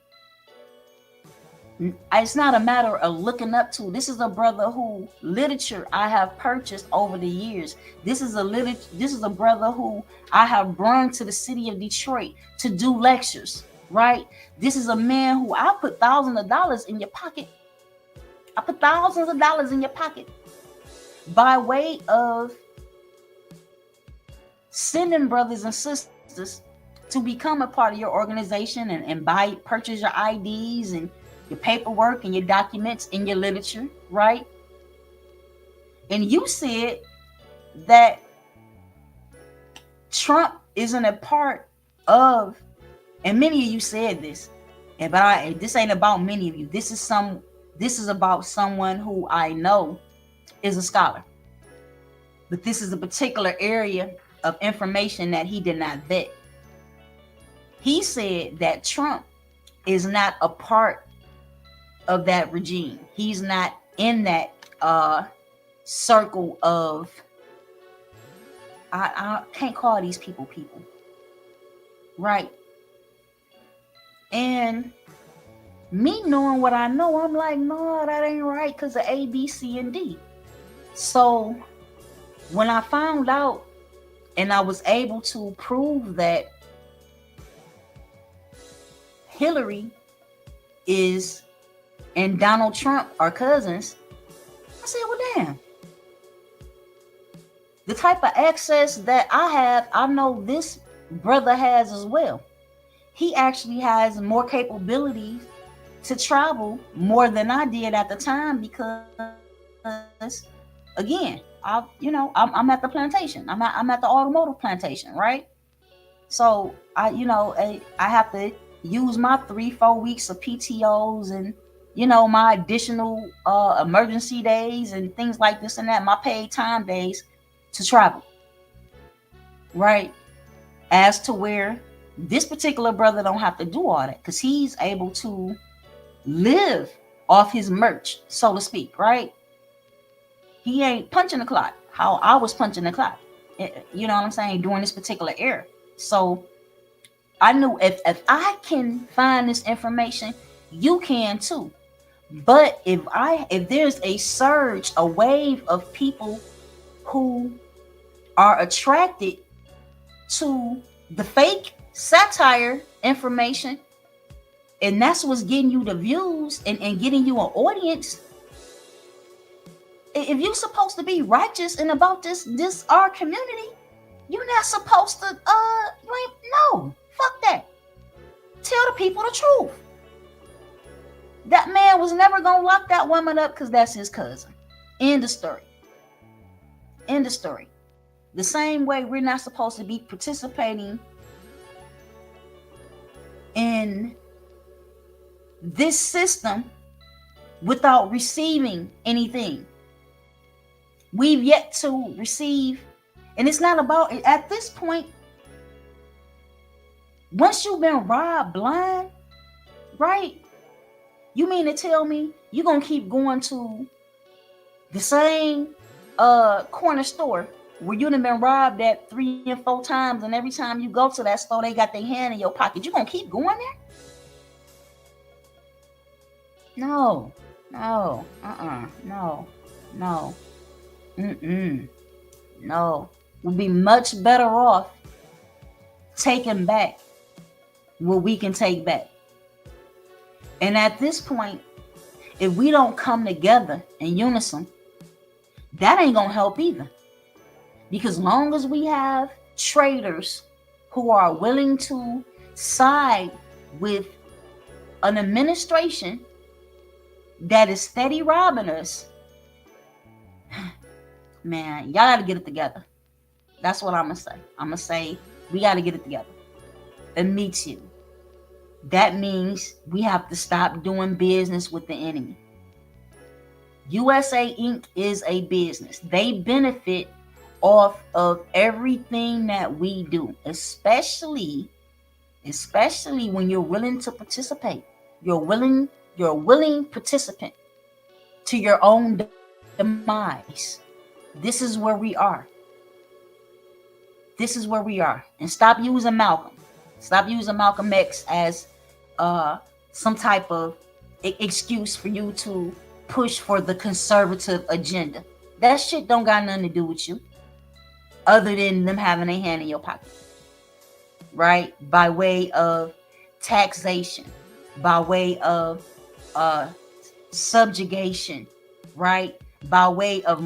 it's not a matter of looking up to. This is a brother who literature I have purchased over the years. This is a brother who I have brought to the city of Detroit to do lectures, right? This is a man who I put thousands of dollars in your pocket. I put thousands of dollars in your pocket by way of sending brothers and sisters to become a part of your organization and purchase your IDs and your paperwork and your documents and your literature, right? And you said that Trump isn't a part of, and many of you said this, but this ain't about many of you. This is about someone who I know is a scholar. But this is a particular area of information that he did not vet. He said that Trump is not a part of that regime. He's not in that circle of, I can't call these people, right? And me knowing what I know, I'm like, no, that ain't right because of A, B, C, and D. So when I found out and I was able to prove that Hillary and Donald Trump are cousins, I said, well, damn. The type of access that I have, I know this brother has as well. He actually has more capabilities to travel more than I did at the time because, again, I'm at the plantation. I'm at the automotive plantation, right? So I have to use my 3-4 weeks of PTOs and my additional emergency days and things like this and that, my paid time days to travel, right? As to where this particular brother don't have to do all that because he's able to live off his merch, so to speak, right? He ain't punching the clock how I was punching the clock, you know what I'm saying, during this particular era. So I knew if I can find this information, you can too. But if there's a surge, a wave of people who are attracted to the fake satire information, and that's what's getting you the views and getting you an audience, if you're supposed to be righteous and about this our community, you're not supposed to no, fuck that. Tell the people the truth. That man was never gonna lock that woman up because that's his cousin. End of story. End of story. The same way we're not supposed to be participating in this system without receiving anything. We've yet to receive And it's not about, at this point, once you've been robbed blind, right? You mean to tell me you're gonna keep going to the same corner store where you done been robbed at 3 and 4 times, and every time you go to that store, they got their hand in your pocket. You gonna keep going there? No, no, no, no, no. We'll be much better off taking back what we can take back. And at this point, if we don't come together in unison, that ain't gonna help either. Because long as we have traitors who are willing to side with an administration that is steady robbing us, man, y'all gotta get it together. That's what I'm gonna say. I'm gonna say we gotta get it together. It meets you. That means we have to stop doing business with the enemy. USA Inc. is a business. They benefit off of everything that we do, especially when you're willing to participate. You're a willing participant to your own demise. This is where we are. This is where we are. And stop using Malcolm. Stop using Malcolm X as some type of excuse for you to push for the conservative agenda. That shit don't got nothing to do with you, other than them having a hand in your pocket, right? By way of taxation, by way of subjugation, right? By way of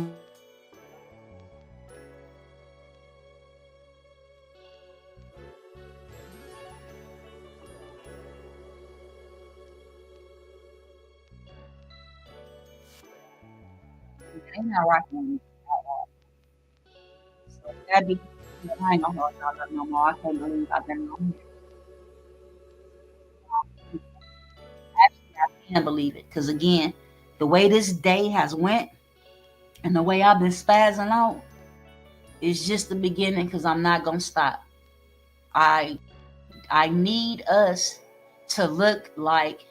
they're not rocking at all. So that'd be, I ain't gonna hold y'all up no more. I can't believe I've been on here. Actually, I can't believe it. Because again, the way this day has went and the way I've been spazzing out is just the beginning, because I'm not gonna stop. I I need us to look like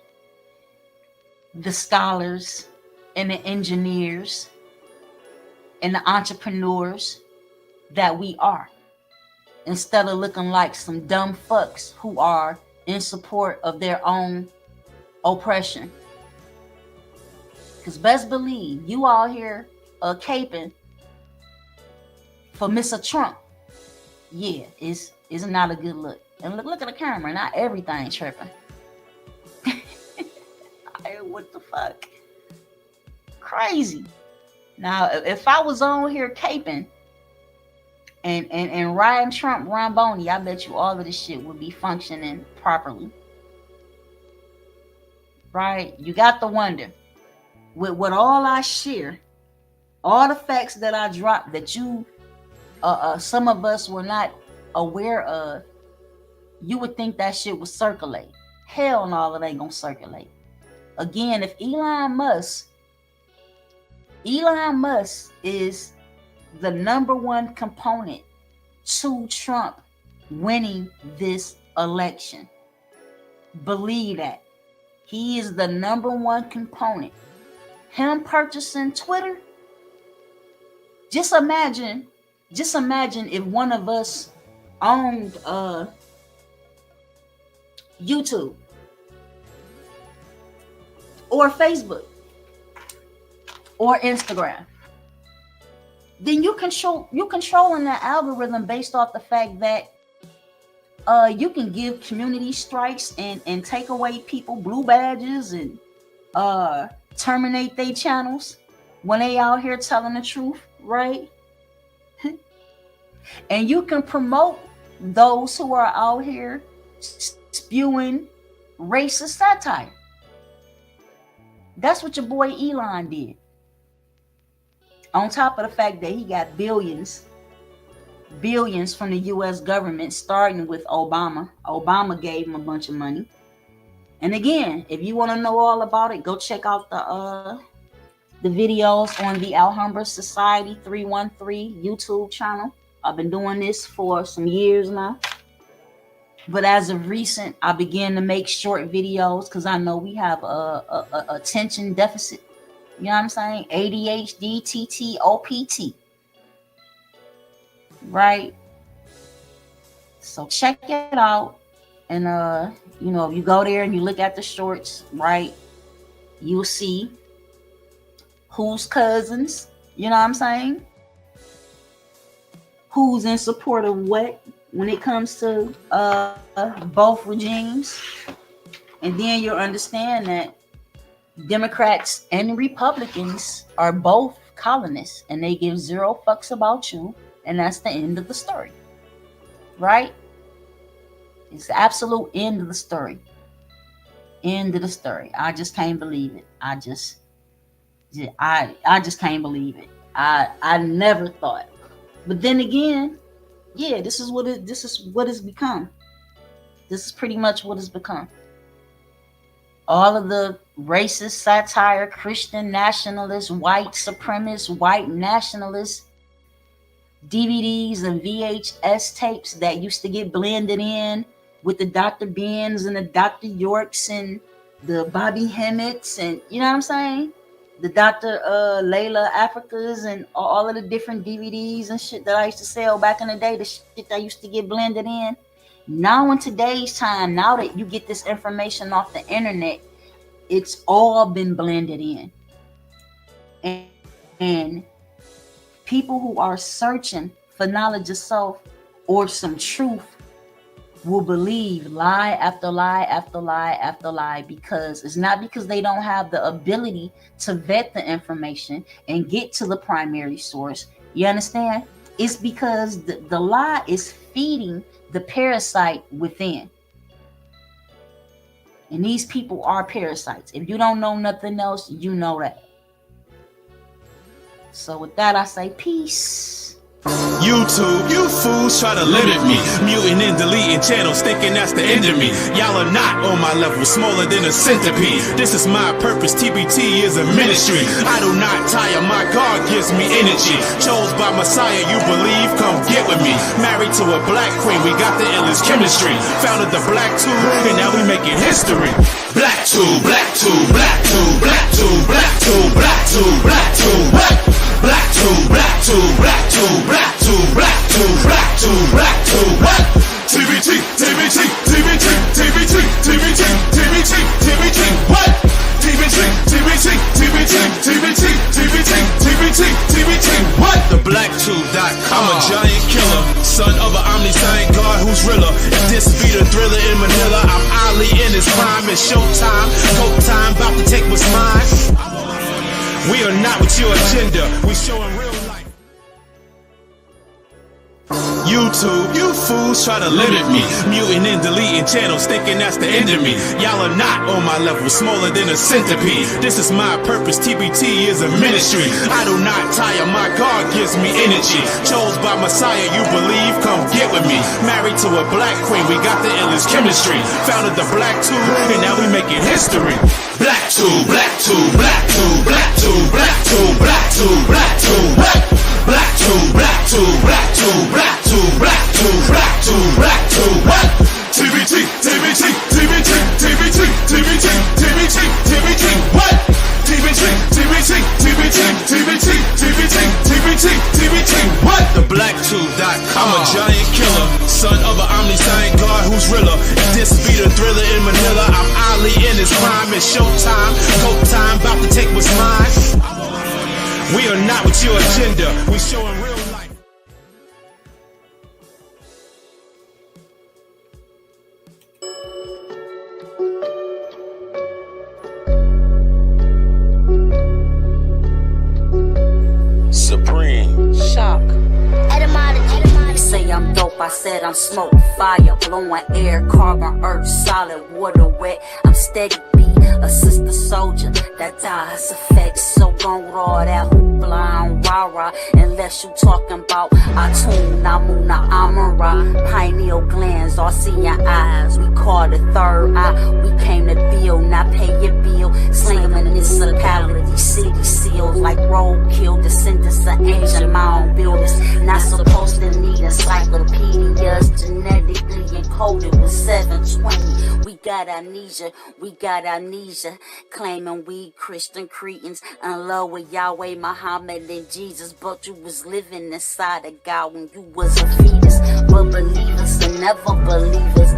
the scholars and the engineers and the entrepreneurs that we are, instead of looking like some dumb fucks who are in support of their own oppression. Because best believe you all here caping for Mr. Trump. Yeah, it's not a good look. And look at the camera, not everything tripping. What the fuck? Crazy. Now, if I was on here caping and riding Trump Ramboni, I bet you all of this shit would be functioning properly. Right? You got to wonder, with all I share, all the facts that I dropped that you some of us were not aware of, you would think that shit would circulate. Hell no, it ain't gonna circulate. Again, if Elon Musk is the number one component to Trump winning this election, believe that. He is the number one component. Him purchasing Twitter, just imagine if one of us owned YouTube or Facebook or Instagram. Then you controlling the algorithm based off the fact that you can give community strikes and take away people blue badges and terminate their channels when they out here telling the truth, right? And you can promote those who are out here spewing racist satire. That's what your boy Elon did. On top of the fact that he got billions from the U.S. government, starting with Obama. Obama gave him a bunch of money. And again, if you want to know all about it, go check out the videos on the Alhambra Society 313 YouTube channel. I've been doing this for some years now. But as of recent, I began to make short videos because I know we have a attention deficit. You know what I'm saying? ADHD, TT, OPT. Right? So check it out. And, you know, if you go there and you look at the shorts, right, you'll see who's cousins. You know what I'm saying? Who's in support of what when it comes to both regimes. And then you'll understand that Democrats and Republicans are both colonists and they give zero fucks about you. And that's the end of the story. Right? It's the absolute end of the story. End of the story. I just can't believe it. I just can't believe it. I never thought. But then again, yeah, this is what it's become. This is pretty much what it's become. All of the racist satire, Christian nationalists, white supremacists, white nationalists, DVDs and VHS tapes that used to get blended in with the Dr. Bens and the Dr. Yorks and the Bobby Hemmets and, you know what I'm saying? The Dr. Layla Africas and all of the different DVDs and shit that I used to sell back in the day, the shit that used to get blended in. Now in today's time, now that you get this information off the internet, it's all been blended in. And people who are searching for knowledge of self or some truth will believe lie after lie after lie after lie, because it's not because they don't have the ability to vet the information and get to the primary source. You understand? It's because the lie is feeding the parasite within. And these people are parasites. If you don't know nothing else, you know that. So with that, I say peace. YouTube, you fools try to limit me, muting and deleting channels, thinking that's the end of me. Y'all are not on my level, smaller than a centipede. This is my purpose, TBT is a ministry. I do not tire, my God gives me energy. Chose by Messiah, you believe, come get with me. Married to a black queen, we got the illest chemistry. Founded the black tube, and now we making history. Black tube, black tube, black tube, black tube, black tube, black tube, black tube, what? Black tube, black tube, black tube, black tube, black tube, black tube, black tube, what? TBT, TBT, TBT, TBT, TBT, TBT, TBT, what? TBT, TBT, TBT, TBT, TBT, TBT, TBT, what? TheBlackTube.com. I'm a giant killer, son of an omniscient God who's realer. If this be the thriller in Manila, I'm Ali in his prime. It's showtime, go time, about to take what's mine. We are not with your agenda, we showing real life. YouTube, you fools try to limit me, muting and deleting channels, thinking that's the end of me. Y'all are not on my level, smaller than a centipede. This is my purpose, TBT is a ministry. I do not tire, my God gives me energy. Chose by Messiah, you believe, come get with me. Married to a black queen, we got the illest chemistry. Founded the black tube, and now we making history. Black tube, black tube, black tube, black tube, black tube, black tube, black tube, what? Black tube, black tube, black tube, black tube, black tube, black tube, black tube, what? TBT, TBT, TBT, TBT, TBT, TBT, TBT, what? TBT, TBT, TBT, TBT, TBT, TBT, TBT, what? TheBlackTube.com. I'm a giant killer, son of an omniscient God who's realer. If this be the thriller in Manila, I'm Ali in his prime. It's showtime, go time, about to take what's mine. We are not with your agenda, we showing real life. Supreme. Shock. They say I'm dope, I said I'm smoke, fire, blowing air, carbon, earth, solid, water, wet. I'm steady beat, a sister soldier that dies effects. So gone with all that hoop fly on rah-rah. Unless you talking about Atun, Namuna, Amara. Pineal glands, all seeing eyes. We call the third eye. We came to build, not pay your bill. Slang municipality, city seals like roadkill. Descendants of ancient mound builders. Not supposed to need encyclopedias. Genetically encoded with 720. We got amnesia. Claiming we Christian cretins in love with Yahweh, Muhammad, and Jesus. But you was living inside of God when you was a fetus. But believers and never believers.